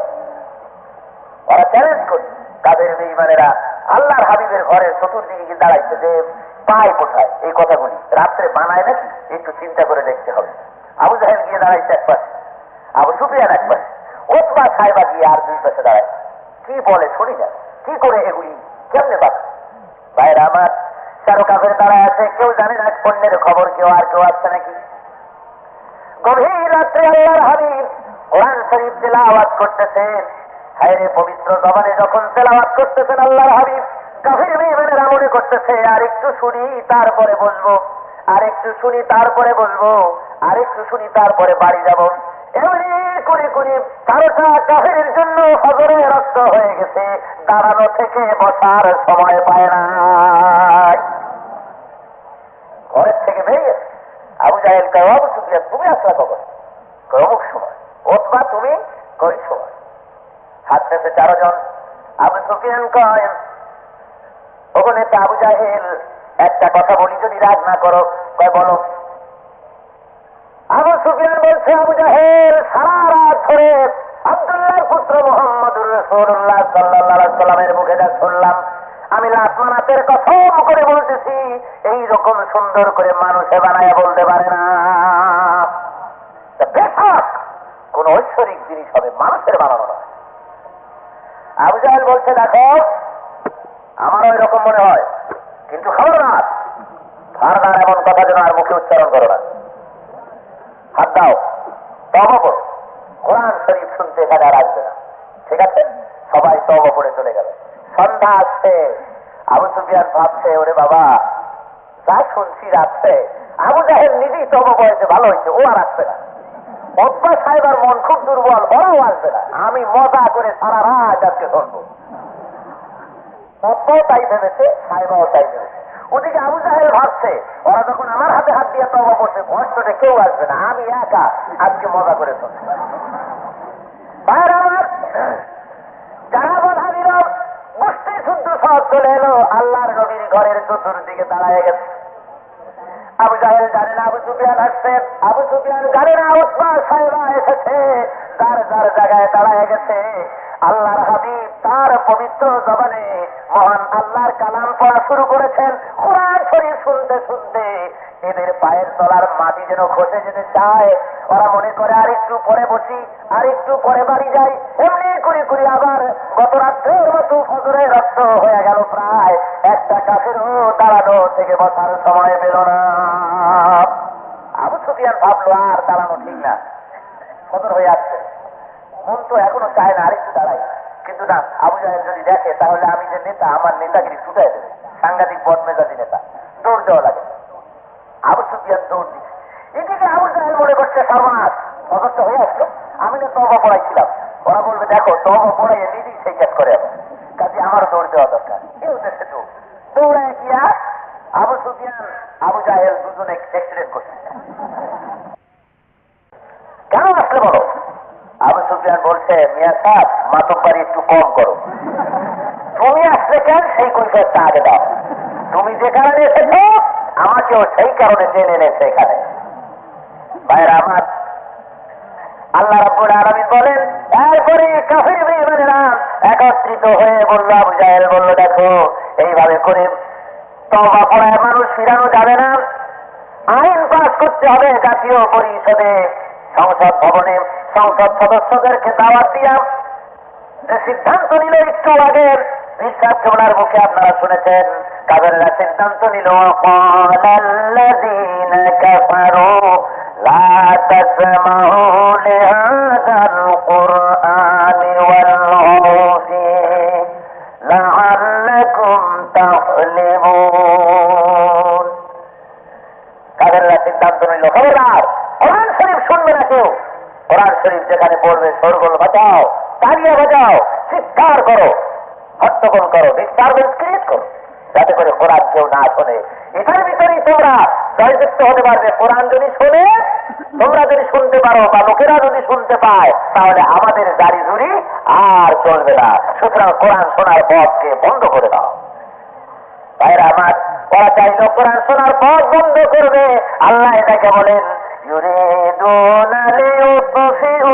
ওরা চ্যালেঞ্জ করছে কাদের বেঈমানেরা আল্লাহর হাবিবের ঘরের চতুর্দিকে গিয়ে দাঁড়াইছে যে পায় কোথায় এই কথাগুলি, রাত্রে বানায় নাকি একটু চিন্তা করে দেখতে হবে। আবু জাহেল গিয়ে দাঁড়াইছে এক পাশে, আবু সুফিয়ান এক পাশে, ওতবা সাহেবা গিয়ে আর দুই পাশে দাঁড়ায়। কি বলে শুনি না, কি করে এগুলি কেমনে বাদ। ভাইরা আমার, চারো কাফের দাঁড়ায় আছে, কেউ জানে না অন্যের খবর, কেউ আর কেউ আসছে নাকি। গভীর রাত্রে আল্লাহর হাবিব কোরআন শরীফ তেলাওয়াত করতেছেন। হায়রে পবিত্র জবানে যখন তেলাওয়াত করতেছেন আল্লাহর হাবিব, কাফির বেঈমানেরা মনে করতেছে আর একটু শুনি তারপরে বসবো, আর একটু শুনি তারপরে বসবো, আর একটু শুনি তারপরে বাড়ি যাব। এমনি করে করে কারোটা কাফিরের জন্য ফজরে রক্ত হয়ে গেছে, দাঁড়ানো থেকে বসার সময় পায় না। ঘরের থেকে বেরিয়ে আবু জাহেল কয়, আবু সুফিয়ান তুমি আসলা কখন? অমুক সময়। ওতবা তুমি? কই সময়। হাঁটতেছে চারজন। আবু সুফিয়ান কয়, ওখানে তো আবু জাহেল একটা কথা বলি যদি রাগ না করো। কয় বলো। আবু সুফিয়ান বলছে, আবু জাহেল সারা রাত ধরে আব্দুল্লাহর পুত্র মুহাম্মদুর রাসূলুল্লাহ সাল্লাল্লাহু আলাইহি সাল্লামের মুখে যা শুনলাম, আমি লাতমানাতের কসম করে বলতেছি এই রকম সুন্দর করে মানুষে বানায় বলতে পারে না। বেশক কোন ঐশ্বরিক জিনিস হবে, মানুষের বানানো না। আবু জাহেল বলছে, দেখো আমারও এরকম মনে হয়, কিন্তু খবরদার ফারদার এমন কথা যেন আর মুখে উচ্চারণ করো না। হাত দাও, তওবা করো, কোরআন শরীফ শুনতে এখানে আর আসবে না, ঠিক আছে? সবাই তওবা করে চলে গেল। সন্ধ্যা আসছে, আবু সুফিয়ান ভাবছে, ওরে বাবা যা শুনছি রাত্রে, আবু জাহেল নিজেই তওবা করেছে, ভালো হয়েছে, ও আর আসবে না। ওতবা সাহেবার মন খুব দুর্বল, ওরাও আসবে না, আমি মজা করে সারা রাত আজকে ধরবো। ওতবাও তাই ভেবেছে, সাহেবাও তাই ভেবেছে। ওদিকে আবু জাহেল ভাবছে, ওরা যখন আমার হাতে হাত দিয়ে তওবা করছে, বয়সটা কেউ আসবে না, আমি একা আজকে মজা করে চলছে। ভাইরা আমার, যারা বাধা দিল গোষ্ঠী শুদ্ধ সব চলে এলো আল্লাহর নবীর ঘরের চতুর্দিকে দাঁড়ায় গেছে। আবু জাহেল জানে না আবু সুফিয়ান আসছে, আবু সুফিয়ান জানে না ওতবা সাহেবা এসেছে, যার যার জায়গায় দাঁড়ায় গেছে। আল্লাহর হাবিব তার পবিত্র জবানে মহান আল্লাহর কালাম পড়া শুরু করেছেন। কোরআন শরীফ শুনতে শুনতে এদের পায়ের তলার মাটি যেন খসে যেতে চায়। ওরা মনে করে আর একটু পরে বসি, আর একটু পরে বাড়ি যাই। এমনি করে করে আবার গত রাত্রের মতো ফজরে রক্ত হয়ে গেল প্রায়। একটা কাফেরও দাঁড়ানো থেকে বসার সময় পেল না। আবু সুফিয়ান ভাবলো আর দাঁড়ানো ঠিক না, ফজর হয়ে আসছে, মন তো এখনো চায় না আরেকটু দাঁড়াই। কিন্তু না, আবু জাহেল যদি দেখে তাহলে আমি যে নেতা, আমার নেতাগিরি ছুটাই দেবে, সাংঘাতিক বদমেজাজি নেতা, দৌড় দেওয়া লাগে। আবু সুফিয়ান দৌড় দিচ্ছে। এদিকে আবু জাহেল মনে করছে সর্বনাশ, ফজরটা হয়ে আসলো, আমি না তওবা পড়াইছিলাম, ওরা বলবে দেখো তওবা পড়াইয়ে নিজেই সেই কাজ করে, কাজে আমার দৌড় দেওয়া দরকার। এই উদ্দেশ্যে দৌড়ায় গিয়া আবু সুফিয়ান আবু জাহেল দুজনে অ্যাক্সিডেন্ট করছে। কেন আসলে বলো? আবু সুফিয়ান বলছে, মিয়া সাহেব মাতব্বরি একটু কম করো, তুমি আসলে কেন সেই কৈফিয়তটা আগে দাও, তুমি যে কারণে এসেছো আমাকেও সেই কারণে জেনে এনেছে এখানে। ভাইরা আমার, আল্লাহ রাব্বুল আলামিন বলেন, এরপরে কাফির বেঈমানেরা একত্রিত হয়ে বলল, আবু জাহেল বলল, দেখো এইভাবে করে তওবা পড়ায় মানুষ ফিরানো যাবে না, আইন পাস করতে হবে জাতীয় পরিষদে, সংসদ ভবনে সংসদ সদস্যদেরকে দাওয়াত দিয়া যে সিদ্ধান্ত নিল একটু আগে বিশ্বাস ওনার মুখে আপনারা শুনেছেন, কাফেররা সিদ্ধান্ত নিল, ক্বালাল্লাযীনা কাফারু লা তাসমাউ লিহাযাল কুরআনি ওয়ালগু ফীহি লাআল্লাকুম তাগলিবুন। কাফেররা সিদ্ধান্ত নিল, খবরদার কোরআন শরীফ শুনবে না কেউ, কোরআন শরীফ যেখানে পড়বে শোরগোল বাজাও, তালিয়া বাজাও, চিৎকার করো, হট্টগোল করো, ডিস্টারবেন্স ক্রিয়েট করো, যাতে করে কোরআন কেউ না শোনে। এটার ভিতরেই তোমরা জয়যুক্ত হতে পারবে। কোরআন যদি শোনে, তোমরা যদি শুনতে পারো বা লোকেরা যদি শুনতে পায়, তাহলে আমাদের জারি জুরি আর চলবে না। সুতরাং কোরআন শোনার পথকে বন্ধ করে দাও। ভাইরা আমার, ওরা চাইল কোরআন শোনার পথ বন্ধ করবে। আল্লাহ এটাকে বলেন ইউরিদুনা লিইউতফিউ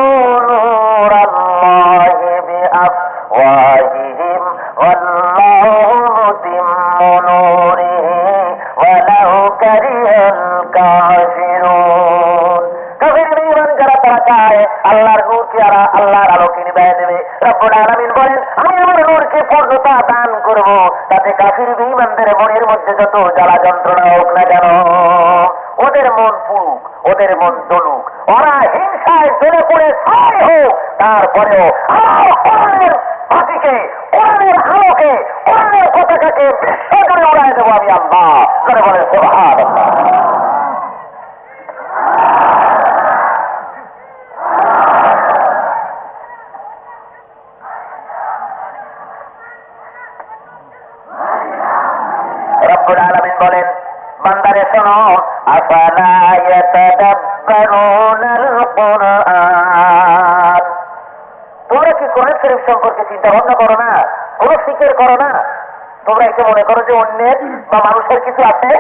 নূরাল্লাহি বিআফওয়াহিহিম ওয়াল্লাহু মুতিম্মু নূরিহি ওয়ালাউ কারিহাল কাফিরুন। কাফির বেঈমান যারা তারা চায় আল্লাহর নূরকে আর আল্লাহর আলোকে নিভিয়ে দেবে। রব্বুল আলামিন বলেন আমি আমার নূরকে পূর্ণতা দান করব, তাতে কাফির বেঈমানদের মনের মধ্যে যত জ্বালা যন্ত্রণা হোক না কেন, ওদের মন পুরুক, ওদের মন জ্বলুক, ওরা হিংসায় জ্বলে পড়ে ছাই হোক, তারপরেও আমার কোরআনের বাতিকে, কোরআনের আলোকে, কোরআনের পতাকাকে বিশ্ব জুড়ে উড়ায় দেবো আমি আল্লাহ। করে বলে সুবহানাল্লাহ। রব্বুল আলামিন বলেন বান্দারে শোনো, আফালা ইয়াতাদাব্বারুনাল কুরআন। তোমরা কি কোরআন শরীফ সম্পর্কে চিন্তা ভাবনা করো না? কোন ফিকির করো না? তোমরা একে মনে করো যে অন্যের বা মানুষের কিছু আছে?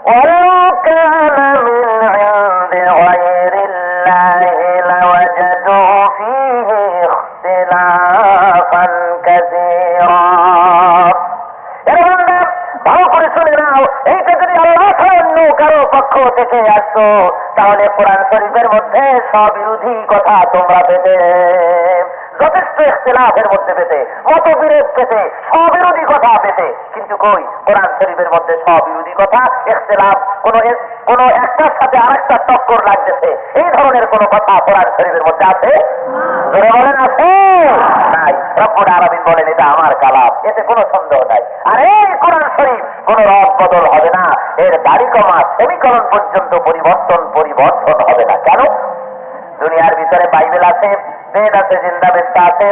ওয়ালাউ কানা মিন ইনদি গায়রিল্লাহি লাওয়াজাদু ফীহি ইখতিলাফান কাসীরা। ভালো করে শুনে নাও, এইটা যদি আল্লাহ অন্য কারো পক্ষ থেকে আসতো, তাহলে কোরআন শরীফের মধ্যে স্ববিরোধী কথা তোমরা পেতে, যথেষ্ট ইখতিলাফের মধ্যে পেতে, মতবিরোধ পেতে, স্ববিরোধী কথা পেতে। কিন্তু কই, কোরআন শরীফের মধ্যে স্ববিরোধী কথা, ইখতিলাফ, কোন একটার সাথে আরেকটার টক্কর লাগতেছে, এই ধরনের কোন কথা কোরআন শরীফের মধ্যে আছে? ধরে বলেন আছে? নাই। রব্বুল আলামিন বলেন এটা আমার কালাম, এতে কোনো সন্দেহ নাই। আর এই কোরআন শরীফ কোন রদ বদল হবে না, এর দাড়ি কমা সেমিকরণ পর্যন্ত পরিবর্তন হবে না। কেন? দুনিয়ার ভিতরে বাইবেল আছে, বেদ আছে, জিন্দাবেস্তা আছে,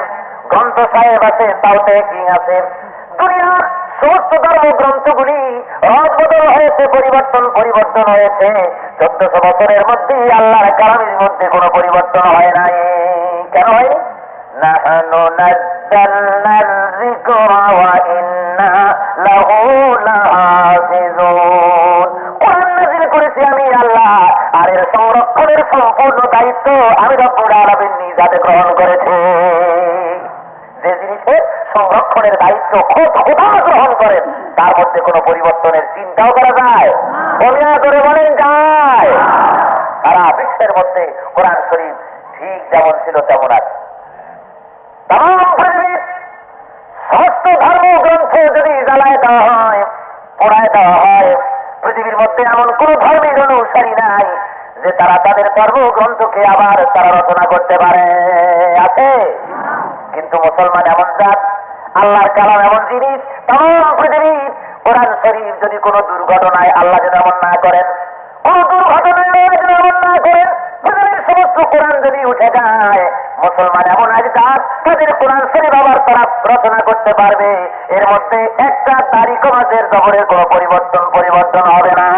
গ্রন্থ সাহেব আছে, তাওতে কিং আছে। দুনিয়ার সমস্ত ধর্ম গ্রন্থগুলি রদ বদল হয়েছে, পরিবর্তন হয়েছে। 1400 বছরের মধ্যেই আল্লাহর কালামের মধ্যে কোনো পরিবর্তন হয় নাই। কেন হয়নি? নাহনু নাযালনার যিকরা ওয়া ইন্না লাহু লাহাফিজুন। কোরআন নাযিল করেছি আমি আল্লাহ, আর এর সংরক্ষণের সম্পূর্ণ দায়িত্ব আমি রব্বুল আলামিন নিজ হাতে গ্রহণ করেছি। যে জিনিসের সংরক্ষণের দায়িত্ব খোদা গ্রহণ করেন, তার মধ্যে কোনো পরিবর্তনের চিন্তাও করা যায়? অভিনয় করে বলেন যায়। সারা বিশ্বের মধ্যে কোরআন শরীফ ঠিক যেমন ছিল তেমন আছে। তাম পৃথিবীর সমস্ত ধর্মগ্রন্থ যদি জ্বালায় দেওয়া হয়, পোড়ায় দেওয়া হয়, পৃথিবীর মধ্যে এমন কোন ধর্মের অনুসারী নাই যে তারা তাদের ধর্মগ্রন্থকে আবার তারা রচনা করতে পারে। আছে? কিন্তু মুসলমান এমন জাত, আল্লাহর কালাম এমন জিনিস, তাম পৃথিবীর কোরআন শরীফ যদি কোনো দুর্ঘটনায় আল্লাহ যেন এমন না করেন, কোন দুর্ঘটনায় যেন এমন না করেন, পৃথিবীর সমস্ত কোরআন যদি উঠে যায়, মুসলমান এমন এক জাত তাদের কোরআন শরীফ আবার তারা রচনা করতে পারবে। এর মধ্যে একটা দাড়ি কমাজের জবরের কোনো পরিবর্তন হবে না।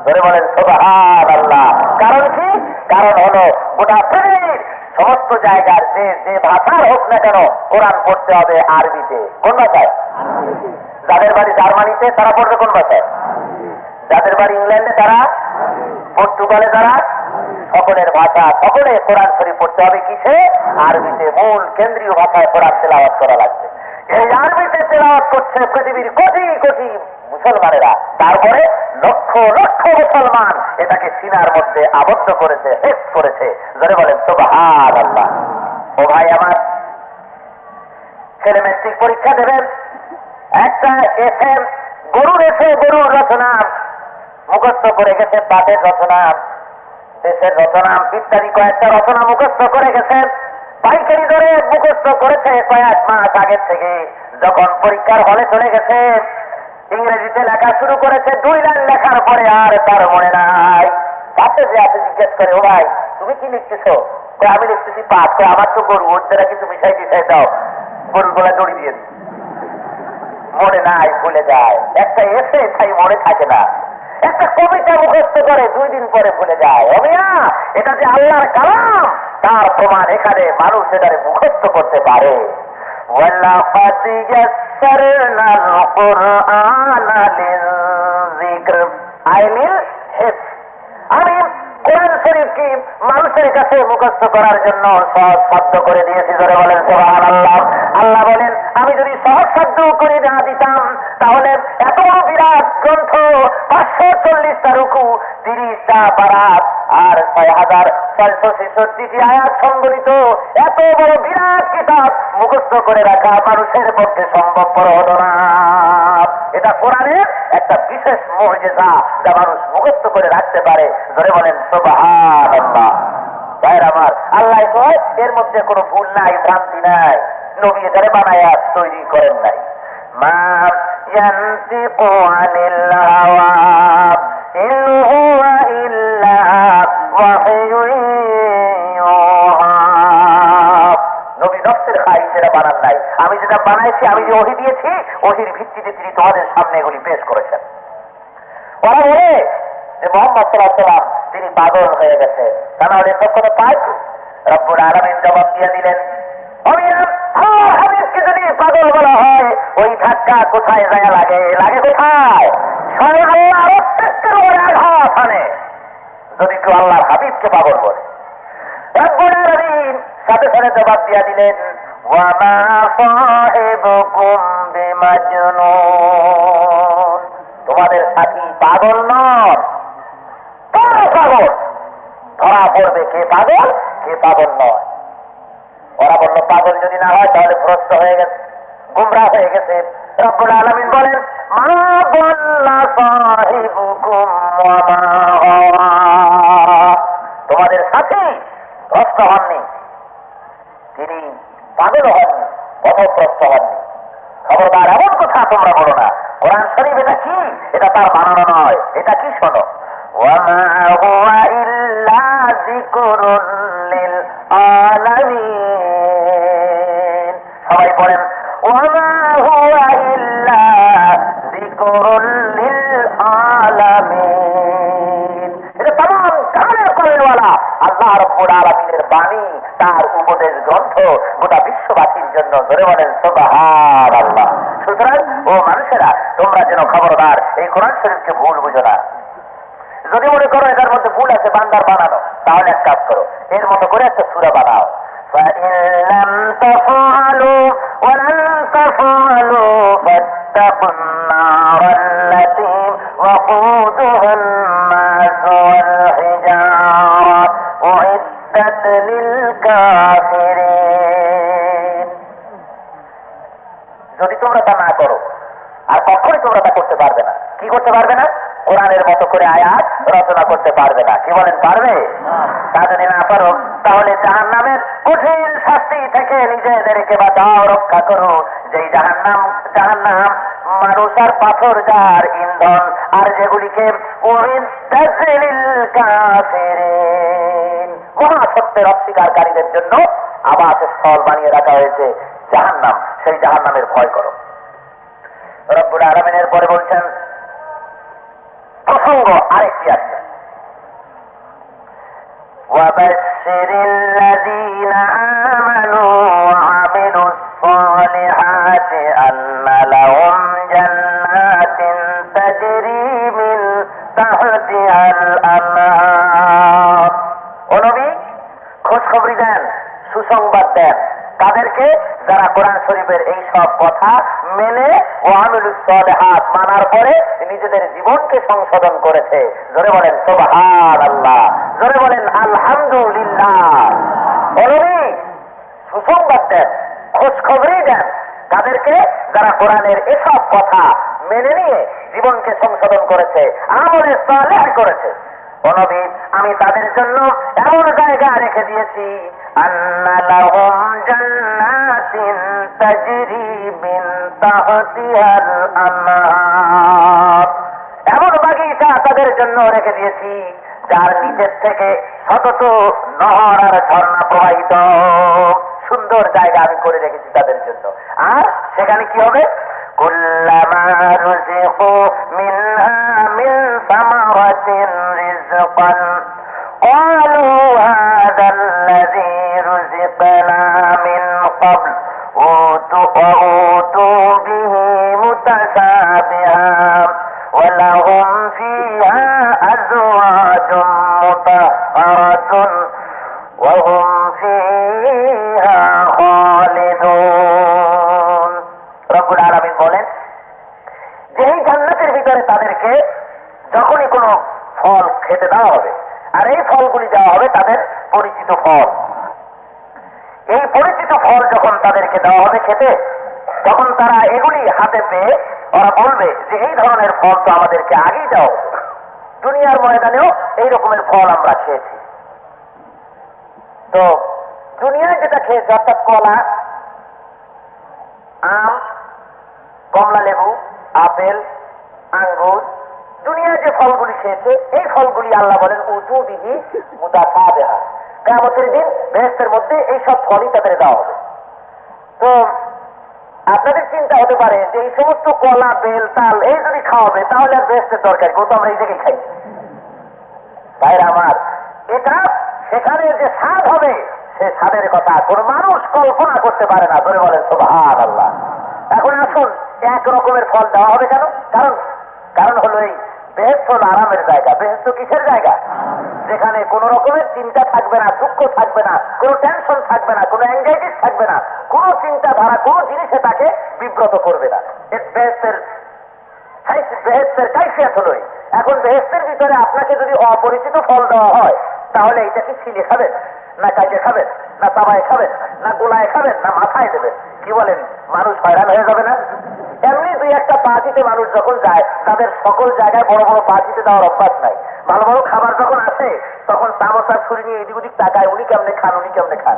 ধরে বলেন সুবহানাল্লাহ। কারণ কি? কারণ হলো গোটা পৃথিবীর সমস্ত জায়গার যে ভাষার হোক না কেন, কোরআন পড়তে হবে আরবিতে। কোন ভাষায়? যাদের বাড়ি জার্মানিতে তারা পড়বে কোন ভাষায়? যাদের বাড়ি ইংল্যান্ডে তারা, পর্তুগালে তারা, সকলের ভাষা, সকলে কোরআন শরীফ পড়তে হবে কিসে? আরবিতে। মূল কেন্দ্রীয় ভাষায় কোরআন তেলাওয়াত করা লাগবে। এই আরবিতে তেলাওয়াত করছে পৃথিবীর কোটি কোটি মুসলমানেরা। তারপরে লক্ষ লক্ষ মুসলমান এটাকে সিনার মধ্যে আবদ্ধ করেছে, হেফজ করেছে। ধরে বলেন সুবহানাল্লাহ। ও ভাই আমার, ছেলে মেট্রিক পরীক্ষা দেবেন, একটা এসে গরুর রচনা মুখস্থ করে গেছে, পাটের রচনা, দেশের রচনা ইত্যাদি কয়েকটা রচনা মুখস্থ করে গেছে। পাইকারি দরে মুখস্থ করেছে কয়েক মাস আগের থেকে। যখন পরীক্ষার হলে চলে গেছে, ইংরেজিতে লেখা শুরু করেছে। 2 লাইন লেখার পরে আর তার মনে নাই। পাশে যে আছে জিজ্ঞেস করে, ও ভাই তুমি কি লিখতেছো? আমি লিখতেছি পাট। আমার তো গরু, ওর দ্বারা কিছু মিশাই দাও, গরুর গলা দড়ি দিয়ে। মনে নাই, ভুলে যায়। একটা এসে তাই মনে থাকে না। একটা কবিতা মুখস্থ করে 2 দিন পরে ভুলে যায়। অমিয়া, এটা যে আল্লাহর কালাম তার প্রমাণ এখানে মানুষ এটারে মুখস্থ করতে পারে। ওয়ালাকাদ ইয়াসসারনাল কুরআনা লিযিকর আইলিল হিফজ। আমি কোরআন শরীফকে মানুষের কাছে মুখস্থ করার জন্য সহজ সাধ্য করে দিয়েছি। ধরে বলেন সুবহানাল্লাহ। আল্লাহ বলেন, আমি যদি সহজ সাধ্য করে না দিতাম তাহলে এত বড় বিরাট গ্রন্থ, 540টা রুকু, 30টা বারাত আর 6,466টি আয়াত সংবলিত এত বড় বিরাট কিতাব মুখস্থ করে রাখা মানুষের পক্ষে সম্ভবপর হতো না। এটা কোরআনের একটা বিশেষ মুজিজা, যা মানুষ মুখস্থ করে রাখতে পারে। ধরে বলেন সুবহানাল্লাহ। ভাইরা আমার, আল্লাহ কয় এর মধ্যে কোনো ভুল নাই, ভ্রান্তি নাই। নবী এটারে বানায়া তৈরি করেন নাই। মা ইয়ানতিকু আনিল হাওয়া ইন হুয়া ইল্লা ওয়াহয়ুন ইউহা। নবী নফসের খাইসেরা বানান নাই। আমি যেটা বানাইছি, আমি যে ওহী দিয়েছি, ওহীর ভিত্তিতে তিনি তোমাদের সামনে এগুলি পেশ করেছেন। ওরা বলে যে মুহাম্মদ সাল্লাল্লাহু আলাইহি ওয়াসাল্লাম তিনি পাগল হয়ে গেছে। তাহলে কখনো পায়? রব্বুল আলামিন জবাব দিয়ে দিলেন, হাবিবকে যদি পাগল বলা হয়, ওই ধাক্কা কোথায় যায় লাগে? লাগে কোথায়? স্বয়ং আল্লাহর অস্তিত্বের উপরে আঘাত আনে যদি কেউ আল্লাহর হাবিবকে পাগল বলে। রব্বুল আলামিন সাথে সাথে জবাব দিয়ে দিলেন, ওয়া মা সাহিবুকুম বিমাজনুন। তোমাদের সাথী পাগল নন। কারা পাগল? ধরা পড়বে কে পাগল, কে পাগল নয়। ওরা বলল, পাগল যদি না হয় তাহলে ভ্রষ্ট হয়ে গেছে, গুমরাহ হয়ে গেছে। রব্বুল আলামিন বলেন, মা দাল্লা সাহিবুকুম ওয়া মা গাওয়া। তোমাদের সাথী ভ্রষ্ট হননি, তিনি পাগল হননি, পথভ্রষ্ট হননি। খবরদার এমন কথা তোমরা বলো না। কোরআন শরীফ এটা কি? এটা তার বানানো নয়। এটা কি শোনো, ওয়া মা হুয়া ইল্লা যিকরুন লিল আলামিন। সবাই বলেন, ওয়া মা হুয়া ইল্লা যিকরুন লিল আলামিন। এটা तमाम জাহানের করেনওয়ালা আল্লাহ রাব্বুল আলামিনের বাণী, তার উপদেশ গ্রন্থ গোটা বিশ্ববাসীর জন্য। ধরে বলেন সুবহানাল্লাহ। সুতরাং ও মানুষেরা, তোমরা যেন খবরদার এই কোরআন শরীফকে ভুল বুঝো না। যদি মনে করো এটার মধ্যে ভুল আছে বান্দার বানানো, তাহলে এক কাজ করো, এর মতো করে একটা সূরা বানাও। فَإِن لَّمْ تَفْعَلُوا وَلَن تَفْعَلُوا فَاتَّقُوا النَّارَ الَّتِي وَقُودُهَا النَّاسُ وَالْحِجَارَةُ أُعِدَّتْ لِلْكَافِرِينَ। যদি তোমরা তা না করো, আর কখনোই তোমরা তা করতে পারবে না। কি করতে পারবে না? কোরআনের মতো করে আয়াত রচনা করতে পারবে না। কি বলেন, পারবে? তা যদি না পারো তাহলে জাহান্নামের কঠিন শাস্তি থেকে নিজেদেরকে বাঁচাও, রক্ষা করো। যেই জাহান্নাম মানুষ আর পাথর যার ইন্ধন, আর যেগুলিকে মহাসত্যের অস্বীকারীদের জন্য আবাসস্থল বানিয়ে রাখা হয়েছে জাহান্নাম। সেই জাহান্নামের ভয় করো। রব্বুল আলামিনের পরে বলছেন, প্রসঙ্গ আরেকটি আছে, ওয়াবাশশিরিল লাযীনা আমানু ওয়া আমিলুস সালিহাতি আন্না লাহুম জান্নাতিন তাজরি মিন তাহতিহাল আনহার। ও নবী, খোঁজখবরি দেন, সুসংবাদ দেন তাদেরকে যারা কোরআন শরীফের এই সব কথা মেনে ও আমিলুস সালিহাত মানার পরে নিজেদের জীবনকে সংশোধন করেছে। জোরে বলেন সুবহানাল্লাহ, জোরে বলেন আলহামদুলিল্লাহ। নবী সুসংবাদ দেন, খোঁজখবরি দেন তাদেরকে যারা কোরআনের এসব কথা মেনে নিয়ে জীবনকে সংশোধন করেছে, আমলে সালেহ করেছে। ও নবী, আমি তাদের জন্য এমন জায়গা রেখে দিয়েছি, আন্না লাহুম জান্নাতিন তাজরি মিন তাহতিহাল আনহার। এমন বাগিচা তাদের জন্য রেখে দিয়েছি যার নিচের থেকে শত নহর আর ঝর্ণা প্রবাহিত। সুন্দর জায়গা আমি করে রেখেছি তাদের জন্য। আর সেখানে কি হবে? كلما رزقوا منها من ثمرة رزقا قالوا هذا الذي رزقنا من قبل وأوتوا به متشابها ولهم فيها أزواج مطهرة وهم فيها خالدون রব্বুল আলামিন বলেন যে এই জান্নাতের ভিতরে তাদেরকে যখনই কোনো ফল খেতে দেওয়া হবে, আর এই ফলগুলি দেওয়া হবে তাদের পরিচিত ফল। এই পরিচিত ফল যখন তাদেরকে দেওয়া হবে খেতে, তখন তারা এগুলি হাতে পেয়ে ওরা বলবে যে এই ধরনের ফল তো আমাদেরকে আগেই দেওয়া হতো, দুনিয়ার ময়দানেও এই রকমের ফল আমরা খেয়েছি। তো দুনিয়ায় যেটা খেয়েছে অর্থাৎ কলা, আম, কমলা লেবু, আপেল, আঙ্গুর, দুনিয়ায় যে ফলগুলি খেয়েছে এই ফলগুলি আল্লাহ বলেন উতু বিহি মুতাশাবিহা, কিয়ামতের দিন বেহেশতের মধ্যে এই সব ফলই তাদের দেওয়া হবে। তো আপনাদের চিন্তা হতে পারে যে এই সমস্ত কলা, বেল, তাল এই যদি খাওয়াবে তাহলে আর বেহেশতের দরকার, কিন্তু আমরা এই জায়গায় খাই। ভাইরা আমার, এটা সেখানে যে স্বাদ হবে সে স্বাদের কথা কোন মানুষ কল্পনা করতে পারে না। ধরে বলেন সুবহানাল্লাহ। এখন আসুন, এক রকমের ফল দেওয়া হবে কেন? কারণ হলো এই বেহেশত হলো আরামের জায়গা। বেহেশত কিসের জায়গা? যেখানে কোন রকমের চিন্তা থাকবে না, দুঃখ থাকবে না, কোনো টেনশন থাকবে না, কোনো অ্যাংজাইটিস থাকবে না, কোনো চিন্তাধারা কোনো জিনিসে তাকে বিব্রত করবে না। বেহেশতের কাইফিয়াত হলোই। এখন বেহেশতের ভিতরে আপনাকে যদি অপরিচিত ফল দেওয়া হয় তাহলে এটা কি ছিলে খাবেন, না কাজে খাবেন, না তাবায় খাবেন, না গোলায় খাবেন, না মাথায় দেবেন? কি বলেন, মানুষ হয়রান হয়ে যাবে না? এমনি দুই একটা পার্টিতে মানুষ যখন যায় তাদের সকল জায়গায় বড় বড় পার্টিতে দেওয়ার অভ্যাস নাই। ভালো ভালো খাবার যখন আসে তখন তামসার ছুরি নিয়ে এদিক ওদিক তাকায়, উনি কেমনে খান, উনি কেমনে খান,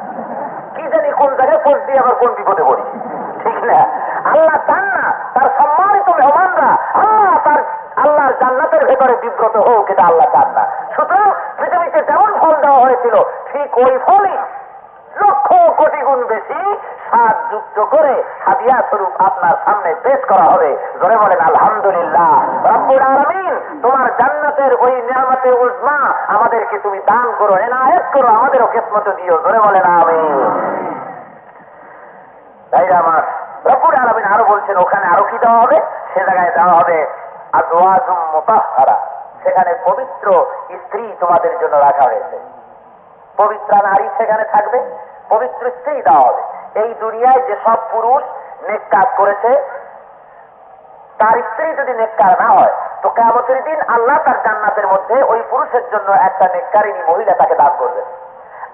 কি জানি কোন জায়গায় ফোর্স দিয়ে আবার কোন বিপদে পড়ি, ঠিক না? আল্লাহ চান না তার সম্মানিত মেহমানরা আল্লাহর জান্নাতের ভেতরে বিব্রত হোক, এটা আল্লাহ চান না। সুতরাং পৃথিবীতে যেমন ফল দেওয়া হয়েছিল ঠিক ওই ফলই লক্ষ কোটি গুণ বেশি স্বাদ যুক্ত করে হাদিয়া স্বরূপ আপনার সামনে পেশ করা হবে। জোরে বলেন আলহামদুলিল্লাহ। রব্বুল আলামিন, তোমার জান্নাতের ওই নিয়ামতে উজমা আমাদেরকে তুমি দান করো, এনায়েত করো, আমাদেরও কিসমত দিও। জোরে বলেন আমিন। ভাইরা আমার, রব্বুল আলামিন আরো বলছেন ওখানে আরো কি দেওয়া হবে? সে জায়গায় দেওয়া হবে আজওয়াজুম মুতাহহারা, সেখানে পবিত্র স্ত্রী তোমাদের জন্য রাখা হয়েছে। পবিত্র নারী সেখানে থাকবে, পবিত্র স্ত্রী দেওয়া হবে। এই দুনিয়ায় যেসব পুরুষ নেক কাজ করেছে তার স্ত্রী যদি নেককার না হয় তো কিয়ামতের দিন আল্লাহ তার জান্নাতের মধ্যে ওই পুরুষের জন্য একটা নেককারিনী মহিলা তাকে দান করবেন।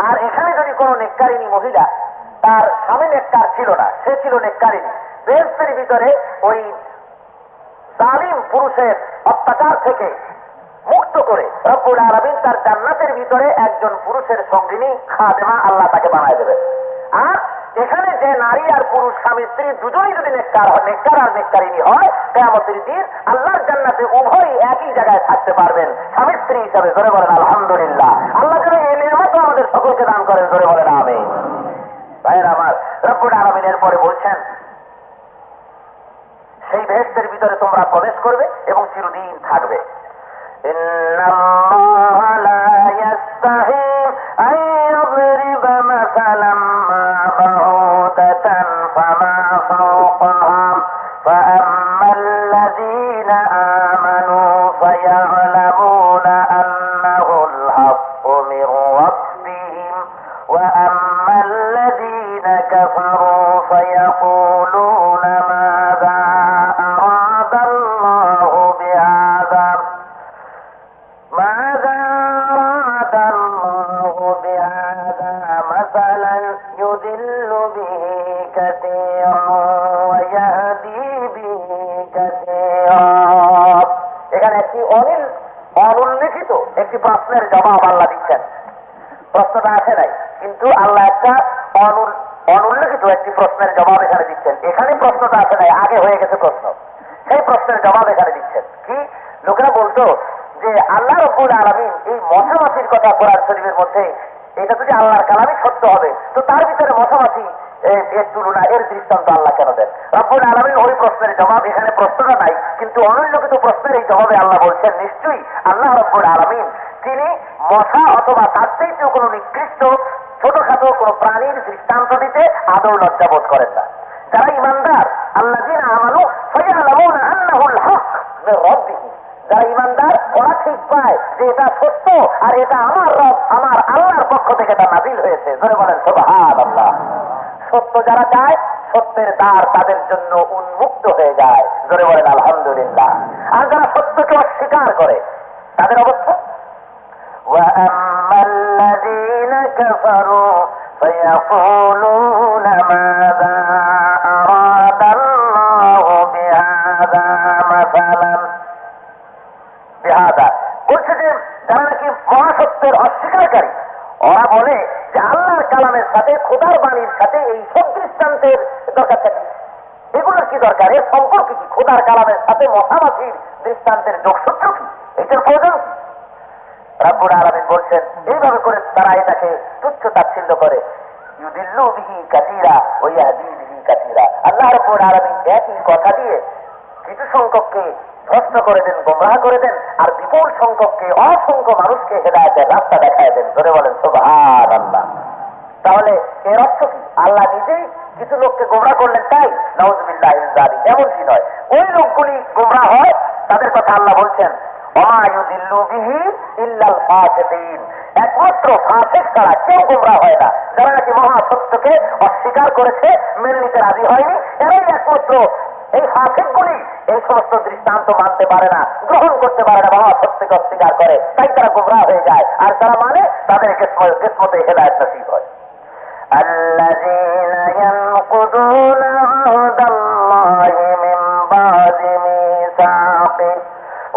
আর এখানে যদি কোনো নেককারিনী মহিলা, তার স্বামী নেককার ছিল না, সে ছিল নেককারিনী, বেহেশতের ভিতরে ওই জালিম পুরুষের অত্যাচার থেকে মুক্ত করে রব্বুল আলামিন তার জান্নাতের ভিতরে একজন পুরুষের সঙ্গিনী খাদেমা আল্লাহ তাকে বানায় দেবেন। আর এখানে যে নারী আর পুরুষ স্বামী স্ত্রী দুজনেই যদি নেককার আর নেককারিনী হয়, কিয়ামতের দিন আল্লাহর জান্নাতে উভয়ই একই জায়গায় থাকতে পারবেন স্বামী স্ত্রী হিসাবে। জোরে বলেন আলহামদুলিল্লাহ। আল্লাহ যেন এই নিয়ামত আমাদের সকলকে দান করেন। জোরে বলেন আমিন। ভাইয়ের আমার, রব্বুল আলামিন এরপরে বলছেন সেই বেহেশতের ভিতরে তোমরা প্রবেশ করবে এবং চিরদিন থাকবে। ইন্নাল্লাহা লা ইয়াস্তাহি আন ইয়াদরিবা মাসালাম মা বাউদাতান ফামা ফাওকাহা ফাআম্মাল্লাযীনা আমানু ফায়া'লামুনা আন্নাহুল হাক্কু মির রাব্বিহিম ওয়া আম্মাল্লাযীনা কাফারু ফায়াকুলুনা মাযা يضل به كثيرا ويهدي به كثيرا। এখানে একটি অনুল্লিখিত একটি প্রশ্নের জবাব আল্লাহ দিচ্ছেন। প্রশ্নটা আসে নাই, কিন্তু আল্লাহ একটা অনুল্লিখিত একটি প্রশ্নের জবাব এখানে দিচ্ছেন। এখানে প্রশ্নটা আসে নাই, আগে হয়ে গেছে প্রশ্ন, সেই প্রশ্নের জবাব এখানে দিচ্ছেন। কি? লোকেরা বলতো যে আল্লাহ রাব্বুল আলামিন এই মশামাছির কথা কোরআন শরীফের মধ্যে এটা যদি আল্লাহর কালামই সত্য হবে তো তার ভিতরে মশামাছি এর তুলনা, এর দৃষ্টান্ত আল্লাহ কেন দেন? রব্বুল আলামিন ওই প্রশ্নের জবাব, এখানে প্রশ্নটা নাই কিন্তু অনুল্লেখিত প্রশ্নের এই জবাবে আল্লাহ বলছেন নিশ্চয়ই আল্লাহ রব্বুল আলামিন তিনি মশা অথবা তার চাইতেও কোনো নিকৃষ্ট ছোটখাটো কোনো প্রাণীর দৃষ্টান্ত দিতে আদৌ লজ্জাবোধ করেন না। যারা ইমানদার আল্লাযীনা আমানু ফায়ালামুনা আন্নাহুল হক মির রাব্বিহিম, যারা ইমানদার ওরা ঠিক পায় যে এটা সত্য আর এটা আমার রব, আমার আল্লাহর পক্ষ থেকে তা নাযিল হয়েছে। জোরে বলেন সুবহানাল্লাহ। সত্য যারা চায় সত্যের দ্বার তাদের জন্য উন্মুক্ত হয়ে যায়। জোরে বলেন আলহামদুলিল্লাহ। আর যারা সত্যকে অস্বীকার করে তাদের অবস্থা وَأَمَّا الَّذِينَ كَفَرُوا فَيَقُولُونَ مَاذَا أَرَادَ اللَّهُ بِهَذَا مَثَلًا بِهَذَا বলছে যে যারা নাকি মহাসত্যের অস্বীকারী ওরা বলে যে আল্লাহর কালামের সাথে খোদার বাণীর সাথে এই সব দৃষ্টান্তের দরকার থাকে, এগুলোর কি দরকার, এর সম্পর্ক কি, খোদার কালামের সাথে মশামাছির দৃষ্টান্তের যোগসূত্র কি, এটার প্রয়োজন কি? রব্বুল আলামিন বলছেন এইভাবে করে তারা এটাকে তুচ্ছ তাচ্ছিল্য করে। ইউদিল্লু বিহি কাসীরা ওয়া ইয়াহদি বিহি কাসীরা। আল্লাহ রব্বুল আলামিন একই কথা দিয়ে কিছু সংখ্যককে ভ্রষ্ট করে দেন, গোমরাহ করে দেন, আর বিপুল সংখ্যককে অসংখ্য মানুষকে হেদায়েতের রাস্তা দেখায় দেন। ধরে বলেন সুবহানাল্লাহ। তাহলে এর অর্থ কি? আল্লাহ নিজেই কিছু লোককে গোমরাহ করলেন তাই? নাউযুবিল্লাহি মিন যালিক, এমনটি নয়। ওই লোকগুলি গোমরাহ হয় তাদের কথা আল্লাহ বলছেন ওমা ইউদিল্লু বিহি ইল্লাল ফাসিকিন, একমাত্র ফাসিক ছাড়া কেউ গোমরাহ হয় না। যারা নাকি মহাসত্যকে অস্বীকার করেছে, মেনে নিতে রাজি হয়নি, এরাই একমাত্র এই ফাসিকগুলি এই সমস্ত দৃষ্টান্ত মানতে পারে না, গ্রহণ করতে পারে না, মহাসত্যকে অস্বীকার করে, তাই তারা গোমরাহ হয়ে যায়। আর যারা মানে তাদের কিসমতে হেদায়েত নসিব হয়। الذين ينقضون عهد الله من بعد ميثاقه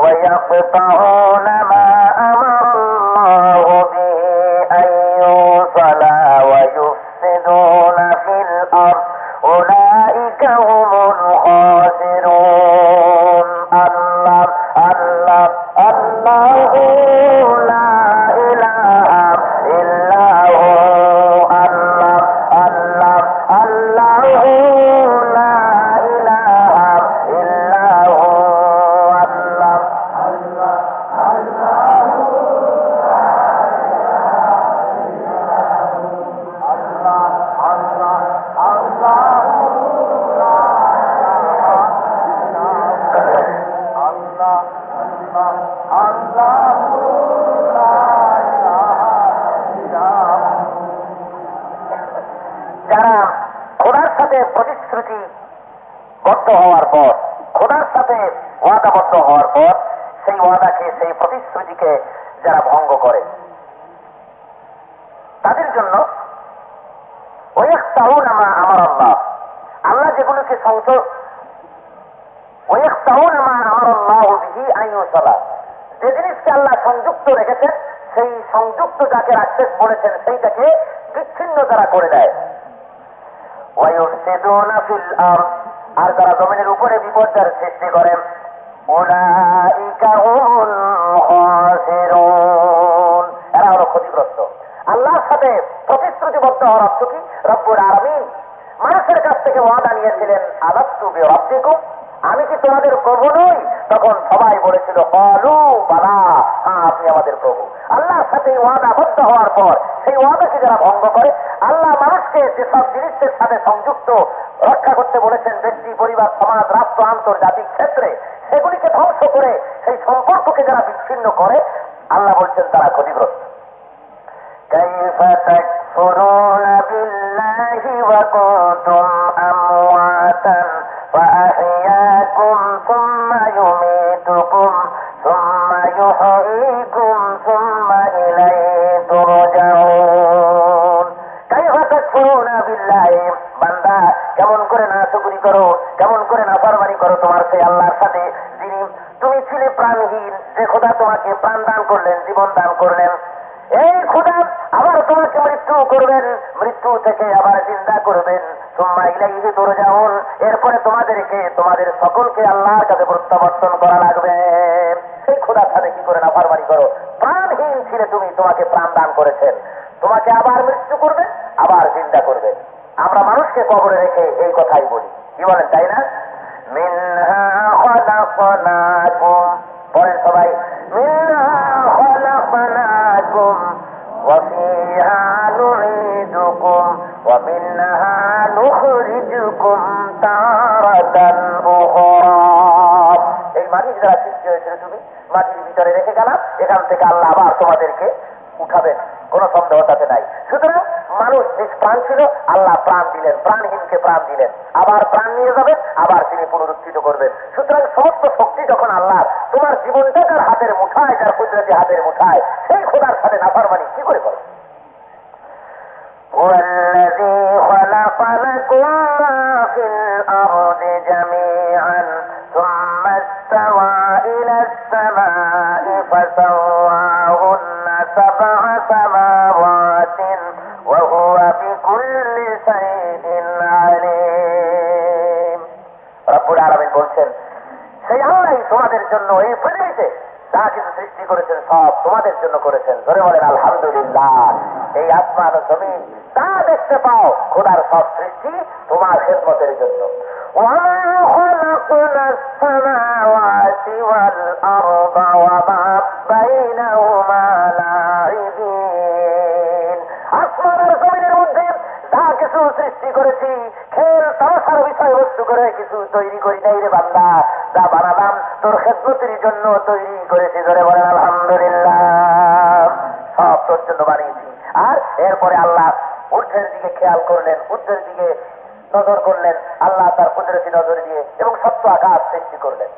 ويقطعون ما أمر الله به أن يوصل ويفسدون في الأرض أولئك هم الخاسرون. الله الله الله لا إله إلا هو. الله الله الله لا إله إلا هو. الله الله الله যারা খোদার সাথে প্রতিশ্রুতি বদ্ধ হওয়ার পর, খোদার সাথে ওয়াদাবদ্ধ হওয়ার পর সেই ওয়াদাকে, সেই প্রতিশ্রুতিকে যারা ভঙ্গ করে তাদের জন্য ওয়ায়াকতাউনা মা আমারাল্লাহ, আল্লাহ যেগুলোকে ওয়ায়াকতাউনা মা আমারাল্লাহু বিহি আন ইউসালা, যে জিনিসকে আল্লাহ সংযুক্ত রেখেছেন সেই সংযুক্ত যাকে রাখতে বলেছেন সেইটাকে বিচ্ছিন্ন তারা করে দেয়। ওয়ায়ুফসিদুনা ফিল আরদ, আর যারা জমিনের উপরে বিপর্যয়ের সৃষ্টি করেন, উলাইকা হুমুল খাসিরুন, এরা হলো ক্ষতিগ্রস্ত। আল্লাহর সাথে প্রতিশ্রুতিবদ্ধ হওয়ার অর্থ কি? রব্বুল আলামিন মানুষের কাছ থেকে ওয়াদা নিয়েছিলেন আলাস্তু বিরাব্বিকুম, আমি কি তোমাদের প্রভু নই? তখন সবাই বলেছিল ক্বালু বালা, হ্যাঁ আপনি আমাদের প্রভু। আল্লাহর সাথে ওয়াদাবদ্ধ হওয়ার পর সেই ওয়াদাকে যারা ভঙ্গ করে, আল্লাহ মানুষকে যেসব জিনিসের সাথে সংযুক্ত রক্ষা করতে বলেছেন ব্যক্তি, পরিবার, সমাজ, রাষ্ট্র, আন্তর্জাতিক ক্ষেত্রে, সেগুলিকে ধ্বংস করে সেই সম্পর্ককে যারা বিচ্ছিন্ন করে, আল্লাহ বলছেন তারা ক্ষতিগ্রস্ত। كيف تكفرون بالله وكنتم أمواتا فأحياكم ثم يميتكم ثم يحييكم ثم إليه ترجعون. كيف تكفرون بالله, বান্দা কেমন করে নাশকরি করো, কেমন করে নাফরমানি করো তোমার সেই আল্লাহর সাথে, যিনি তুমি ছিলে প্রাণহীন, যে খোদা তোমাকে প্রাণ দান করলেন, জীবন দান করলেন, এই খোদা আবার তোমাকে মৃত্যু করবেন, মৃত্যু থেকে আবার জিন্দা করবেন, সুম্মা ইলাইহি তুরজাউন, এরপরে তোমাদেরকে, তোমাদের সকলকে আল্লাহর কাছে প্রত্যাবর্তন করা লাগবে। সেই খোদার সাথে কি করে নাফরমানি করো, প্রাণ প্রাণহীন ছিলে তুমি, তোমাকে প্রাণ দান করেছেন, তোমাকে আবার মৃত্যু করবেন, আবার জিন্দা করবেন। আমরা মানুষকে কবরে রেখে এই কথাই বলি, কি বলেন তাই না? মিনহা খলাকনাকুম, বলেন সবাই, মিনহা খলাকনাকুম ওয়া ফিহা নুঈদুকুম ওয়া মিনহা নুখরিজুকুম তারাতান উখরা। এই মাটির দ্বারা সৃষ্টি হয়েছিল তুমি, মাটির ভিতরে রেখে গেলাম, এখান থেকে আল্লাহ আবার তোমাদেরকে উঠাবেন, কোনো সন্দেহ তাতে নাই। সুতরাং মানুষ নিষ্প্রাণ ছিল, আল্লাহ প্রাণ দিলেন, প্রাণহীনকে প্রাণ দিলেন, আবার প্রাণ নিয়ে যাবেন, আবার তিনি পুনরুত্থিত করবেন। সুতরাং সমস্ত শক্তি যখন আল্লাহর, তোমার জীবনটা যার হাতের মুঠায়, যার কুদরতি হাতের মুঠায়, সেই খোদার সাথে নাফরমানি কি করে করো? والذي خلق لكم ما في الأرض جميعا ثم استوى إلى السماء فسواهن سبع سماوات وهو بكل شيء عليم। রব্বুল আলামিন বলছেন, সেই আল্লাহই তোমাদের জন্য এই পৃথিবীতে যা কিছু সৃষ্টি করেছেন সব তোমাদের জন্য করেছেন। ধরে বলেন আলহামদুলিল্লাহ। এই আসমান ও জমিন তা দেখতে পাও, খোদার সব সৃষ্টি তোমার খেদমতের জন্য। وَمَا خَلَقْنَا السَّمَاوَاتِ وَالْأَرْضَ وَمَا بَيْنَهُمَا لَاعِبِينَ। আসমান আর জমিনের মধ্যে যা কিছু সৃষ্টি করেছি, খেল তামাশার বিষয়বস্তু করে কিছু তৈরি করি নাই রে বান্দা, যা বানালাম তোর খেদমতের জন্য তৈরি করেছি। ধরে বলেন আলহামদুলিল্লাহ। সব তোর জন্য বানিয়েছি। আর এরপরে আল্লাহ ঊর্ধ্বের দিকে খেয়াল করলেন, ঊর্ধ্বের দিকে নজর করলেন, আল্লাহ তার কুদরতি নজর দিয়ে এবং সত্য আকাশ সৃষ্টি করলেন।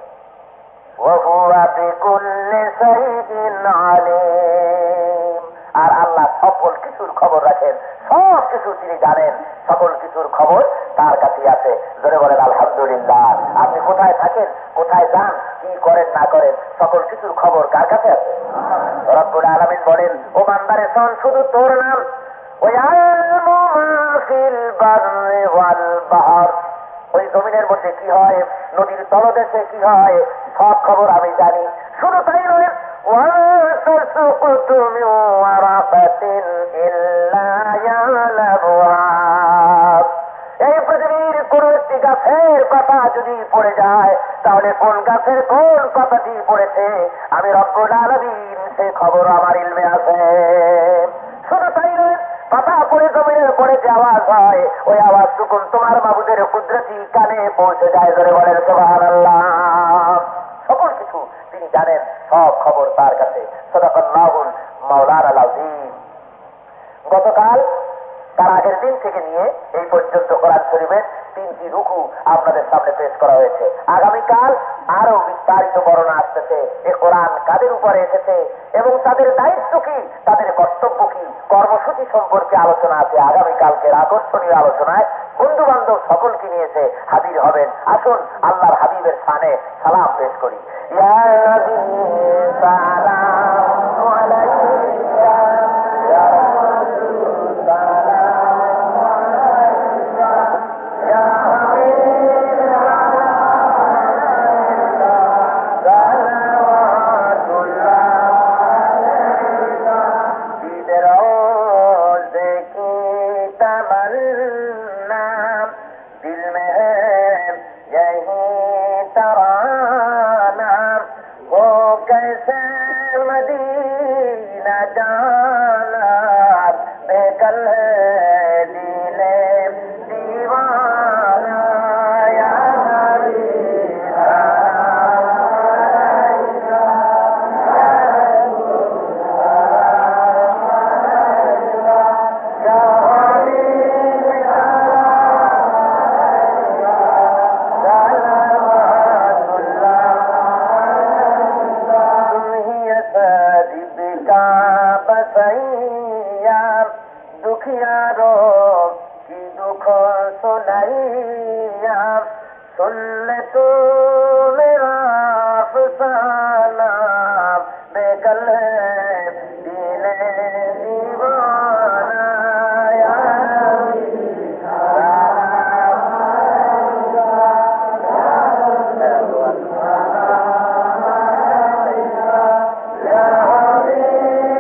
ওয়াহুয়া বিকুল্লি শাইইন আলীম। আর আল্লাহ সকল কিছুর খবর রাখেন, সব কিছু তিনি জানেন, সকল কিছুর খবর তার কাছে আছে। ধরে বলেন আলহামদুলিল্লাহ। আপনি কোথায় থাকেন, কোথায় যান, কি করেন না করেন, সকল কিছুর খবর কার কাছে আছে? রব্বুল আলামিন বলেন, ও বান্দারে শোন, শুধু তোর নাম ওয়ায়ালামু মা ফিল বাররি ওয়াল বাহর। ওই জমিনের মধ্যে কি হয়, নদীর তলদেশে কি হয়, সব খবর আমি জানি। শুধু তাই নয়, ওয়াতাসুকুতু মিন ওয়ারাকাতিন ইল্লা ইয়ালামুহা। এই পৃথিবীর কোন একটি গাছের পাতা যদি পড়ে যায়, তাহলে কোন গাছের কোন পাতাটি পড়েছে আমি রব্বুল আলামিন সে খবর আমার ইলমে আছে। শুধু তাই নয়, পাতা পড়ে জমিনের পড়ে যে আওয়াজ হয়, ওই আওয়াজটুকুন তোমার মাবুদের কুদরতি কানে পৌঁছে যায়। ধরে বলেন সুবহানাল্লাহ। সকল কিছু তিনি জানেন, সব খবর তার কাছে। সাদাকাল্লাহুল মাওলানাল আযীম। গতকাল তার আগের দিন থেকে নিয়ে এই পর্যন্ত কোরআন শরীফের 3টি রুকু আপনাদের সামনে পেশ করা হয়েছে। আগামীকাল আরো বিস্তারিত বর্ণনা আসতেছে, এ কোরআন কাদের উপরে এসেছে এবং তাদের দায়িত্ব কি, তাদের কর্তব্য কি, কর্মসূচি সম্পর্কে আলোচনা আছে। আগামীকালকের আকর্ষণীয় আলোচনায় বন্ধু বান্ধব সকলকে নিয়েছে হাজির হবেন। আসুন আল্লাহর হাবিবের শানে সালাম পেশ করি। ইয়া নবী সালামু আলাইকা, ইয়া রাসূল সালামু আলাইকা, ইয়া হাবিব আলাইকা সালাওয়াতুল্লাহ আলাইকা। ঈদের রোজে কি तमन्ना दिल में है यही तराना, वो कैसे मदीना जाना, बेकल है दिले दीवाना। या नबी सलाम अलैका, या रसूल सलाम अलैका, या हबीब सलावतुल्लाह अलैका। तुम ही असद का बसैया, दुखियारों की दुख सुनैया, सुन ले तू मेरा अफसाना, बेकल है दिले दीवाना। या नबी सलाम अलैका, या रसूल सलाम अलैका, या हबीब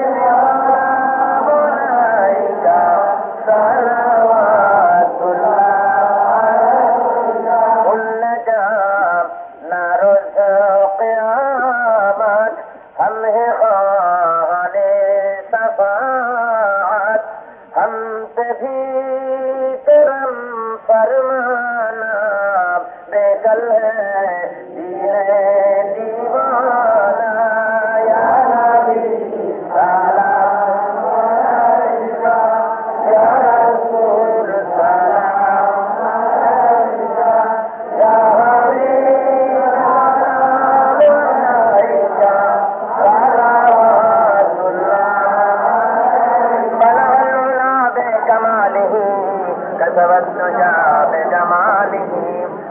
كسب الدجى بجماله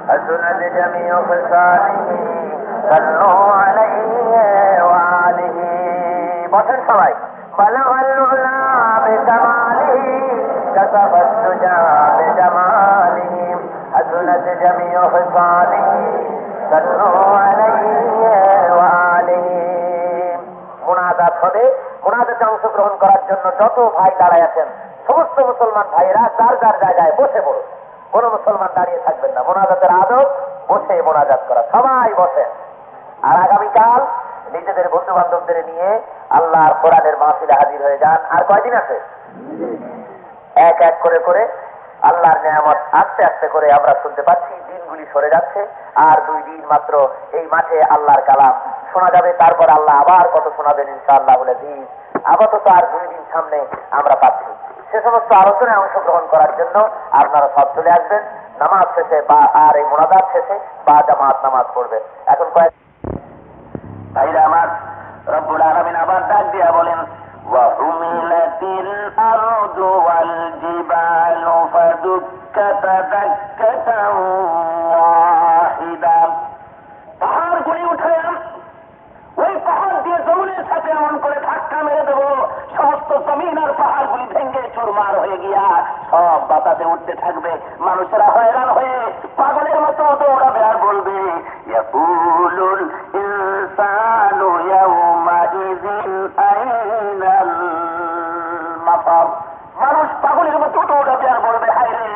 حسنت جميع خصاله صلوا عليه وآله বসেন সবাই بلغ العلا بكماله كسب الدجى بجماله حسنت جميع خصاله صلوا عليه وآله মুনাজাত হবে। মুনাজাতে অংশগ্রহণ করার জন্য যত ভাই দাঁড়ায় আছেন সমস্ত মুসলমান ভাইরা যার যার জায়গায় বসে পড়ুন। কোন মুসলমান দাঁড়িয়ে থাকবেন না। মুনাজাতের আদব বসে মুনাজাত করা, সবাই বসেন। আর আগামীকাল নিজেদের বন্ধু বান্ধবদের নিয়ে আল্লাহর কোরআনের মাহফিলে হাজির হয়ে যান। আর কয়দিন আছে? এক এক করে করে আল্লাহর নিয়ামত আস্তে আস্তে করে আমরা শুনতে পাচ্ছি। দিনগুলি সরে যাচ্ছে, আর 2 দিন মাত্র এই মাঠে আল্লাহর কালাম শোনা যাবে। তারপর আল্লাহ আবার কত শোনাবেন ইনশাআল্লাহ বলে দিন। আপাতত আর 2 দিন সামনে আমরা পাচ্ছি। সে সমস্ত আলোচনায় অংশগ্রহণ করার জন্য আপনারা সব চলে আসবেন নামাজ শেষে, বা আর এই মুনাজাত শেষে বা জামাত নামাজ পড়বেন। এখন কয়েক ভাইরা আমার, রব্বুল আলামিন আবার ডাক দিয়া বলেন ওয়াহুমিলাতিল আরদু ওয়াল জিবালু ফাদুক্কাতা দাক্কাতান ওয়াহিদা। পাহাড়গুলি উঠালাম, ওই পাহাড় দিয়ে জমিনের সাথে এমন করে ধাক্কা মেরে দেব, সমস্ত জমিন আর পাহাড়গুলি ভেঙে চুরমার হয়ে গিয়া সব বাতাসে উঠতে থাকবে। মানুষেরা হয়রান হয়ে পাগলের মতো দৌড়াবে আর বলবে ইয়াকুলুল ইনসানু ইয়াউমাইযিন আইনাল মাফার। মানুষ পাগলের মতো দৌড়াবে আর বলবে হায় রে,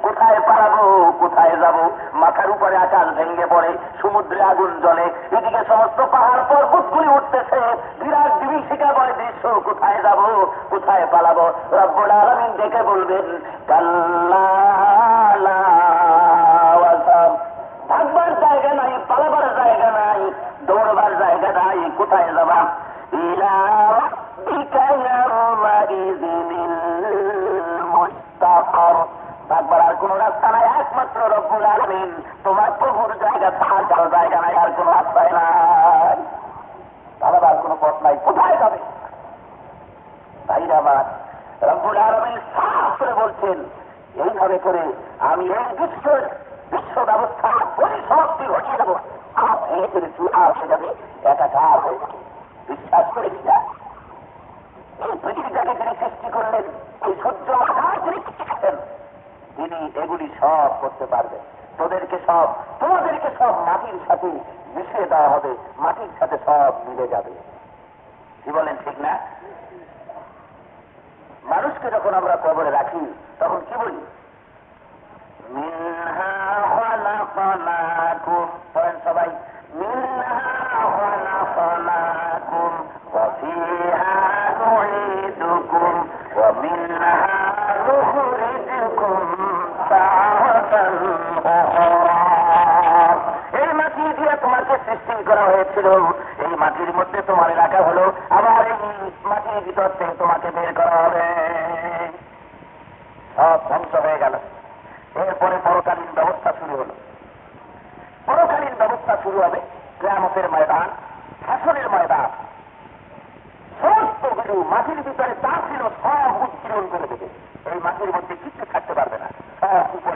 কোথায় পালাবো, কোথায় যাব? মাথার উপরে আকাশ ভেঙে পড়ে, সমুদ্রে আগুন জ্বলে, এদিকে সমস্ত পাহাড় পর্বতগুলি উঠতেছে, বিরাট বিভীষিকাময় দৃশ্য, কোথায় যাব, কোথায় পালাবো? রব্বুল আলামিন দেখে বলবেন কাল্লা লা ওয়াসাব। ভাগবার জায়গা নাই, পালাবার জায়গা নাই, দৌড়বার জায়গা নাই, কোথায় যাবা? ইলা রাব্বিকা ইয়াউমাইযিনিল মুস্তাকার। থাকবার আর কোন রাস্তা নাই, একমাত্র রব্বুল আলামিন তোমার প্রভুর জায়গা ছাড়া কারো জায়গা নাই, আর কোন রাস্তায় নাই, পালাবার কোন পথ নাই, কোথায় যাবে? ভাইরা আমার, রব্বুল আলামিন সাফ করে বলছেন এইভাবে করে আমি এই বিশ্ব ব্যবস্থা পরিসমাপ্তি ঘটিয়ে দেবো। সব ভেঙে ফেলে চুরা হয়ে যাবে, একাকার হয়ে যাবে। বিশ্বাস করেছি না? এই পৃথিবীটাকে তিনি সৃষ্টি করলেন, এই সূর্য আকাশ তিনি শিখেছেন, তিনি এগুলি সব করতে পারবেন। তোমাদেরকে সব মাটির সাথে মিশিয়ে দেওয়া হবে, মাটির সাথে সব মিলে যাবে। কি বলেন, ঠিক না? মানুষকে যখন আমরা কবরে রাখি তখন কি বলি? মিনহা খালাকনাকুম, বলেন সবাই, মিনহা খালাকনাকুম ওয়া ফিহা নুঈদুকুম ওয়া মিনহা নুখরিজুকুম তারাতান উখরা। এই মাটি দিয়ে তোমাকে সৃষ্টি করা হয়েছিল, এই মাটির মধ্যে তোমার রাখা হলো, আবার এই মাটির ভিতর থেকে তোমাকে বের করা হবে। সব ধ্বংস হয়ে গেল। এরপরে পরকালীন ব্যবস্থা শুরু হলো। পরকালীন ব্যবস্থা শুরু হবে কিয়ামতের ময়দান, হাসরের ময়দান। সমস্ত কিছু মাটির ভিতরে যা ছিল সব উজ্জীবন করে দেবে। এই মাটির মধ্যে কিছু থাকতে পারবে না, সব উপরে